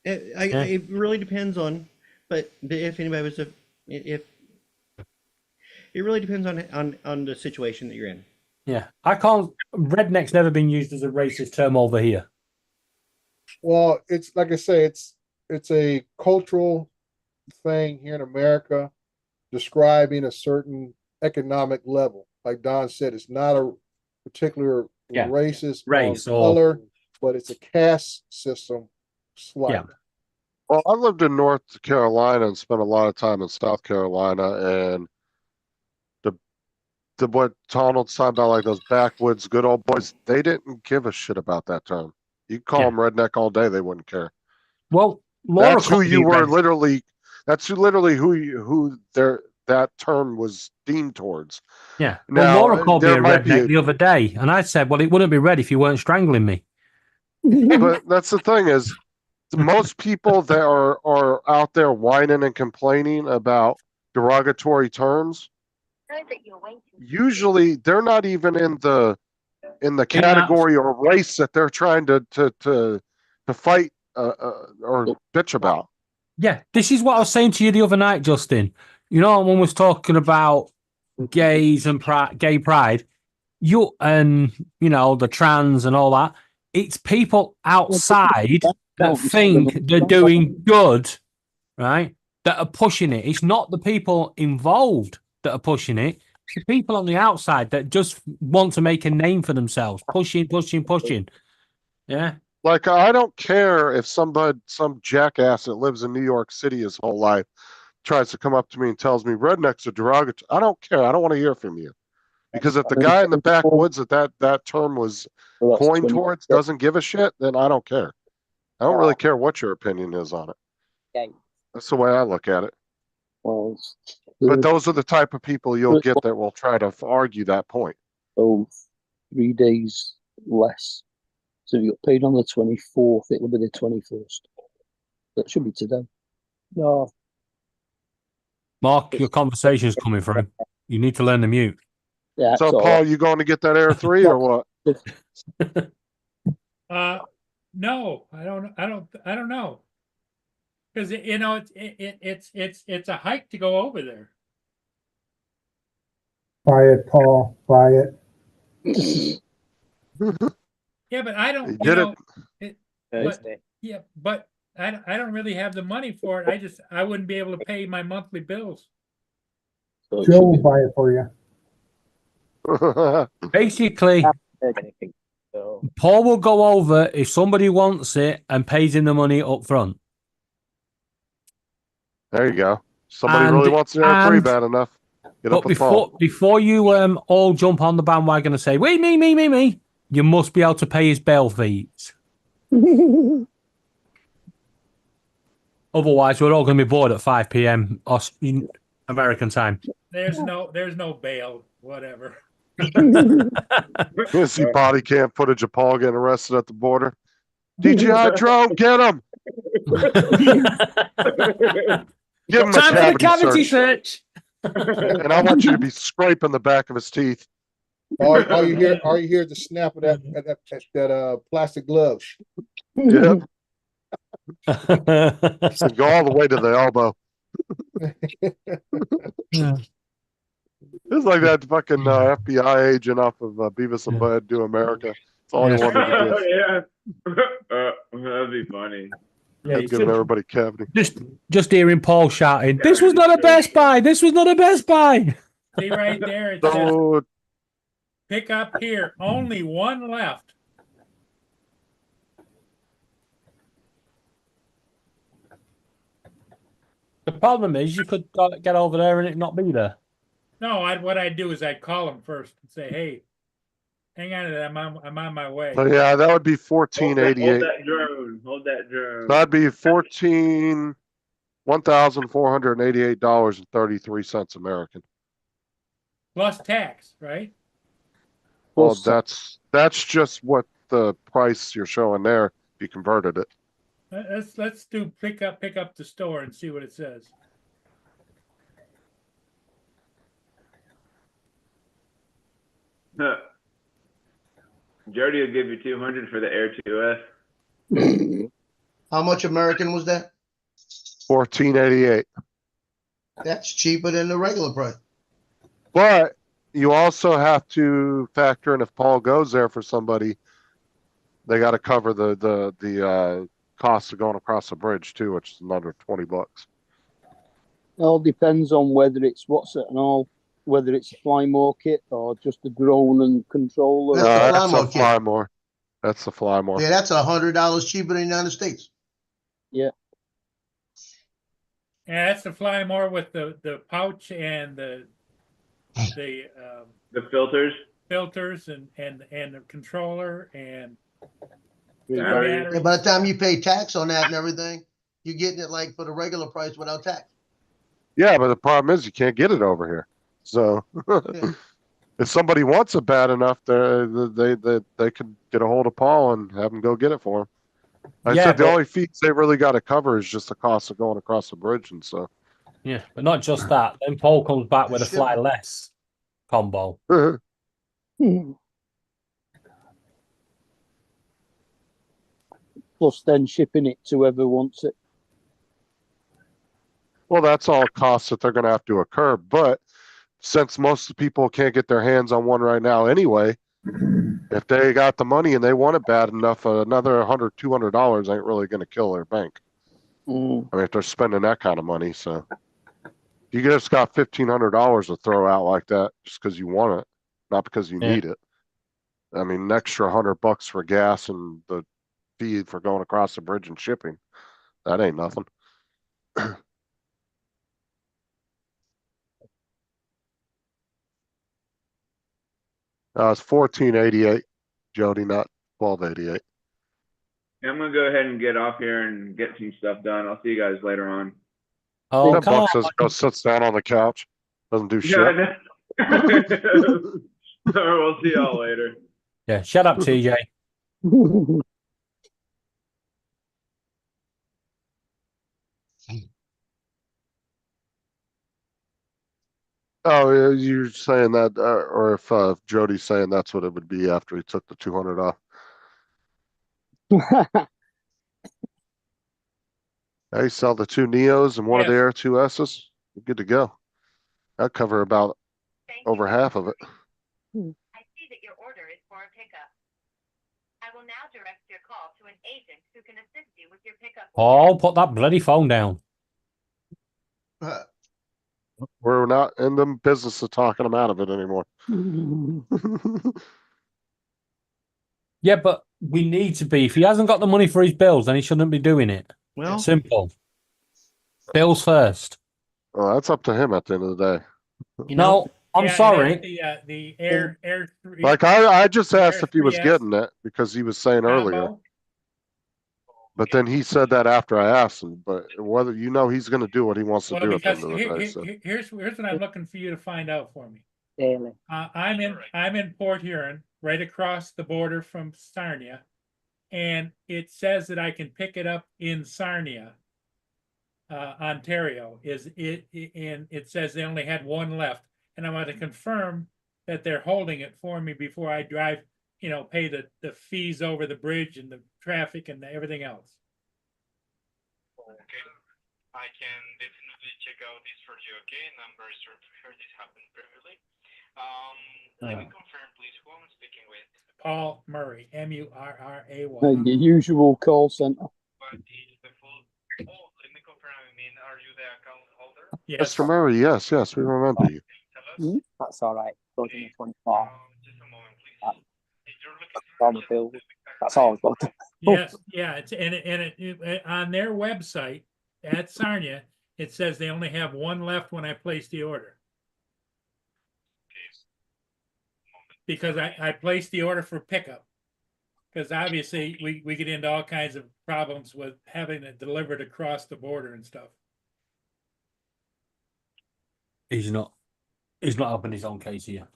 It really depends on, but if anybody was if it really depends on the situation that you're in. Yeah. I can't, redneck's never been used as a racist term over here. Well, it's like I say, it's a cultural thing here in America describing a certain economic level. Like Don said, it's not a particular racist race or color, but it's a caste system slightly. Well, I lived in North Carolina and spent a lot of time in South Carolina, and the what Donald's talking about, like those backwoods good old boys, they didn't give a shit about that term. You call them redneck all day, they wouldn't care. Well, Laura that's who you were redneck. literally. That's who that term was deemed towards. Yeah. Now, Well, Laura called me a there might be redneck the other day, and I said, well, it wouldn't be red if you weren't strangling me. But that's the thing is, most people that are out there whining and complaining about derogatory terms, usually they're not even in the category or race that they're trying to fight or bitch about. Yeah, this is what I was saying to you the other night, Justin. You know, when we was talking about gays and gay pride, the trans and all that. It's people outside that think they're doing good, right? That are pushing it. It's not the people involved that are pushing it. It's the people on the outside that just want to make a name for themselves, pushing. Yeah. Like, I don't care if some jackass that lives in New York City his whole life tries to come up to me and tells me rednecks are derogatory. I don't care. I don't want to hear from you. Because if the guy in the backwoods that term was coined towards doesn't give a shit, then I don't care. I don't really care what your opinion is on it. That's the way I look at it. But those are the type of people you'll get that will try to argue that point. Oh, 3 days less. So if you got paid on the 24th, it will be the 21st. That should be today. No. Mark, your conversation is coming through. You need to learn to mute. Yeah. So, Paul, you going to get that Air 3 or what? No, I don't know. Because it's a hike to go over there. Buy it, Paul. Buy it. Yeah, but I don't. But I don't really have the money for it. I wouldn't be able to pay my monthly bills. Joe will buy it for you. Basically, Paul will go over if somebody wants it and pays him the money up front. There you go. Somebody really wants an Air 3 bad enough. Get up with Paul. Before you all jump on the bandwagon and say, wait, me, you must be able to pay his bail fees. Otherwise, we're all going to be bored at 5 p.m. American time. There's no bail, whatever. You see body cam footage of Paul getting arrested at the border. DJI drone, get him! Give him Time a for the cavity search. search. And I want you to be scraping the back of his teeth. All you hear the snap of that plastic glove. Yep. So go all the way to the elbow. It's like that fucking FBI agent off of Beavis and Bud Do America. That's all he wanted to do. Yeah. That'd be funny. Yeah, Giving everybody cavity. Just hearing Paul shouting, "This was not a Best Buy. This was not a Best Buy." See right there, it So, says pick up here. Only one left. The problem is, you could get over there and it not be there. No, what I'd do is I'd call him first and say, "Hey, hang on, I'm on my way." so yeah, that would be Hold $14.88. that drone. Hold that drone. That'd be $1,488.33 American. Plus tax, right? Well, that's just what the price you're showing there. If you converted it. Let's do pick up the store and see what it says. Jody will give you 200 for the Air 2S. How much American was that? $14.88. That's cheaper than the regular price. But you also have to factor in if Paul goes there for somebody, they got to cover the cost of going across the bridge too, which is another $20. It all depends on whether it's whether it's a Flymore kit or just a drone and controller. That's a Flymore. That's the Flymore. Yeah, that's $100 cheaper than the United States. Yeah. Yeah, that's the Flymore with the pouch and the filters and the controller and Yeah, by the time you pay tax on that and everything, you're getting it like for the regular price without tax. Yeah, but the problem is you can't get it over here. So if somebody wants it bad enough, they could get a hold of Paul and have him go get it for him. I said the only fees they really got to cover is just the cost of going across the bridge and stuff. Yeah, but not just that. Then Paul comes back with a fly less combo. Plus then shipping it to whoever wants it. Well, that's all costs that they're going to have to occur. But since most people can't get their hands on one right now anyway, if they got the money and they want it bad enough, another $100, $200 ain't really going to kill their bank. I mean, if they're spending that kind of money, so you just got $1,500 to throw out like that just because you want it, not because you need it. I mean, an extra $100 for gas and the fee for going across the bridge and shipping, that ain't nothing. It's $14.88, Jody, not $12.88. I'm gonna go ahead and get off here and get some stuff done. I'll see you guys later on. Oh, $10 says go sits down on the couch, doesn't do shit. Yeah, we'll see y'all later. Yeah, shut up, TJ. Oh, you're saying that, or if Jody's saying that's what it would be after he took the 200 off. Hey, sell the two Neos and one of the Air 2Ss. You're good to go. That'd cover about over half of it. I see that your order is for a pickup. I will now direct your call to an agent who can assist you with your pickup. Paul, put that bloody phone down. We're not in the business of talking him out of it anymore. Yeah, but we need to be. If he hasn't got the money for his bills, then he shouldn't be doing it. Well, simple. Bills first. Well, that's up to him at the end of the day. No, I'm sorry. The Air 3. Like I just asked if he was getting it because he was saying earlier. But then he said that after I asked him. But whether he's going to do what he wants to do at the end of the day. So. Here's what I'm looking for you to find out for me. Daily. I'm in Port Huron, right across the border from Sarnia, and it says that I can pick it up in Sarnia, Ontario. And it says they only had one left, and I want to confirm that they're holding it for me before I drive. Pay the fees over the bridge and the traffic and everything else. Okay, I can definitely check out this for you. Okay, and I'm very sorry to hear this happened previously. Let me confirm, please, who I'm speaking with. Paul Murray, Murray. The usual call center. What is the full? Oh, let me confirm. I mean, are you the account holder? Yes. Mr. Murray, yes, we remember you. That's all right. Closing Okay. the 24. Just a moment, please. If you're looking That's all the bill. That's all I've got. Yes, yeah, it's it on their website at Sarnia, it says they only have one left when I place the order. Because I placed the order for pickup. Because obviously we get into all kinds of problems with having it delivered across the border and stuff. He's not helping his own case here.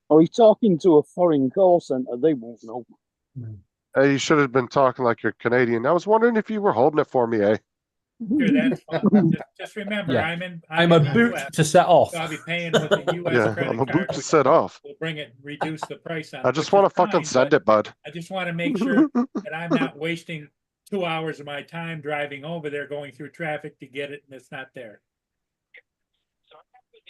Are you talking to a foreign call center? They won't know. Hey, you should have been talking like you're Canadian. I was wondering if you were holding it for me, eh? Sure, that's fine. Just remember, Yeah. I'm a in the boot US, to set off. so I'll be paying with the US Yeah, credit I'm a card. boot to set off. We'll reduce the price on it. I just which want is to fucking fine, send but it, bud. I just want to make sure that I'm not wasting 2 hours of my time driving over there, going through traffic to get it, and it's not there.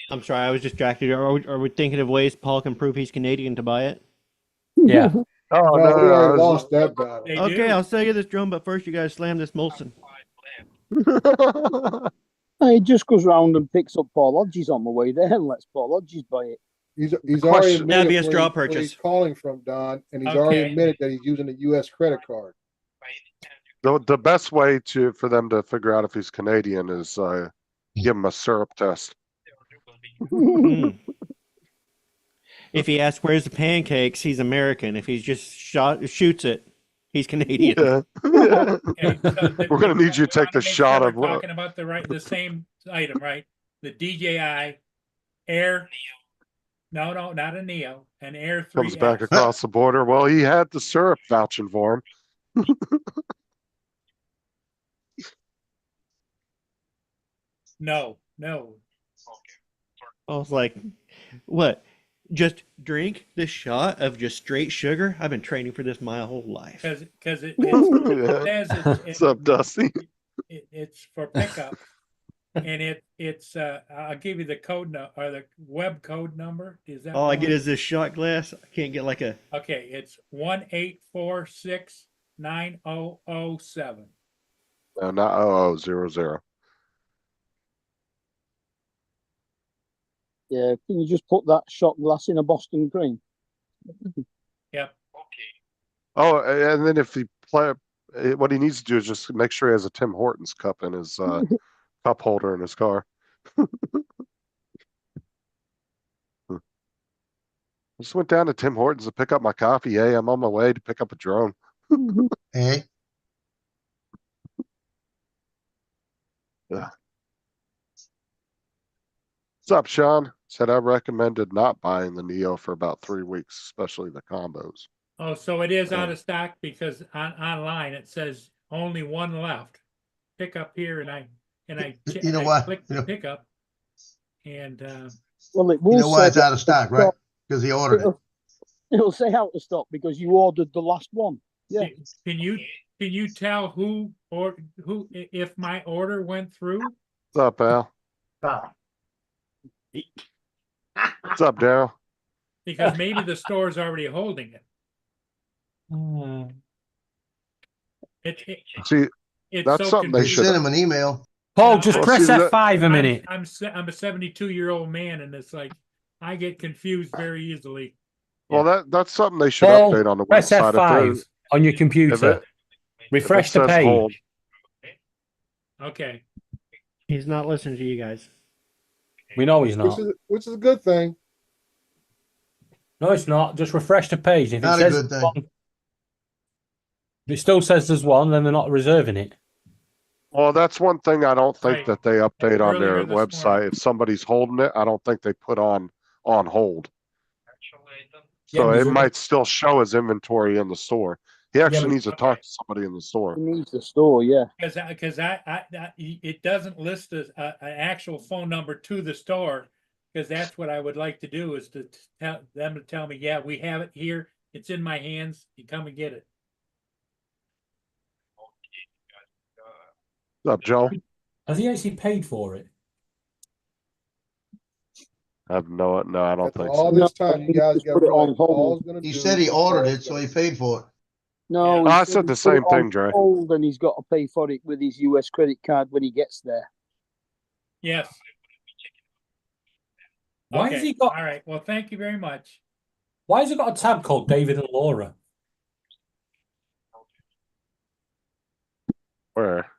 I'm sorry, I was distracted. Are we thinking of ways Paul can prove he's Canadian to buy it? Yeah. Oh, No, no, we no, I already was lost that battle. They Okay, do. I'll sell you this drum, but first you gotta slam this Molson. He just goes round and picks up Paul Hodges on the way there and lets Paul Hodges buy it. He's already Question- admitted That'd be a where straw he- where purchase. he's calling from, Don, and he's already Okay. admitted that he's using a U.S. credit card. The best way for them to figure out if he's Canadian is give him a syrup test. Mm. If he asks where's the pancakes, he's American. If he just shoots it, he's Canadian. Yeah. Okay, so We're gonna need you to we take wanna the make sure shot we're of what? talking about the same item, right? The DJI Air. No, not a Neo. An Air 3. Comes back across the border. Well, he had the syrup vouching for him. No. I was like, what? Just drink this shot of just straight sugar? I've been training for this my whole life. Because it Yeah. says What's up, Dusty? it's for pickup, and it's I'll give you the code or the web code number. Is that All I get one? is this shot glass. I can't get like a. Okay, it's 1-846-9007. No, not 0000. Yeah, can you just put that shot glass in a Boston cream? Yep. Oh, and then if he what he needs to do is just make sure he has a Tim Hortons cup in his cup holder in his car. I just went down to Tim Hortons to pick up my coffee. Hey, I'm on my way to pick up a drone. Hey, Yeah. What's up, Sean? Said I recommended not buying the Neo for about 3 weeks, especially the combos. Oh, so it is out of stock because online it says only one left. Pick up here, and I You know what? click the pickup, and Well, it will you know why say it's out of stock, right? Because he ordered it. It'll say out of stock because you ordered the last one. Yeah. can you tell who if my order went through? What's up, Al? What's up, Daryl? Because maybe the store's already holding it. See, It's that's so something they confusing. should. Send him an email. Paul, just press see, that- F5 a minute. I'm a 72-year-old man, and it's like I get confused very easily. Well, that's something they should Paul, update on the press website. F5 on your computer. Refresh the says page. hold. Okay. He's not listening to you guys. We know he's not. Which is a good thing. No, it's not. Just refresh the page. If Not it a says good thing. one, if it still says there's one, then they're not reserving it. Well, that's one thing I don't think Right. that they update on Earlier their this website. morning. If somebody's holding it, I don't think they put on hold. Yeah, So but it you- might still show his inventory in the store. He actually but- needs to talk to somebody in the store. He needs the store, yeah. Because it doesn't list an actual phone number to the store, because that's what I would like to do, is to tell them to tell me, yeah, we have it here, it's in my hands, you come and get it. What's up, Joe? Has he actually paid for it? I have no, I don't After think all so. this time, you guys Just got put it on realized hold. all gonna He do said he is ordered Paul's it, so gonna- he paid for it. No, I he said he the put same it on thing, Dre. hold, and he's got to pay for it with his US credit card when he gets there. Yes. Why Okay, has he got? all right, well, thank you very much. Why has he got a tab called David and Laura? Where?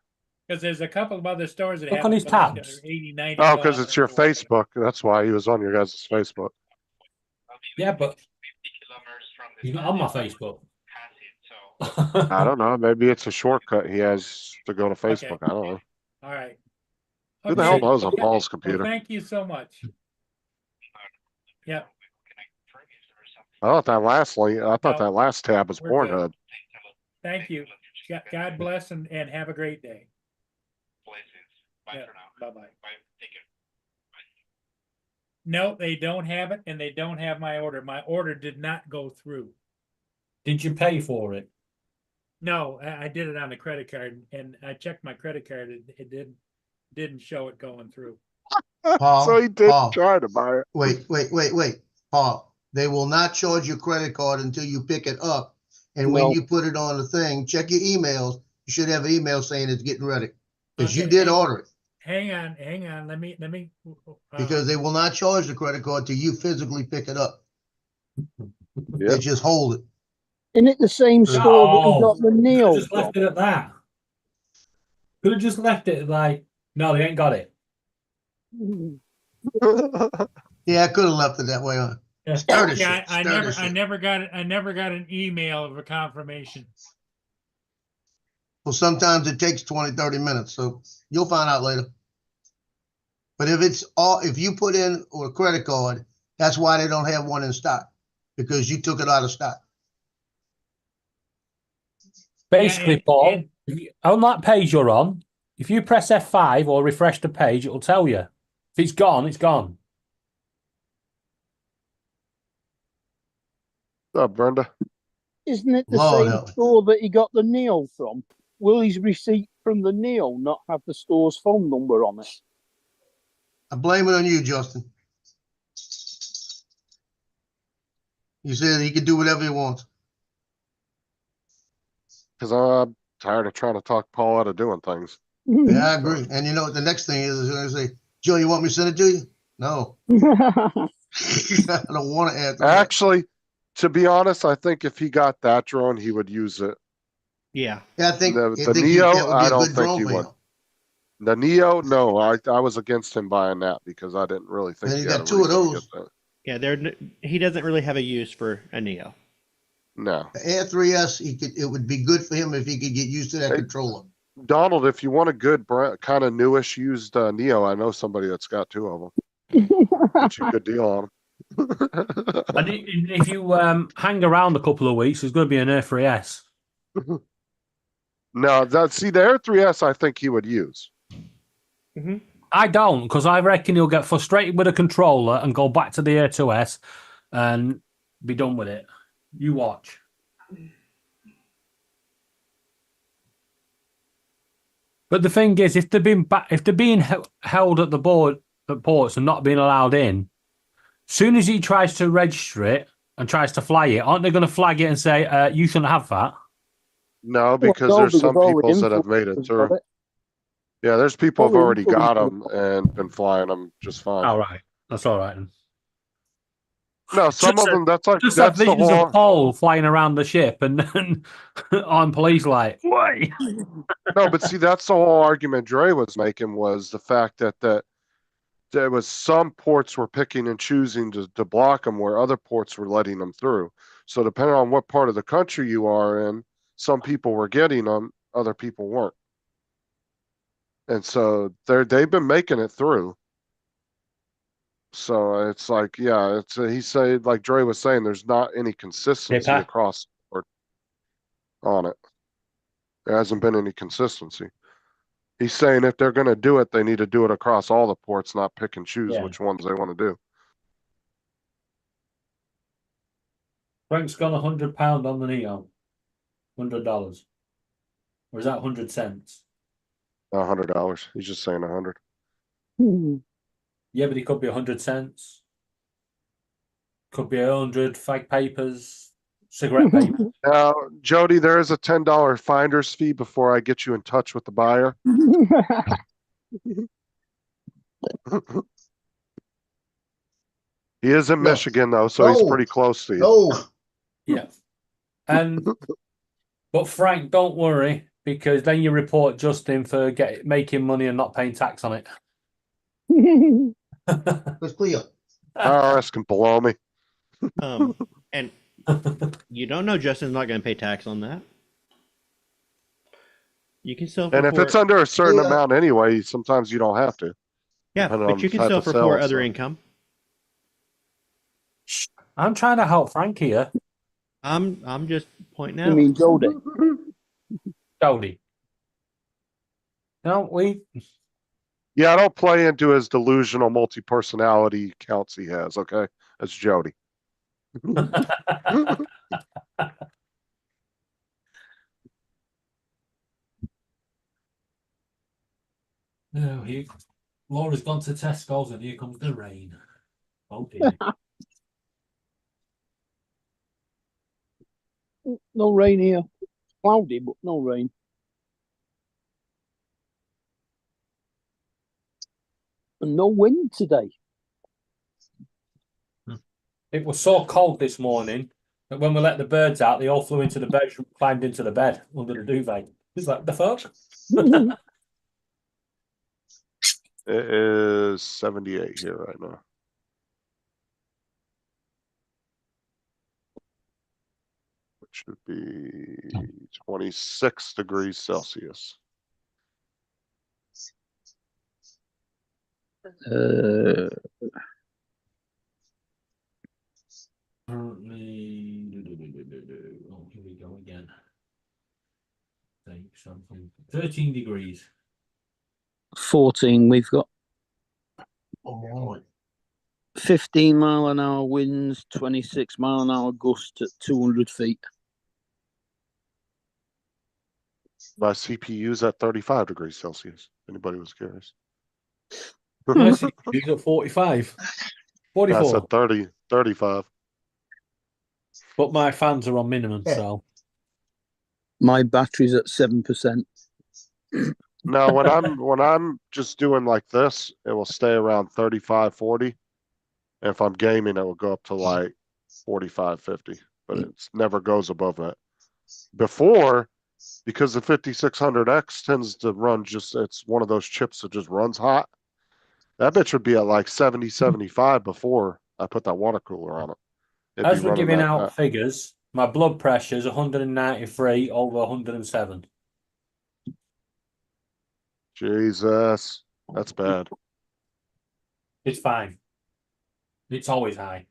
Because there's a couple of other stores that Look have on it his for like tabs. 80, 90 Oh, because dollars it's your or whatever. Facebook. That's why he was on your guys' Facebook. Yeah, but he's not on my Facebook. I don't know. Maybe it's a shortcut he has to go to Facebook. I don't know. All right. Who the hell Okay. knows on Yeah, Paul's well, computer? thank you so much. Yeah. I thought that No. that last tab was We're good. Pornhub. Thank you. God bless and have a great day. Yeah, bye-bye. No, they don't have it, and they don't have my order. My order did not go through. Did you pay for it? No, I did it on the credit card, and I checked my credit card. It didn't show it going through. Paul, So he did Paul. try to buy it. Wait. Paul, they will not charge your credit card until you pick it up. And when No. you put it on the thing, check your emails. You should have an email saying it's getting ready. Because you Okay, did order it. Hang on. Let me. Because they will not charge the credit card till you physically pick it up. Yeah. They just hold it. Isn't it the same store that he got the Could Neo have just from? left it at that. Could have just left it like, no, they ain't got it. Yeah, I could have left it that way. Huh? Yeah. Stir the Yeah, shit. I Stir the never shit. I never got an email of a confirmation. Well, sometimes it takes 20, 30 minutes, so you'll find out later. But if you put in a credit card, that's why they don't have one in stock, because you took it out of stock. Basically, and- Paul, and- on that page you're on, if you press F5 or refresh the page, it'll tell you. If it's gone, it's gone. What's up, Brenda? Isn't it the Lord same help me. store that he got the Neo from? Will his receipt from the Neo not have the store's phone number on it? I blame it on you, Justin. You said he could do whatever he wants. Because I'm tired of trying to talk Paul out of doing things. Yeah, I agree. And you know what the next thing is going to say, Joe, you want me to send it to you? No. I don't want to answer that. Actually, to be honest, I think if he got that drone, he would use it. Yeah. Yeah, I think The that Neo, would be I a don't good think drone he for would. him. The Neo, no, I was against him buying that because I didn't really think And he he's had got a two of reason to those. get that. Yeah, he doesn't really have a use for a Neo. No. The Air 3S, it would be good for him if he could get used to that Hey. controller. Donald, if you want a good kind of newish used Neo, I know somebody that's got two of them. Get you a good deal on them. And if you hang around a couple of weeks, there's going to be an Air 3S. No, the Air 3S I think he would use. I don't, because I reckon he'll get frustrated with a controller and go back to the Air 2S and be done with it. You watch. But the thing is, if they're being held at the ports and not being allowed in, soon as he tries to register it and tries to fly it, aren't they going to flag it and say you shouldn't have that? No, because no, there's because some all the people that have made it influencers through. got it. Yeah, there's people All have the already got them influencers. and been flying them just fine. All right, that's all right. Then. No, some of them. That's Just have that's the visions whole. of Paul flying around the ship and on police like, why? No, but see, that's the whole argument Dre was making was the fact that there was some ports were picking and choosing to block them where other ports were letting them through. So depending on what part of the country you are in, some people were getting them, other people weren't. And so they've been making it through. So it's like, yeah, it's he said, like Dre was saying, there's not any consistency Pat. across the board on it. There hasn't been any consistency. He's saying if they're going to do it, they need to do it across all the ports, not pick and choose Yeah. which ones they want to do. Frank's gone £100 on the Neon. $100. Or is that 100 cents? $100. He's just saying 100. Yeah, but it could be 100 cents. Could be 100 fag papers, cigarette paper. Now, Jody, there is a $10 finder's fee before I get you in touch with the buyer. He is in Michigan though, so he's pretty close to you. Yeah. But Frank, don't worry, because then you report Justin for making money and not paying tax on it. It's clear. IRS can blow me. And you don't know Justin's not going to pay tax on that. You can self-report. And if it's under a certain amount anyway, sometimes you don't have to. Yeah, but you can self-report other income. I'm trying to help Frank here. I'm just pointing out. You mean Jody? Jody. Don't we? Yeah, I don't play into his delusional multi-personality counts he has, okay? That's Jody. No, Laura's gone to Tesco's and here comes the rain. Oh dear. No rain here. Cloudy, but no rain. And no wind today. It was so cold this morning that when we let the birds out, they all flew into the bed, climbed into the bed under the duvet. It's like, the fuck? It is 78 here right now. Which should be 26 degrees Celsius. Currently, oh, here we go again. Think something. 13 degrees. 14 we've got. Oh, 15 mile an hour winds, 26 mile an hour gust at 200 feet. My CPU's at 35 degrees Celsius. Anybody was curious. My CPU's at 45. 44. That's at 35. But my fans are on minimum, so. My battery's at 7%. No, when I'm just doing like this, it will stay around 35, 40. And if I'm gaming, it will go up to like 45, 50. But it never goes above that. Before, because the 5600X tends to run it's one of those chips that just runs hot. That bitch would be at like 70, 75 before I put that water cooler on it. As we're giving out figures, my blood pressure is 193 over 107. Jesus, that's bad. It's fine. It's always high.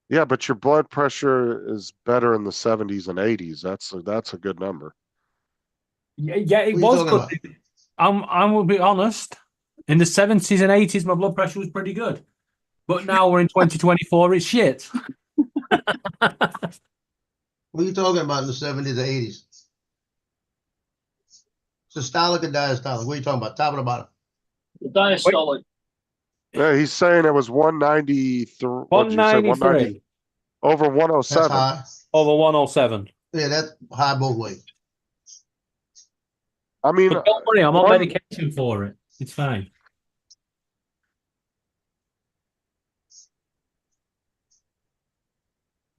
Yeah, but your blood pressure is better in the 70s and 80s. That's a good number. Yeah, it was good. I will be honest. In the 70s and 80s, my blood pressure was pretty good. But now we're in 2024, it's shit. What are you talking about in the 70s and 80s? Systolic and diastolic? What are you talking about? Top or the bottom? The diastolic. Yeah, he's saying it was 193. 193. Over 107. That's high. Over 107. Yeah, that's high both ways. I mean, but don't worry, I'm on medication for it. It's fine.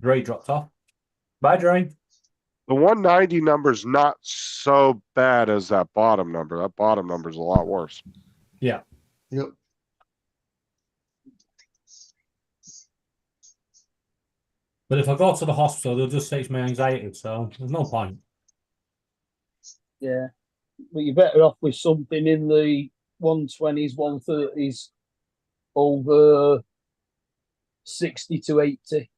Dre dropped off. Bye, Dre. The 190 number's not so bad as that bottom number. That bottom number is a lot worse. Yeah. Yep. But if I go to the hospital, they'll just say it's my anxiety, so there's no point. Yeah. but you're better off with something in the 120s, 130s over 60 to 80.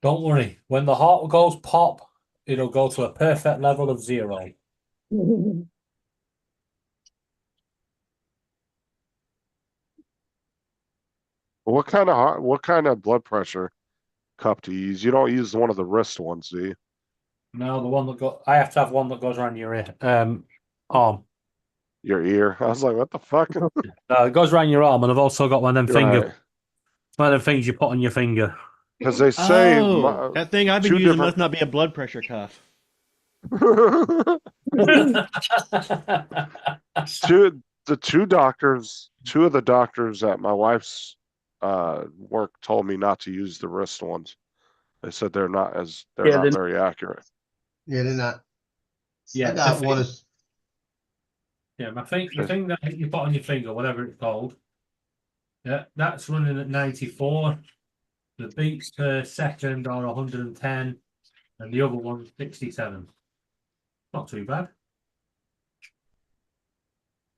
Don't worry. When the heart goes pop, it'll go to a perfect level of 0. What kind of blood pressure cup do you use? You don't use one of the wrist ones, do you? No, the one that I have to have one that goes around your arm. Your ear. I was like, what the fuck? No, it goes around your arm, and I've also got one of them Right. one of the things you put on your finger. Because they say that thing I've been two using different- must not be a blood pressure cuff. the two of the doctors at my wife's work told me not to use the wrist ones. They said they're not very accurate. Yeah, they're not. Yeah, I got one. Yeah, the thing that you put on your finger, whatever it's called, yeah, that's running at 94. The beats per second are 110, and the other one's 67. Not too bad.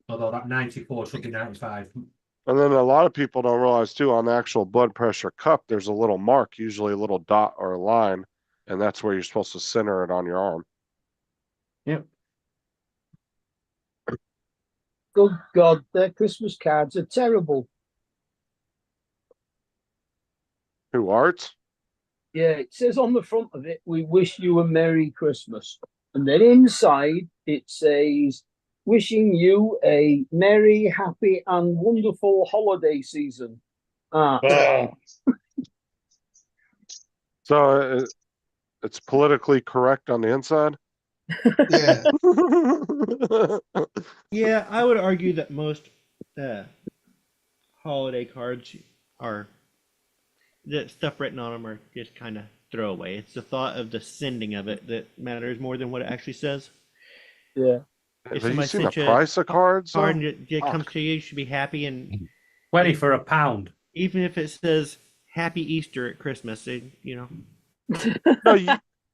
Although that 94 should be 95. And then a lot of people don't realize too, on the actual blood pressure cup, there's a little mark, usually a little dot or a line, and that's where you're supposed to center it on your arm. Yep. Good God, their Christmas cards are terrible. Who, Art? Yeah, it says on the front of it, "We wish you a Merry Christmas." And then inside it says, "Wishing you a merry, happy, and wonderful holiday season." So it's politically correct on the inside? Yeah. Yeah, I would argue that most holiday cards are the stuff written on them are just kind of throwaway. It's the thought of the sending of it that matters more than what it actually says. Yeah. If Have you somebody seen the sent you price of cards? card though? and it comes to you, you should be happy, and 20 for a pound. even if it says Happy Easter at Christmas, you know. No,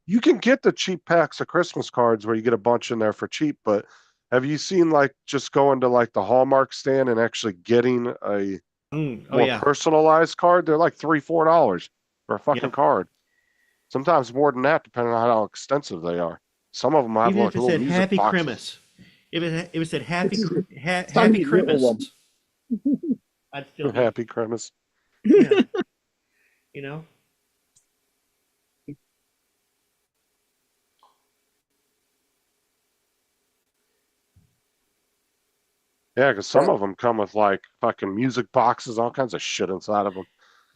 you can get the cheap packs of Christmas cards where you get a bunch in there for cheap, but have you seen like just going to like the Hallmark stand and actually getting a more personalized card? They're like $3-4 for a fucking card. Sometimes more than that, depending on how extensive they are. Some of them have Even like if it little said music Happy boxes. Christmas, if it said Happy Happy Tiny little Christmas, ones. I'd still be, Happy Christmas. yeah. You know. Yeah, because some of them come with like fucking music boxes, all kinds of shit inside of them.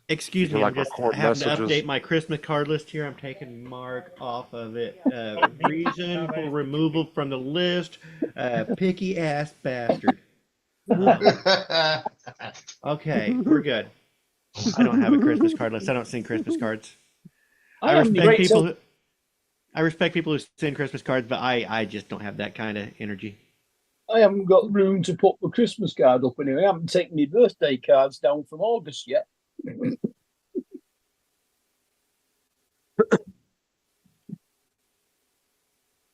Excuse You me, can, I'm like, just record having to messages. update my Christmas card list here. I'm taking Mark off of it. Reason for removal from the list. Picky ass bastard. Okay, we're good. I don't have a Christmas card list. I don't send Christmas cards. I respect people who send Christmas cards, but I just don't have that kind of energy. I haven't got room to put the Christmas card up anyway. I haven't taken my birthday cards down from August yet.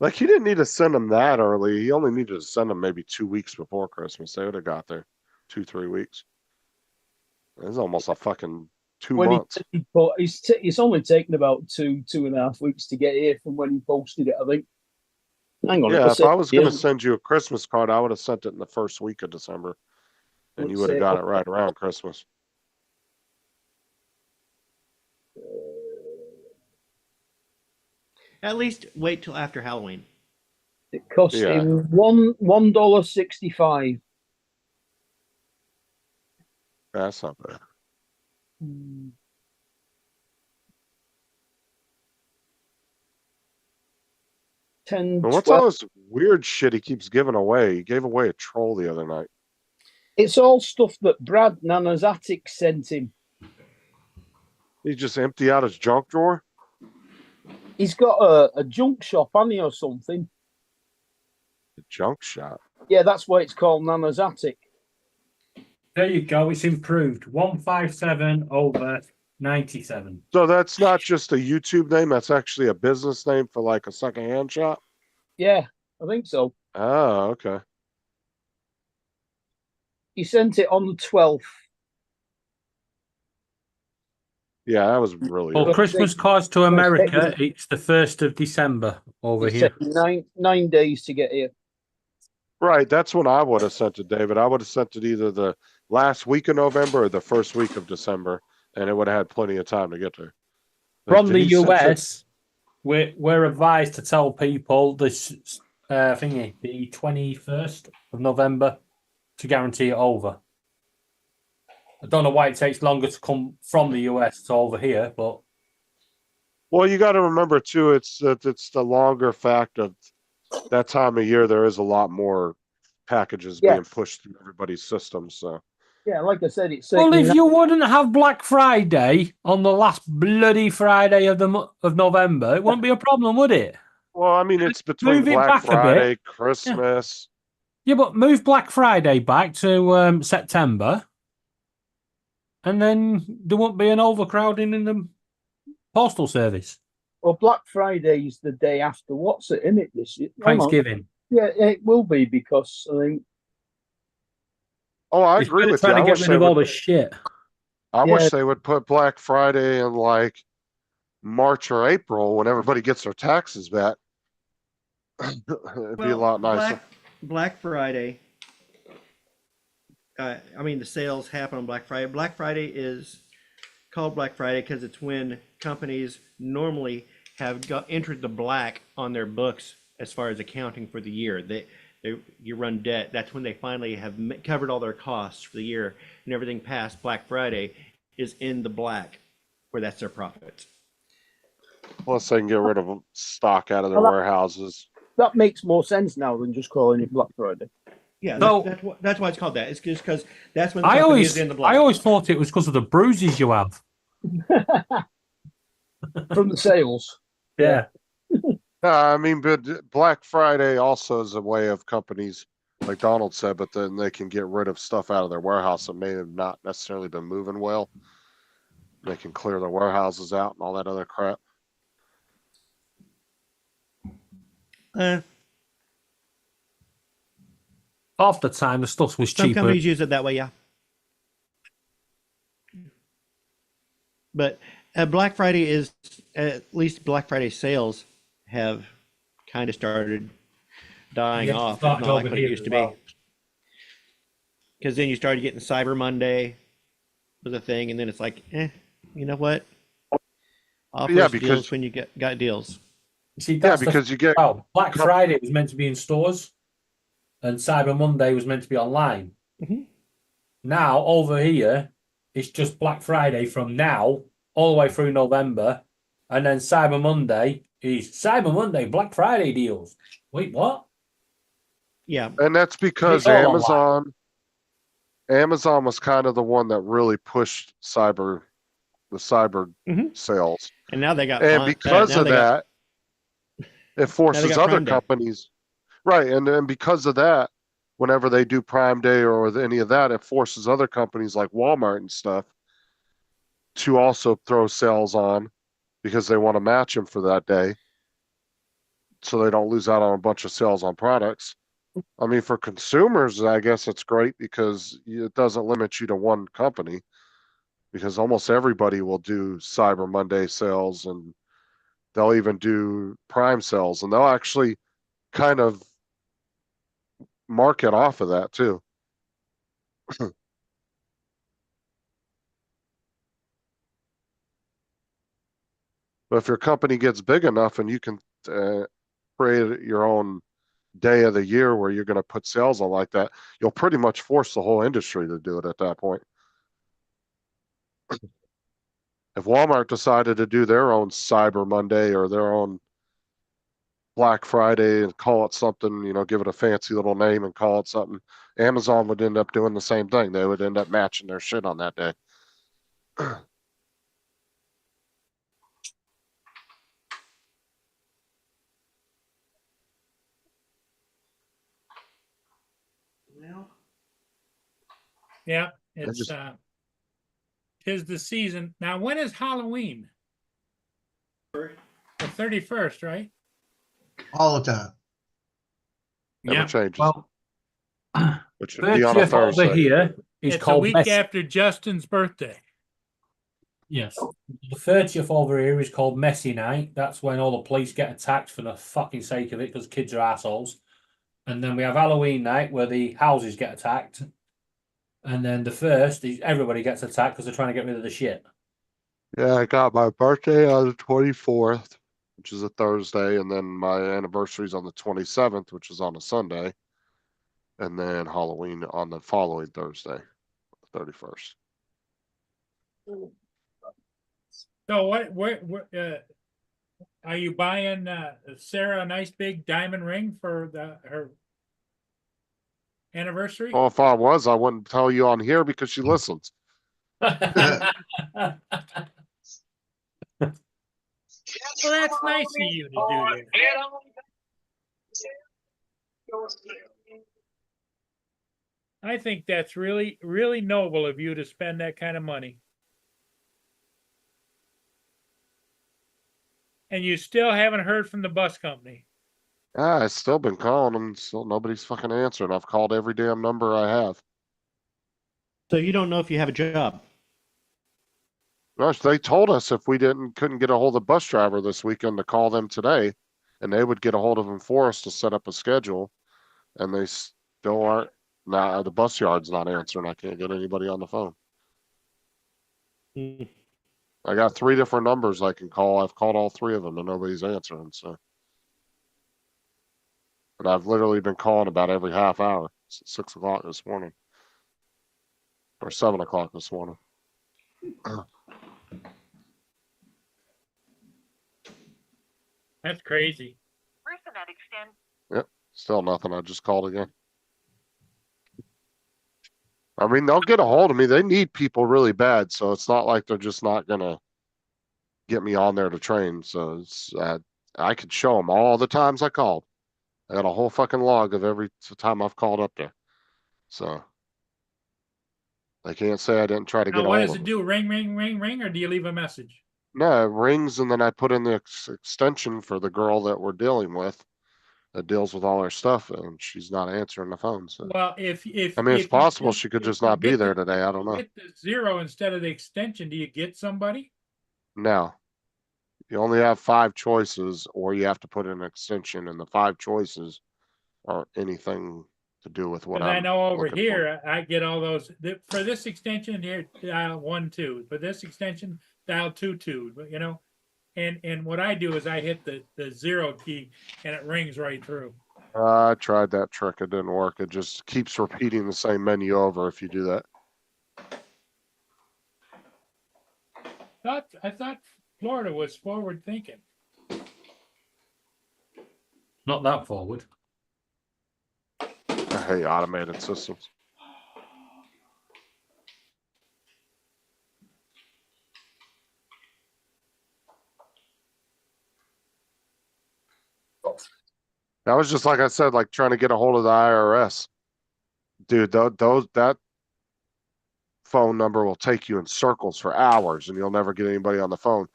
Like, he didn't need to send them that early. He only needed to send them maybe 2 weeks before Christmas. They would have got there 2-3 weeks. It's almost a fucking 2 months. It's only taken about 2.5 weeks to get here from when he posted it, I think. Hang on. Yeah, if I was going to send you a Christmas card, I would have sent it in the first week of December. And you would have got it right around Christmas. At least wait till after Halloween. It cost him $1.65. That's not bad. But what's all this weird shit he keeps giving away? He gave away a troll the other night. It's all stuff that Brad Nana's attic sent him. He just empty out his junk drawer? He's got a junk shop, hasn't he, or something? A junk shop? Yeah, that's why it's called Nana's attic. There you go. It's improved. 157 over 97. So that's not just a YouTube name. That's actually a business name for like a secondhand shop? Yeah, I think so. Oh, okay. He sent it on the 12th. Yeah, that was really Well, early. Christmas cards to So America, it's the 1st of December over It's here. taken 9 days to get here. Right, that's when I would have sent it, David. I would have sent it either the last week of November or the first week of December, and it would have had plenty of time to get there. From the He sent it- US, we're advised to tell people this thingy, the 21st of November, to guarantee it over. I don't know why it takes longer to come from the US to over here, but Well, you got to remember too, it's the longer fact of that time of year. There is a lot more packages being Yes. pushed through everybody's systems. So Yeah, like I said, it's well, taken if you wouldn't have Black Friday on the last bloody Friday of of November, it wouldn't be a problem, would it? well, I mean, it's between Move it Black back a bit. Friday, Christmas. Yeah, but move Black Friday back to September, and then there won't be an overcrowding in the postal service. Well, Black Friday is the day after. What's it in it this year? Hang on. Thanksgiving. Yeah, it will be because I think. Oh, I It's agree with you. trying I to get wish rid they of all would. the shit. I Yeah. wish they would put Black Friday in like March or April when everybody gets their taxes back. It'd be a lot nicer. Black Friday. I mean, the sales happen on Black Friday. Black Friday is called Black Friday because it's when companies normally have entered the black on their books as far as accounting for the year. You run debt. That's when they finally have covered all their costs for the year, and everything past Black Friday is in the black, where that's their profits. Plus, they can get rid of stock out of their Well, warehouses. That makes more sense now than just calling it Black Friday. Yeah, So- that's why it's called that. It's just because that's when the I company always is in the black. thought it was because of the bruises you have. From the sales. Yeah. I mean, but Black Friday also is a way of companies, like Donald said, but then they can get rid of stuff out of their warehouse that may have not necessarily been moving well. They can clear their warehouses out and all that other crap. Half the time, the stuff was Some cheaper. companies use it that way, yeah. But Black Friday is, at least Black Friday sales have kind of started dying Yeah, off. started Not like over what it here used as to well. be. Because then you started getting Cyber Monday was a thing, and then it's like, you know what? Offer Yeah, us because- deals when you got deals. See, Yeah, that's the because you get well, Black Friday was meant to be in stores, and Cyber Monday was meant to be online. Mhm. Now over here, it's just Black Friday from now all the way through November, and then Cyber Monday is Cyber Monday Black Friday deals. Wait, what? Yeah, and that's because It's all online. Amazon was kind of the one that really pushed the cyber Mhm. sales. and now they got And fun- because now of they got- that, it forces got other Prime Day. companies, right? And then because of that, whenever they do Prime Day or with any of that, it forces other companies like Walmart and stuff to also throw sales on because they want to match them for that day, so they don't lose out on a bunch of sales on products. I mean, for consumers, I guess it's great because it doesn't limit you to one company, because almost everybody will do Cyber Monday sales, and they'll even do Prime sales, and they'll actually kind of market off of that too. But if your company gets big enough and you can create your own day of the year where you're going to put sales on like that, you'll pretty much force the whole industry to do it at that point. If Walmart decided to do their own Cyber Monday or their own Black Friday and call it something, give it a fancy little name and call it something, Amazon would end up doing the same thing. They would end up matching their shit on that day. Yeah, it's just- tis the season. Now, when is Halloween? The 31st, right? All the time. Never Yeah. changes. Well, Which would be on a 30th over Thursday. here is It's a called week Messi. after Justin's birthday. Yes. The 30th over here is called Messi Night. That's when all the police get attacked for the fucking sake of it because kids are assholes. And then we have Halloween night where the houses get attacked. And then the first is everybody gets attacked because they're trying to get rid of the shit. Yeah, I got my birthday on the 24th, which is a Thursday, and then my anniversary's on the 27th, which is on a Sunday, and then Halloween on the following Thursday, 31st. So what are you buying Sarah a nice big diamond ring for her anniversary? Well, if I was, I wouldn't tell you on here because she listens. Well, that's nice of you to do that. I think that's really, really noble of you to spend that kind of money. And you still haven't heard from the bus company. Yeah, I've still been calling them, still nobody's fucking answering. I've called every damn number I have. So you don't know if you have a job? Gosh, they told us if we couldn't get a hold of the bus driver this weekend to call them today, and they would get a hold of him for us to set up a schedule, and they still aren't. Nah, the bus yard's not answering. I can't get anybody on the phone. I got 3 different numbers I can call. I've called all 3 of them, and nobody's answering. So, but I've literally been calling about every half hour. It's 6 o'clock this morning, or 7 o'clock this morning. That's crazy. Yep, still nothing. I just called again. I mean, they'll get a hold of me. They need people really bad, so it's not like they're just not gonna get me on there to train. So it's I could show them all the times I called. I got a whole fucking log of every time I've called up there. So they can't say I didn't try to get Now, a what hold does of it them. do? Ring, ring, ring, ring, or do you leave a message? No, it rings, and then I put in the extension for the girl that we're dealing with that deals with all our stuff, and she's not answering the phone. So, Well, if I mean, it's you possible get- she could if just you not be get there the- today. I if don't you know. Get the 0 instead of the extension. Do you get somebody? No, you only have 5 choices, or you have to put in an extension, and the 5 choices are anything to do with what Because I I'm know over looking for. here, I get all those. For this extension here, dial 1 2. For this extension, dial 2 2. But you know, and what I do is I hit the 0 key, and it rings right through. I tried that trick. It didn't work. It just keeps repeating the same menu over if you do that. I thought Florida was forward thinking. Not that forward. I hate automated systems. That was just like I said, like trying to get a hold of the IRS. Dude, that phone number will take you in circles for hours and you'll never get anybody on the phone.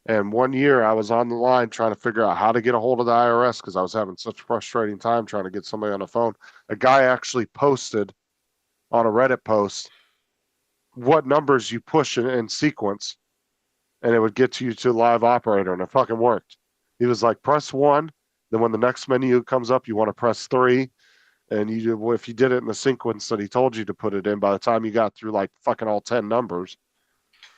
And one year I was on the line trying to figure out how to get a hold of the IRS because I was having such a frustrating time trying to get somebody on the phone. A guy actually posted on a Reddit post what numbers you push in sequence, and it would get you to live operator, and it fucking worked. He was like, press 1, then when the next menu comes up, you want to press 3, and if you did it in the sequence that he told you to put it in, by the time you got through like fucking all 10 numbers,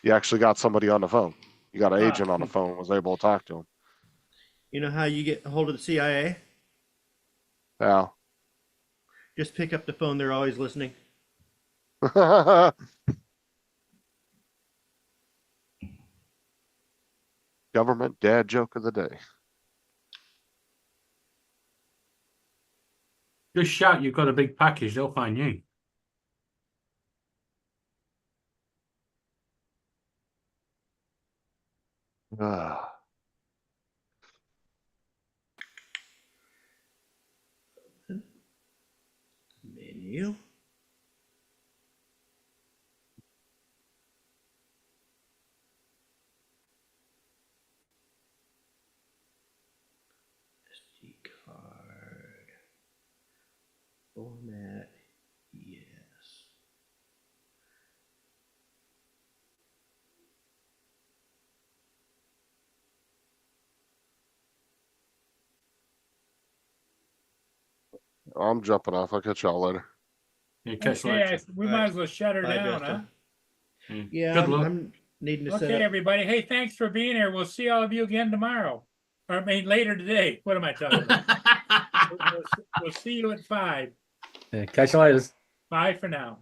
you actually got somebody on the phone. You got an agent on the phone, was able to talk to him. You know how you get a hold of the CIA? How? Just pick up the phone. They're always listening. Government dad joke of the day. Just shout you've got a big package, they'll find you. Menu. SD card. Format. Yes. I'm jumping off. I'll catch y'all later. Okay, we might as well shut her Bye, down, Justin. huh? Yeah, I'm needing to set Okay, up. everybody. Hey, thanks for being here. We'll see all of you again tomorrow. Or I mean, later today. What am I talking about? we'll see you at 5. Yeah, catch you later. Bye for now.